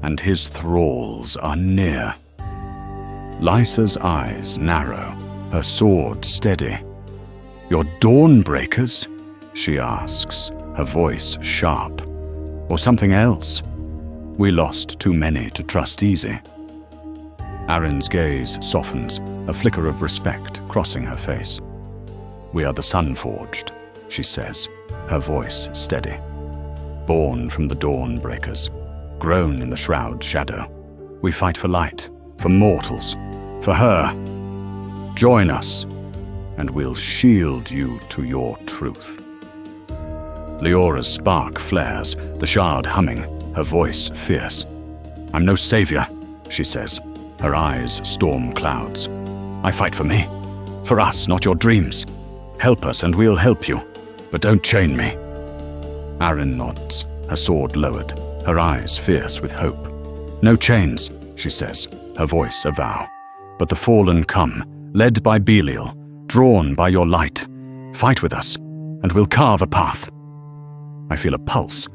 and his thralls are near." Lysa's eyes narrow, her sword steady. "Your Dawnbreakers?" she asks, her voice sharp. "Or something else? We lost too many to trust easy." Arryn's gaze softens, a flicker of respect crossing her face. "We are the Sunforged," she says, her voice steady. "Born from the Dawnbreakers, grown in the shroud's shadow. We fight for light, for mortals, for her. Join us, and we'll shield you to your truth." Leora's spark flares, the shard humming, her voice fierce. "I'm no savior," she says, her eyes storm clouds. "I fight for me, for us, not your dreams. Help us and we'll help you, but don't chain me." Arryn nods, her sword lowered, her eyes fierce with hope. "No chains," she says, her voice a vow. "But the fallen come, led by Belial, drawn by your light. Fight with us, and we'll carve a path." I feel a pulse,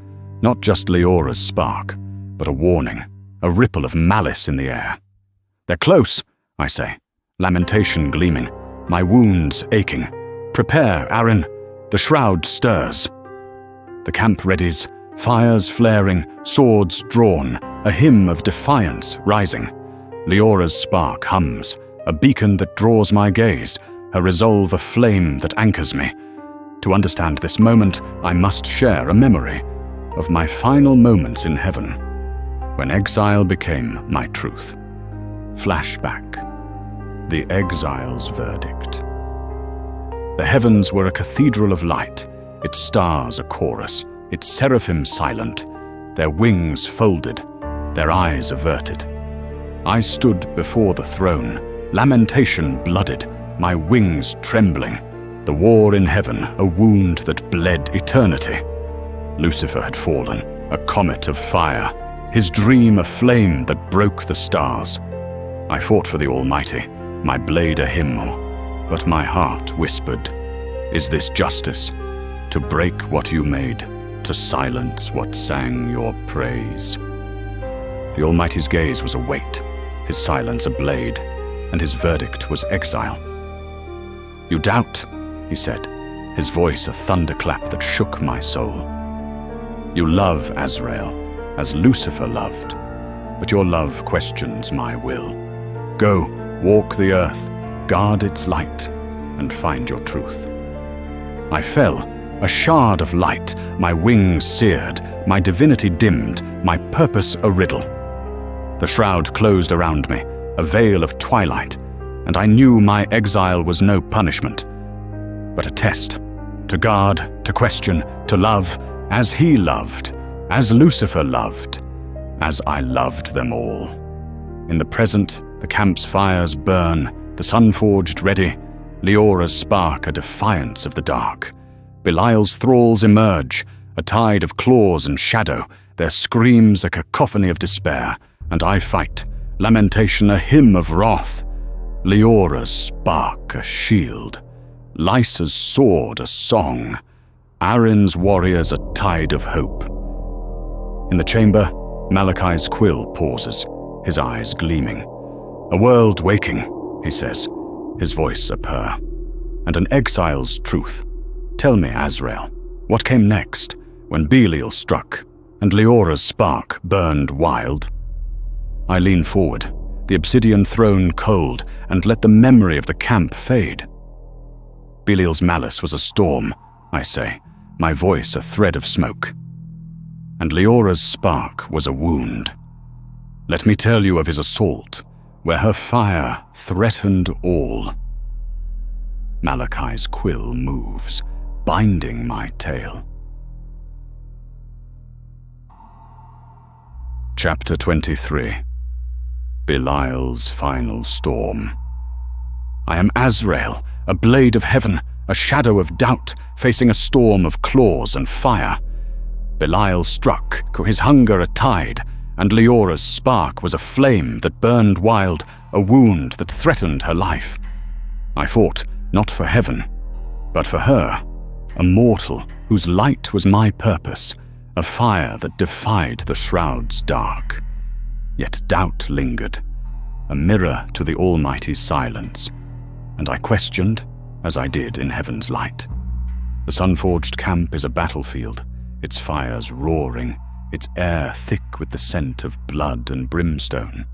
not just Leora's spark, but a warning, a ripple of malice in the air. "They're close," I say, lamentation gleaming, my wounds aching. "Prepare, Arryn, the shroud stirs." The camp readies, fires flaring, swords drawn, a hymn of defiance rising. Leora's spark hums, a beacon that draws my gaze, her resolve a flame that anchors me. To understand this moment, I must share a memory of my final moments in heaven, when exile became my truth. Flashback. The exile's verdict. The heavens were a cathedral of light, its stars a chorus, its seraphim silent, their wings folded, their eyes averted. I stood before the throne, lamentation blooded, my wings trembling, the war in heaven, a wound that bled eternity. Lucifer had fallen, a comet of fire, his dream a flame that broke the stars. I fought for the Almighty, my blade a hymn, but my heart whispered, "Is this justice? To break what you made, to silence what sang your praise?" The Almighty's gaze was a weight, his silence a blade, and his verdict was exile. "You doubt," he said, his voice a thunderclap that shook my soul. "You love Azrael, as Lucifer loved, but your love questions my will. Go, walk the earth, guard its light, and find your truth." I fell, a shard of light, my wings seared, my divinity dimmed, my purpose a riddle. The shroud closed around me, a veil of twilight, and I knew my exile was no punishment, but a test, to guard, to question, to love, as he loved, as Lucifer loved, as I loved them all. In the present, the camp's fires burn, the sun forged ready, Leora's spark a defiance of the dark. Belial's thralls emerge, a tide of claws and shadow, their screams a cacophony of despair, and I fight, lamentation a hymn of wrath. Leora's spark a shield, Lysa's sword a song, Aaron's warriors a tide of hope. In the chamber, Malachi's quill pauses, his eyes gleaming. "A world waking," he says, his voice a purr, "and an exile's truth. Tell me, Azrael, what came next when Belial struck and Leora's spark burned wild?" I lean forward, the obsidian throne cold, and let the memory of the camp fade. Belial's malice was a storm, I say, my voice a thread of smoke. And Leora's spark was a wound. Let me tell you of his assault, where her fire threatened all. Malachi's quill moves, binding my tale. Chapter 23. Belial's Final Storm. I am Azrael, a blade of heaven, a shadow of doubt, facing a storm of claws and fire. Belial struck, his hunger a tide, and Leora's spark was a flame that burned wild, a wound that threatened her life. I fought, not for heaven, but for her, a mortal whose light was my purpose, a fire that defied the shroud's dark. Yet doubt lingered, a mirror to the Almighty's silence, and I questioned, as I did in heaven's light. The sun-forged camp is a battlefield, its fires roaring, its air thick with the scent of blood and brimstone.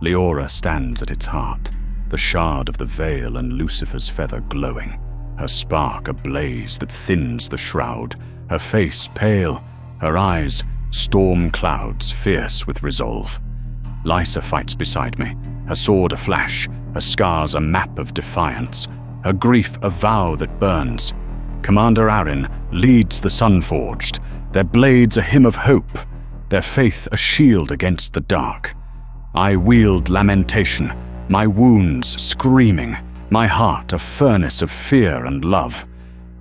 Leora stands at its heart, the shard of the veil and Lucifer's feather glowing, her spark a blaze that thins the shroud, her face pale, her eyes storm clouds fierce with resolve. Lysa fights beside me, her sword a flash, her scars a map of defiance, her grief a vow that burns. Commander Aaron leads the sun-forged, their blades a hymn of hope, their faith a shield against the dark. I wield lamentation, my wounds screaming, my heart a furnace of fear and love.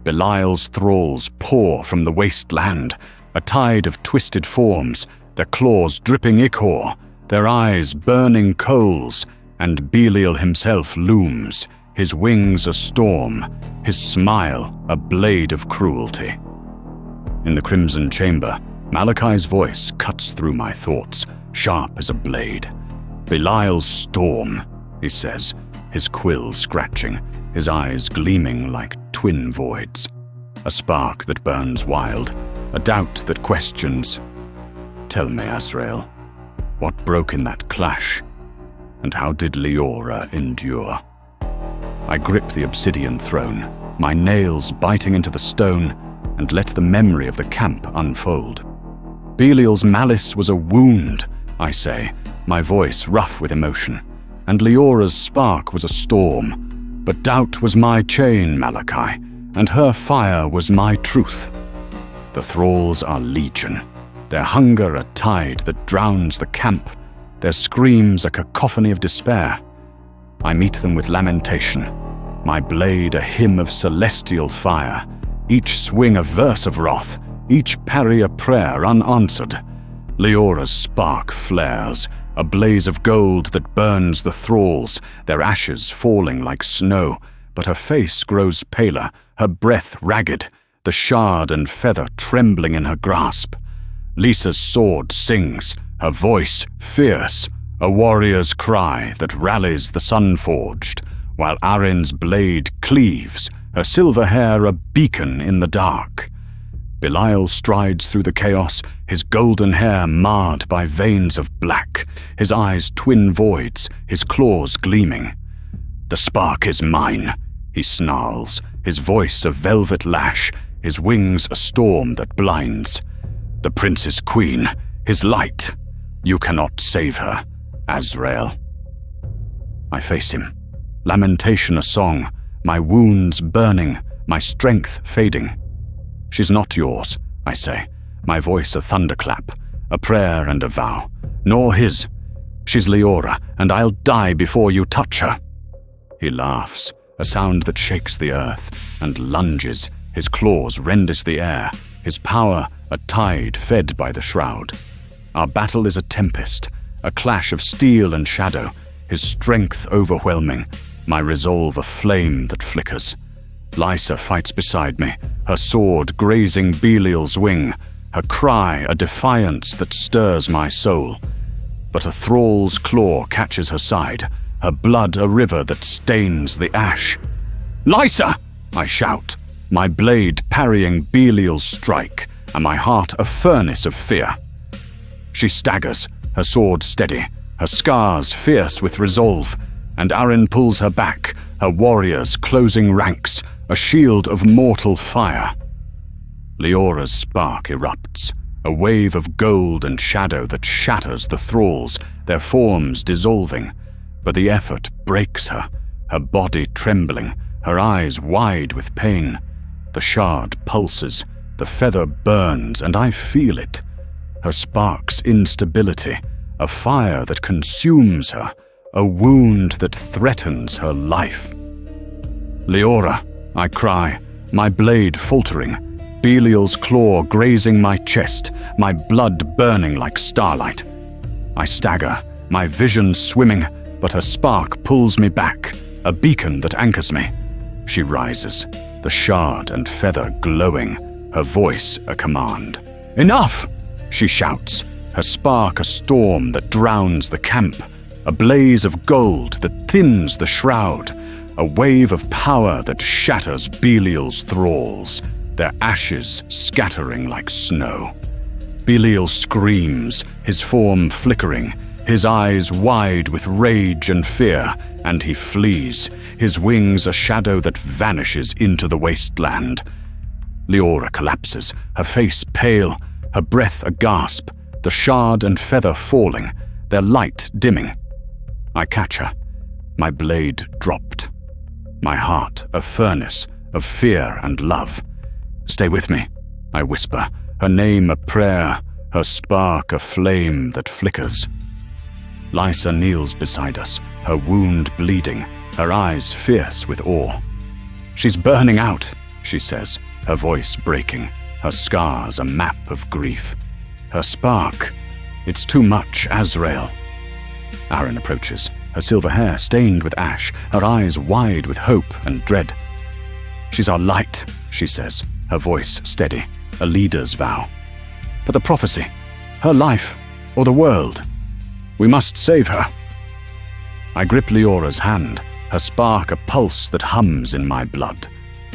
Belial's thralls pour from the wasteland, a tide of twisted forms, their claws dripping ichor, their eyes burning coals, and Belial himself looms, his wings a storm, his smile a blade of cruelty. In the crimson chamber, Malachi's voice cuts through my thoughts, sharp as a blade. "Belial's storm," he says, his quill scratching, his eyes gleaming like twin voids. A spark that burns wild, a doubt that questions. Tell me, Azrael, what broke in that clash, and how did Leora endure? I grip the obsidian throne, my nails biting into the stone, and let the memory of the camp unfold. Belial's malice was a wound, I say, my voice rough with emotion, and Leora's spark was a storm. But doubt was my chain, Malachi, and her fire was my truth. The thralls are legion, their hunger a tide that drowns the camp, their screams a cacophony of despair. I meet them with lamentation, my blade a hymn of celestial fire, each swing a verse of wrath, each parry a prayer unanswered. Leora's spark flares, a blaze of gold that burns the thralls, their ashes falling like snow, but her face grows paler, her breath ragged, the shard and feather trembling in her grasp. Lisa's sword sings, her voice fierce, a warrior's cry that rallies the sun-forged, while Arin's blade cleaves, her silver hair a beacon in the dark. Belial strides through the chaos, his golden hair marred by veins of black, his eyes twin voids, his claws gleaming. "The spark is mine," he snarls, his voice a velvet lash, his wings a storm that blinds. "The prince's queen, his light. You cannot save her, Azrael." I face him, lamentation a song, my wounds burning, my strength fading. "She's not yours," I say, my voice a thunderclap, a prayer and a vow. "Nor his. She's Leora, and I'll die before you touch her." He laughs, a sound that shakes the earth, and lunges, his claws renders the air, his power a tide fed by the shroud. Our battle is a tempest, a clash of steel and shadow, his strength overwhelming, my resolve a flame that flickers. Lysa fights beside me, her sword grazing Belial's wing, her cry a defiance that stirs my soul. But a thrall's claw catches her side, her blood a river that stains the ash. "Lysa!" I shout, my blade parrying Belial's strike, and my heart a furnace of fear. She staggers, her sword steady, her scars fierce with resolve, and Arin pulls her back, her warriors closing ranks, a shield of mortal fire. Leora's spark erupts, a wave of gold and shadow that shatters the thralls, their forms dissolving, but the effort breaks her, her body trembling, her eyes wide with pain. The shard pulses, the feather burns, and I feel it. Her spark's instability, a fire that consumes her, a wound that threatens her life. "Leora!" I cry, my blade faltering, Belial's claw grazing my chest, my blood burning like starlight. I stagger, my vision swimming, but her spark pulls me back, a beacon that anchors me. She rises, the shard and feather glowing, her voice a command. "Enough!" she shouts, her spark a storm that drowns the camp, a blaze of gold that thins the shroud, a wave of power that shatters Belial's thralls, their ashes scattering like snow. Belial screams, his form flickering, his eyes wide with rage and fear, and he flees, his wings a shadow that vanishes into the wasteland. Leora collapses, her face pale, her breath a gasp, the shard and feather falling, their light dimming. I catch her, my blade dropped, my heart a furnace of fear and love. "Stay with me," I whisper, her name a prayer, her spark a flame that flickers. Lysa kneels beside us, her wound bleeding, her eyes fierce with awe. "She's burning out," she says, her voice breaking, her scars a map of grief. "Her spark, it's too much, Azrael." Arin approaches, her silver hair stained with ash, her eyes wide with hope and dread. "She's our light," she says, her voice steady, a leader's vow. "But the prophecy, her life, or the world, we must save her." I grip Leora's hand, her spark a pulse that hums in my blood,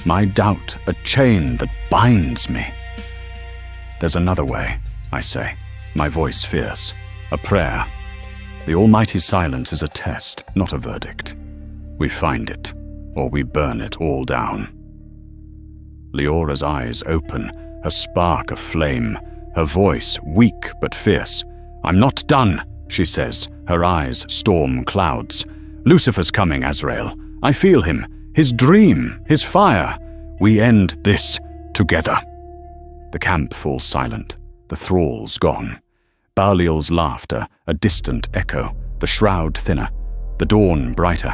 my doubt a chain that binds me. "There's another way," I say, my voice fierce, a prayer. The Almighty's silence is a test, not a verdict. We find it, or we burn it all down. Leora's eyes open, her spark aflame, her voice weak but fierce. "I'm not done," she says, her eyes storm clouds. "Lucifer's coming, Azrael. I feel him. his dream, his fire. We end this together." The camp falls silent, the thralls gone. Belial's laughter, a distant echo, the shroud thinner, the dawn brighter.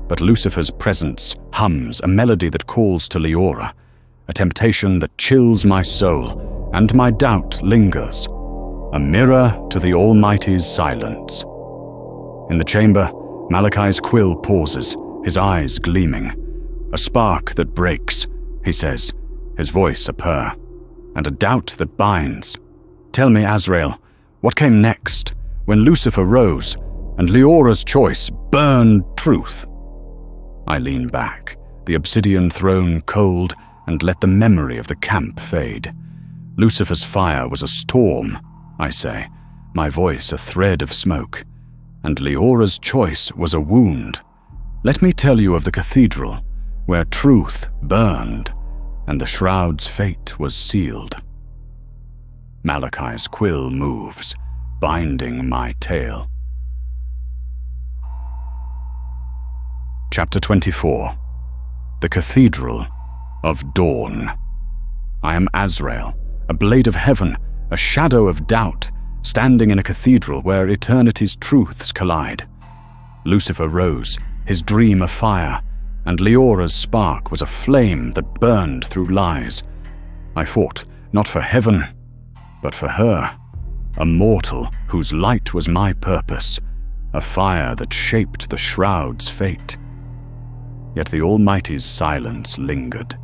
But Lucifer's presence hums a melody that calls to Leora, a temptation that chills my soul, and my doubt lingers, a mirror to the Almighty's silence. In the chamber, Malachi's quill pauses, his eyes gleaming. A spark that breaks, he says, his voice a purr, and a doubt that binds. "Tell me, Azrael, what came next, when Lucifer rose, and Leora's choice burned truth?" I lean back, the obsidian throne cold, and let the memory of the camp fade. Lucifer's fire was a storm, I say, my voice a thread of smoke, and Leora's choice was a wound. Let me tell you of the cathedral, where truth burned, and the shroud's fate was sealed. Malachi's quill moves, binding my tale. Chapter 24. The Cathedral of Dawn. I am Azrael, a blade of heaven, a shadow of doubt, standing in a cathedral where eternity's truths collide. Lucifer rose, his dream a fire, and Leora's spark was a flame that burned through lies. I fought, not for heaven, but for her, a mortal whose light was my purpose, a fire that shaped the shroud's fate. Yet the Almighty's silence lingered,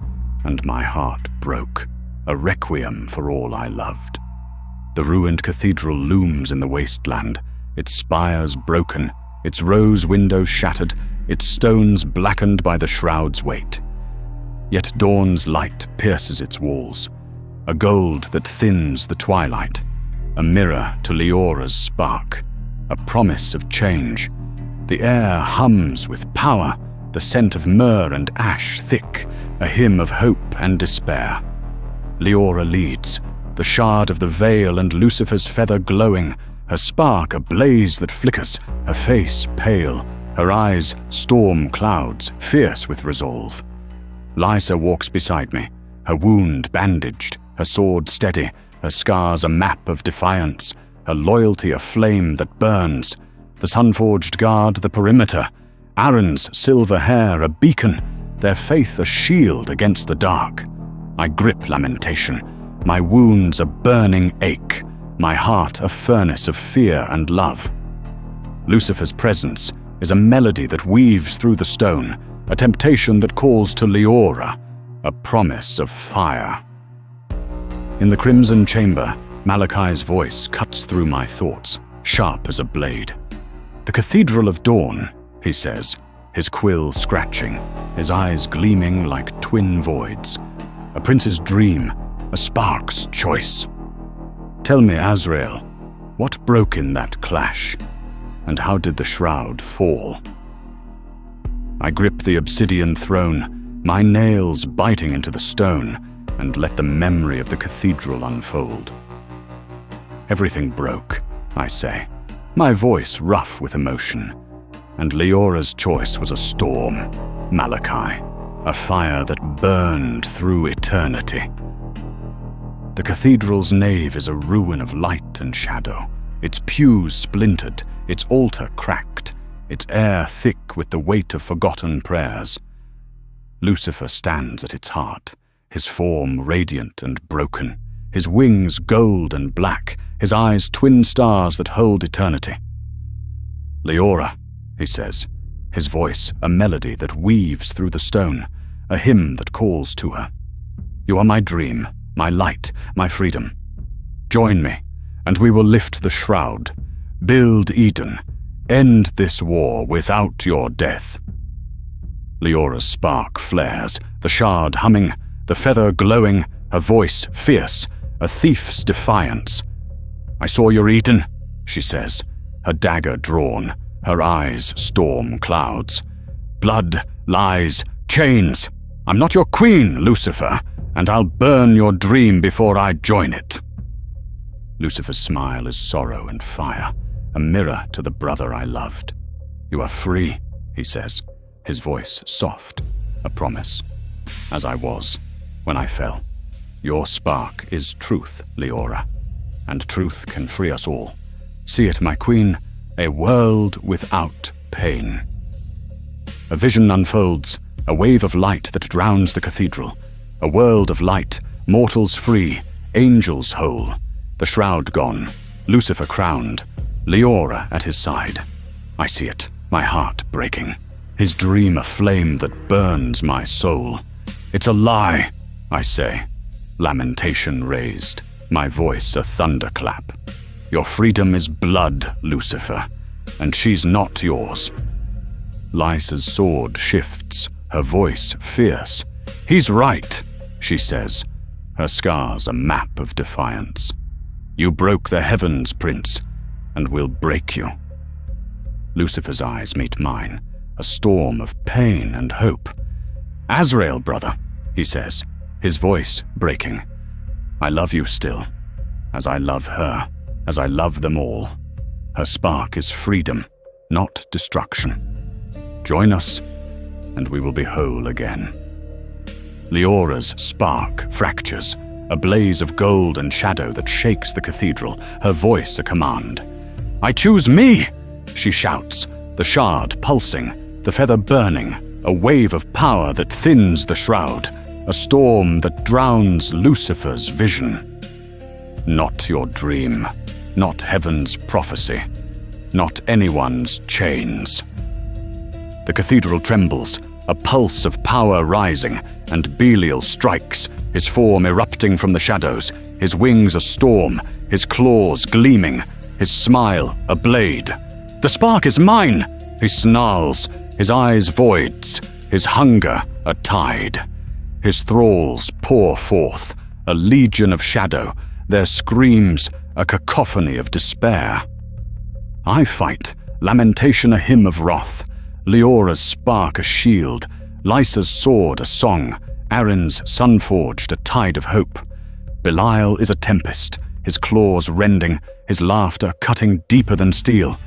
and my heart broke, a requiem for all I loved. The ruined cathedral looms in the wasteland, its spires broken, its rose windows shattered, its stones blackened by the shroud's weight. Yet dawn's light pierces its walls, a gold that thins the twilight, a mirror to Leora's spark, a promise of change. The air hums with power, the scent of myrrh and ash thick, a hymn of hope and despair. Leora leads, the shard of the veil and Lucifer's feather glowing, her spark a blaze that flickers, her face pale, her eyes storm clouds, fierce with resolve. Lysa walks beside me, her wound bandaged, her sword steady, her scars a map of defiance, her loyalty a flame that burns. The sun-forged guard the perimeter, Aaron's silver hair a beacon, their faith a shield against the dark. I grip lamentation, my wounds a burning ache, my heart a furnace of fear and love. Lucifer's presence is a melody that weaves through the stone, a temptation that calls to Leora, a promise of fire. In the crimson chamber, Malachi's voice cuts through my thoughts, sharp as a blade. "The Cathedral of Dawn," he says, his quill scratching, his eyes gleaming like twin voids. A prince's dream, a spark's choice. Tell me, Azrael, what broke in that clash, and how did the shroud fall? I grip the obsidian throne, my nails biting into the stone, and let the memory of the cathedral unfold. Everything broke, I say, my voice rough with emotion, and Leora's choice was a storm, Malachi, a fire that burned through eternity. The cathedral's nave is a ruin of light and shadow, its pews splintered, its altar cracked, its air thick with the weight of forgotten prayers. Lucifer stands at its heart, his form radiant and broken, his wings gold and black, his eyes twin stars that hold eternity. "Leora," he says, his voice a melody that weaves through the stone, a hymn that calls to her. "You are my dream, my light, my freedom. Join me, and we will lift the shroud, build Eden, end this war without your death." Leora's spark flares, the shard humming, the feather glowing, her voice fierce, a thief's defiance. "I saw your Eden," she says, her dagger drawn, her eyes storm clouds. "Blood, lies, chains. I'm not your queen, Lucifer, and I'll burn your dream before I join it." Lucifer's smile is sorrow and fire, a mirror to the brother I loved. "You are free," he says, his voice soft, a promise, as I was when I fell. Your spark is truth, Leora, and truth can free us all. See it, my queen, a world without pain. A vision unfolds, a wave of light that drowns the cathedral. A world of light, mortals free, angels whole. The shroud gone, Lucifer crowned, Leora at his side. I see it, my heart breaking. His dream a flame that burns my soul. It's a lie, I say. Lamentation raised, my voice a thunderclap. Your freedom is blood, Lucifer, and she's not yours. Lysa's sword shifts, her voice fierce. He's right, she says, her scars a map of defiance. You broke the heavens, Prince, and we'll break you. Lucifer's eyes meet mine, a storm of pain and hope. Azrael, brother, he says, his voice breaking. I love you still, as I love her, as I love them all. Her spark is freedom, not destruction. Join us, and we will be whole again. Leora's spark fractures, a blaze of gold and shadow that shakes the cathedral, her voice a command. I choose me, she shouts, the shard pulsing, the feather burning, a wave of power that thins the shroud, a storm that drowns Lucifer's vision. Not your dream, not heaven's prophecy, not anyone's chains. The cathedral trembles, a pulse of power rising, and Belial strikes, his form erupting from the shadows, his wings a storm, his claws gleaming, his smile a blade. The spark is mine, he snarls, his eyes voids, his hunger a tide. His thralls pour forth, a legion of shadow, their screams a cacophony of despair. I fight, lamentation a hymn of wrath, Leora's spark a shield, Lysa's sword a song, Aaron's sun-forged a tide of hope. Belial is a tempest, his claws rending, his laughter cutting deeper than steel.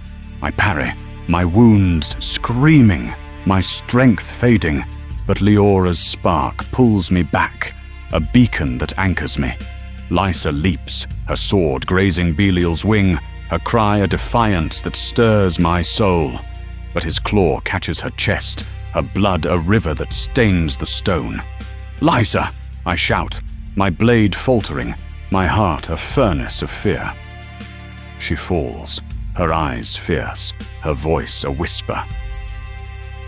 I parry, my wounds screaming, my strength fading, but Leora's spark pulls me back, a beacon that anchors me. Lysa leaps, her sword grazing Belial's wing, her cry a defiance that stirs my soul. But his claw catches her chest, her blood a river that stains the stone. Lysa, I shout, my blade faltering, my heart a furnace of fear. She falls, her eyes fierce, her voice a whisper.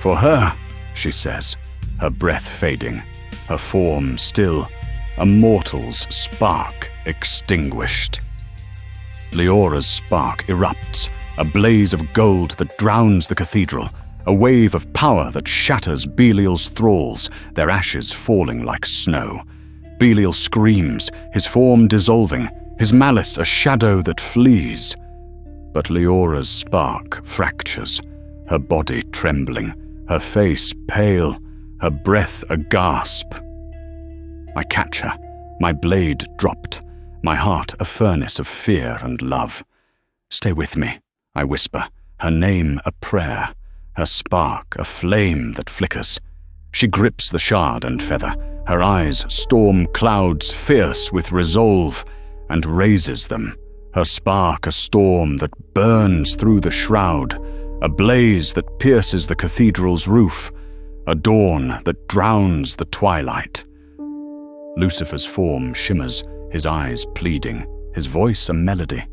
For her, she says, her breath fading, her form still, a mortal's spark extinguished. Leora's spark erupts, a blaze of gold that drowns the cathedral, a wave of power that shatters Belial's thralls, their ashes falling like snow. Belial screams, his form dissolving, his malice a shadow that flees. But Leora's spark fractures, her body trembling, her face pale, her breath a gasp. I catch her, my blade dropped, my heart a furnace of fear and love. Stay with me, I whisper, her name a prayer, her spark a flame that flickers. She grips the shard and feather, her eyes storm clouds fierce with resolve, and raises them, her spark a storm that burns through the shroud, a blaze that pierces the cathedral's roof, a dawn that drowns the twilight. Lucifer's form shimmers, his eyes pleading, his voice a melody.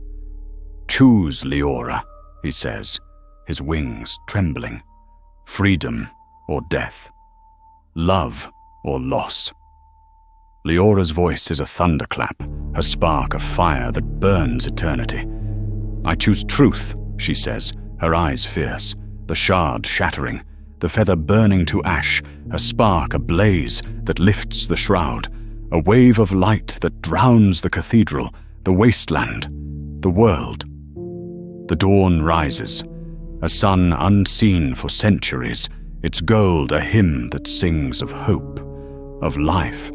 Choose, Leora, he says, his wings trembling. Freedom or death, love or loss. Leora's voice is a thunderclap, her spark a fire that burns eternity. I choose truth, she says, her eyes fierce, the shard shattering, the feather burning to ash, a spark ablaze that lifts the shroud, a wave of light that drowns the cathedral, the wasteland, the world. The dawn rises, a sun unseen for centuries, its gold a hymn that sings of hope, of life,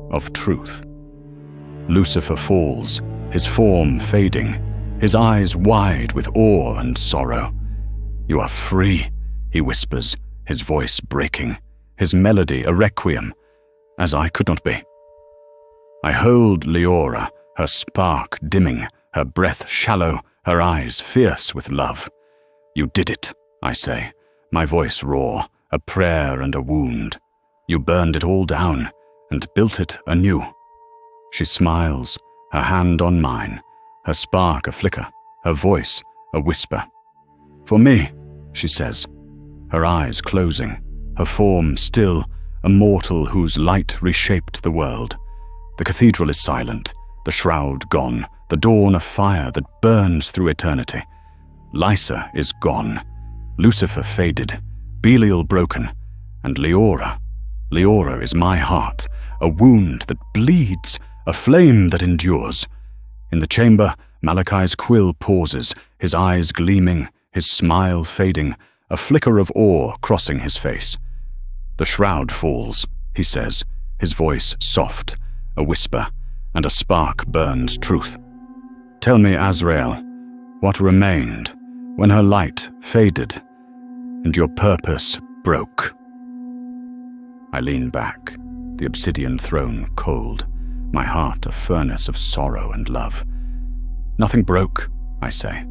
of truth. Lucifer falls, his form fading, his eyes wide with awe and sorrow. You are free, he whispers, his voice breaking, his melody a requiem, as I could not be. I hold Leora, her spark dimming, her breath shallow, her eyes fierce with love. You did it, I say, my voice raw, a prayer and a wound. You burned it all down and built it anew. She smiles, her hand on mine, her spark a flicker, her voice a whisper. For me, she says, her eyes closing, her form still, a mortal whose light reshaped the world. The cathedral is silent, the shroud gone, the dawn of fire that burns through eternity. Lysa is gone, Lucifer faded, Belial broken, and Leora is my heart, a wound that bleeds, a flame that endures. In the chamber, Malachi's quill pauses, his eyes gleaming, his smile fading, a flicker of awe crossing his face. The shroud falls, he says, his voice soft, a whisper, and a spark burns truth. Tell me, Azrael, what remained when her light faded and your purpose broke? I lean back, the obsidian throne cold, my heart a furnace of sorrow and love. Nothing broke, I say,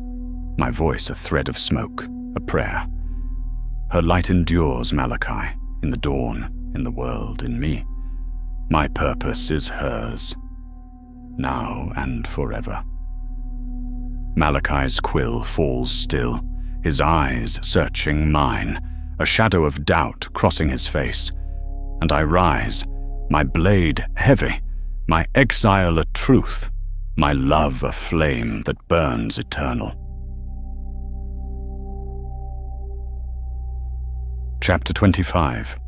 my voice a thread of smoke, a prayer. Her light endures, Malachi, in the dawn, in the world, in me. My purpose is hers, now and forever. Malachi's quill falls still, his eyes searching mine, a shadow of doubt crossing his face. And I rise, my blade heavy, my exile a truth, my love a flame that burns eternal. Chapter 25.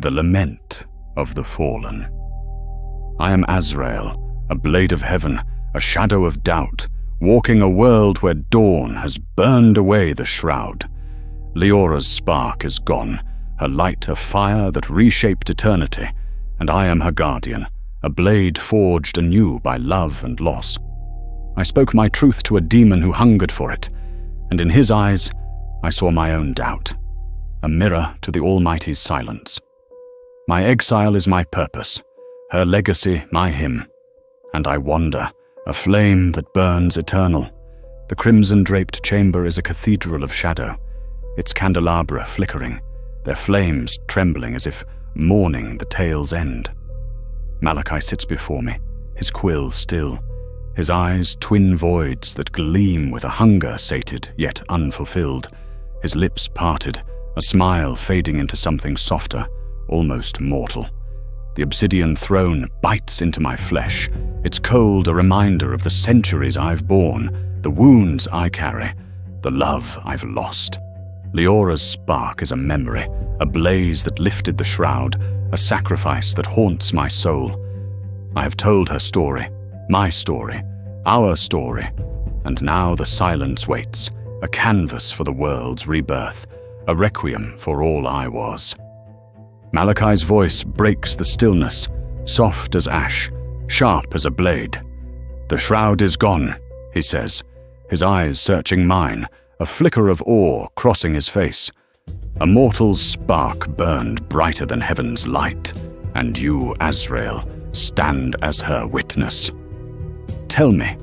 The Lament of the Fallen. I am Azrael, a blade of heaven, a shadow of doubt, walking a world where dawn has burned away the shroud. Leora's spark is gone, her light a fire that reshaped eternity, and I am her guardian, a blade forged anew by love and loss. I spoke my truth to a demon who hungered for it, and in his eyes I saw my own doubt, a mirror to the Almighty's silence. My exile is my purpose, her legacy my hymn, and I wander, a flame that burns eternal. The crimson-draped chamber is a cathedral of shadow, its candelabra flickering, their flames trembling as if mourning the tale's end. Malachi sits before me, his quill still, his eyes twin voids that gleam with a hunger sated yet unfulfilled, his lips parted, a smile fading into something softer, almost mortal. The obsidian throne bites into my flesh, its cold a reminder of the centuries I've borne, the wounds I carry, the love I've lost. Leora's spark is a memory, a blaze that lifted the shroud, a sacrifice that haunts my soul. I have told her story, my story, our story, and now the silence waits, a canvas for the world's rebirth, a requiem for all I was. Malachi's voice breaks the stillness, soft as ash, sharp as a blade. The shroud is gone, he says, his eyes searching mine, a flicker of awe crossing his face. A mortal's spark burned brighter than heaven's light, and you, Azrael, stand as her witness. Tell me,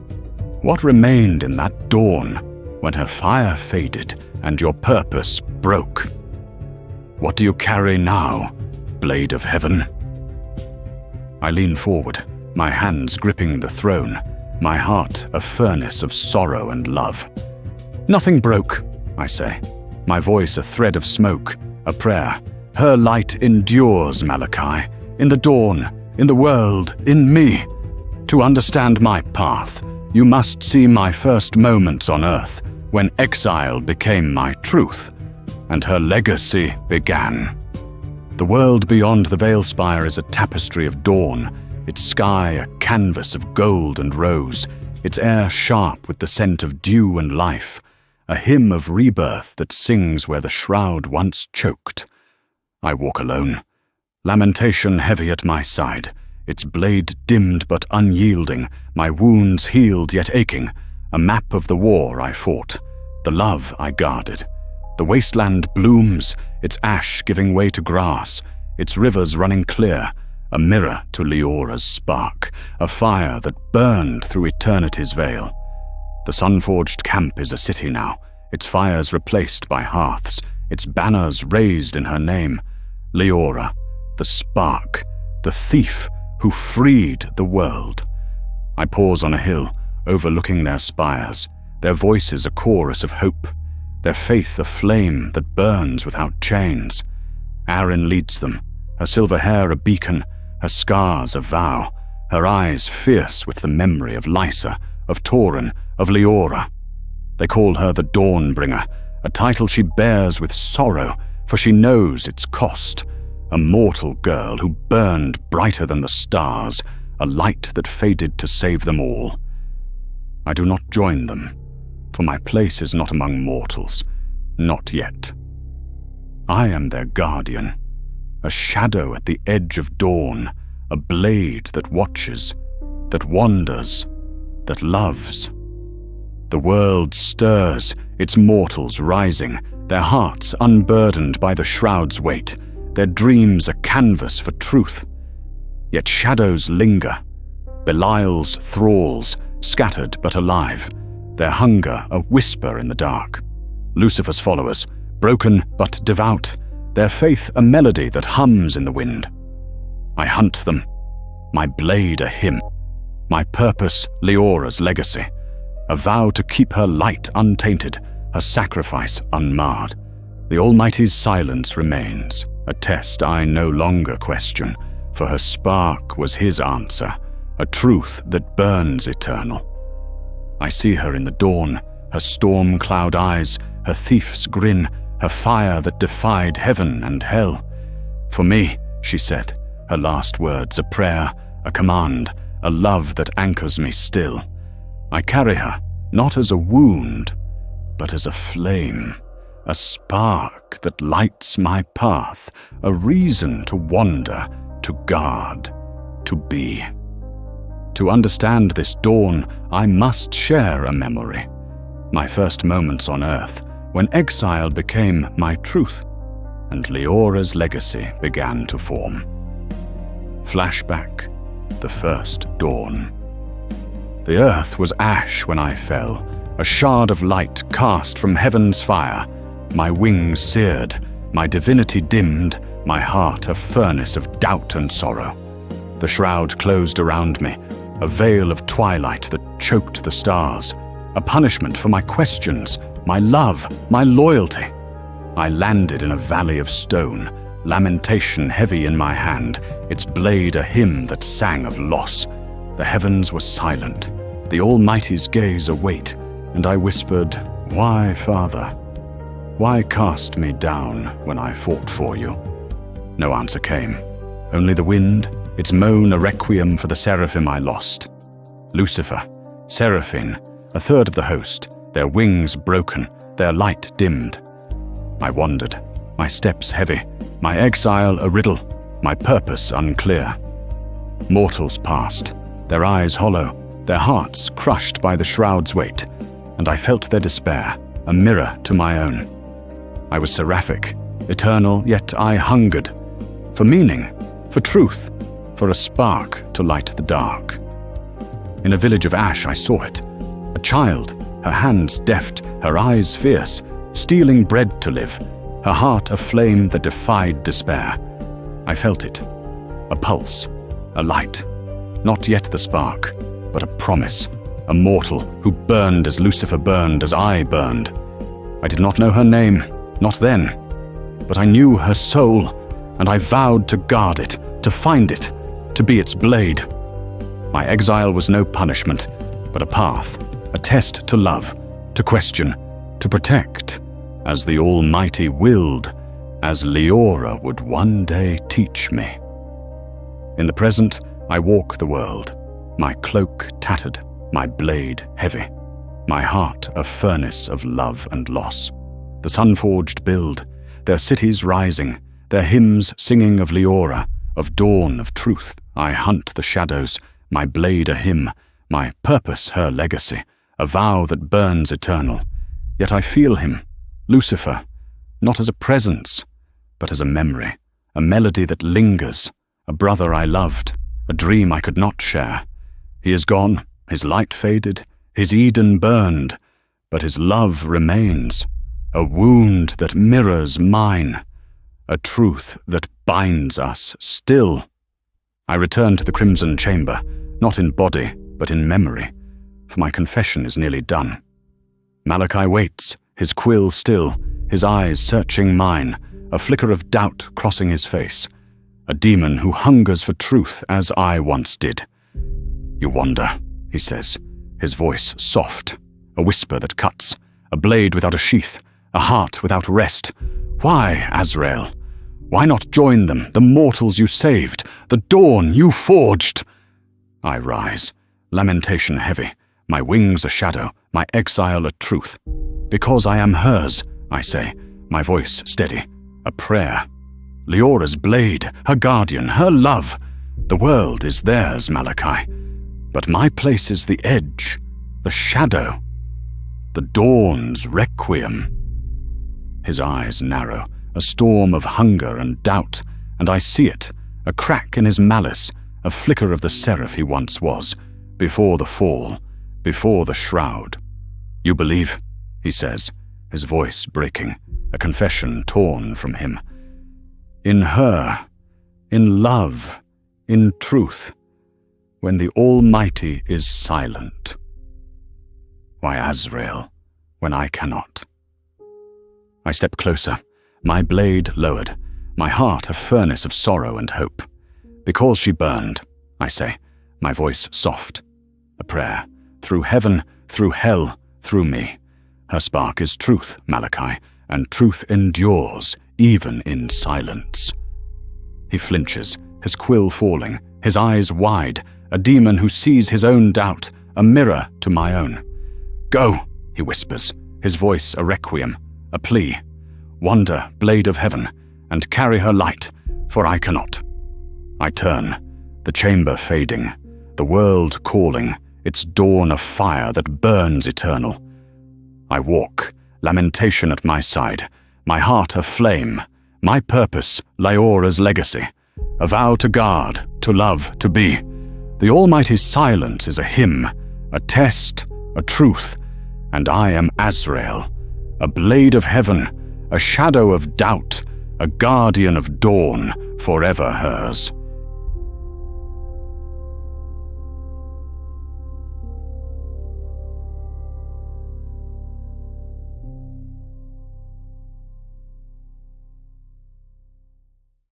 what remained in that dawn when her fire faded and your purpose broke? What do you carry now, blade of heaven? I lean forward, my hands gripping the throne, my heart a furnace of sorrow and love. Nothing broke, I say, my voice a thread of smoke, a prayer. Her light endures, Malachi, in the dawn, in the world, in me. To understand my path, you must see my first moments on earth, when exile became my truth, and her legacy began. The world beyond the Veilspire is a tapestry of dawn, its sky a canvas of gold and rose, its air sharp with the scent of dew and life, a hymn of rebirth that sings where the shroud once choked. I walk alone, lamentation heavy at my side, its blade dimmed but unyielding, my wounds healed yet aching, a map of the war I fought, the love I guarded, The wasteland blooms, its ash giving way to grass, its rivers running clear, a mirror to Leora's spark, a fire that burned through eternity's veil. The sun-forged camp is a city now, its fires replaced by hearths, its banners raised in her name. Leora, the spark, the thief who freed the world. I pause on a hill, overlooking their spires, their voices a chorus of hope, their faith a flame that burns without chains. Arin leads them, her silver hair a beacon, her scars a vow, her eyes fierce with the memory of Lysa, of Tauren, of Leora. They call her the Dawnbringer, a title she bears with sorrow, for she knows its cost. A mortal girl who burned brighter than the stars, a light that faded to save them all. I do not join them, for my place is not among mortals, not yet. I am their guardian, a shadow at the edge of dawn, a blade that watches, that wanders, that loves. The world stirs, its mortals rising, their hearts unburdened by the shroud's weight, their dreams a canvas for truth. Yet shadows linger, Belial's thralls, scattered but alive, their hunger a whisper in the dark. Lucifer's followers, broken but devout, their faith a melody that hums in the wind. I hunt them, my blade a hymn, my purpose Leora's legacy, a vow to keep her light untainted, her sacrifice unmarred. The Almighty's silence remains, a test I no longer question, for her spark was his answer, a truth that burns eternal. I see her in the dawn, her storm cloud eyes, her thief's grin, her fire that defied heaven and hell. For me, she said, her last words a prayer, a command, a love that anchors me still. I carry her, not as a wound, but as a flame, a spark that lights my path, a reason to wander, to guard, to be. To understand this dawn, I must share a memory. My first moments on earth, when exile became my truth, and Leora's legacy began to form. Flashback, the first dawn. The earth was ash when I fell, a shard of light cast from heaven's fire. My wings seared, my divinity dimmed, my heart a furnace of doubt and sorrow. The shroud closed around me, a veil of twilight that choked the stars, a punishment for my questions, my love, my loyalty. I landed in a valley of stone, lamentation heavy in my hand, its blade a hymn that sang of loss. The heavens were silent, the Almighty's gaze await, and I whispered, "Why, Father? Why cast me down when I fought for you?" No answer came, only the wind, its moan a requiem for the seraphim I lost. Lucifer, Seraphim, a third of the host, their wings broken, their light dimmed. I wandered, my steps heavy, my exile a riddle, my purpose unclear. Mortals passed, their eyes hollow, their hearts crushed by the shroud's weight, and I felt their despair, a mirror to my own. I was seraphic, eternal, yet I hungered for meaning, for truth, for a spark to light the dark. In a village of ash I saw it, a child, her hands deft, her eyes fierce, stealing bread to live, her heart a flame that defied despair. I felt it, a pulse, a light, not yet the spark, but a promise, a mortal who burned as Lucifer burned, as I burned. I did not know her name, not then, but I knew her soul, and I vowed to guard it, to find it, to be its blade. My exile was no punishment, but a path, a test to love, to question, to protect, as the Almighty willed, as Leora would one day teach me. In the present, I walk the world, my cloak tattered, my blade heavy, my heart a furnace of love and loss. The sun-forged build, their cities rising, their hymns singing of Leora, of dawn, of truth. I hunt the shadows, my blade a hymn, my purpose her legacy, a vow that burns eternal. Yet I feel him, Lucifer, not as a presence, but as a memory, a melody that lingers, a brother I loved, a dream I could not share. He is gone, his light faded, his Eden burned, but his love remains, a wound that mirrors mine, a truth that binds us still. I return to the Crimson Chamber, not in body, but in memory, for my confession is nearly done. Malachi waits, his quill still, his eyes searching mine, a flicker of doubt crossing his face, a demon who hungers for truth as I once did. You wander, he says, his voice soft, a whisper that cuts, a blade without a sheath, a heart without rest. Why, Azrael? Why not join them, the mortals you saved, the dawn you forged? I rise, lamentation heavy, my wings a shadow, my exile a truth. Because I am hers, I say, my voice steady, a prayer. Leora's blade, her guardian, her love. The world is theirs, Malachi. But my place is the edge, the shadow, the dawn's requiem. His eyes narrow, a storm of hunger and doubt, and I see it, a crack in his malice, a flicker of the seraph he once was, before the fall, before the shroud. You believe, he says, his voice breaking, a confession torn from him. In her, in love, in truth, when the Almighty is silent. Why, Azrael, when I cannot? I step closer, my blade lowered, my heart a furnace of sorrow and hope. Because she burned, I say, my voice soft, a prayer, through heaven, through hell, through me. Her spark is truth, Malachi, and truth endures, even in silence. He flinches, his quill falling, his eyes wide, a demon who sees his own doubt, a mirror to my own. Go, he whispers, his voice a requiem, a plea. Wander, blade of heaven, and carry her light, for I cannot. I turn, the chamber fading, the world calling, its dawn a fire that burns eternal. I walk, lamentation at my side, my heart aflame, my purpose, Leora's legacy, a vow to guard, to love, to be. The Almighty's silence is a hymn, a test, a truth, and I am Azrael, a blade of heaven, a shadow of doubt, a guardian of dawn, forever hers.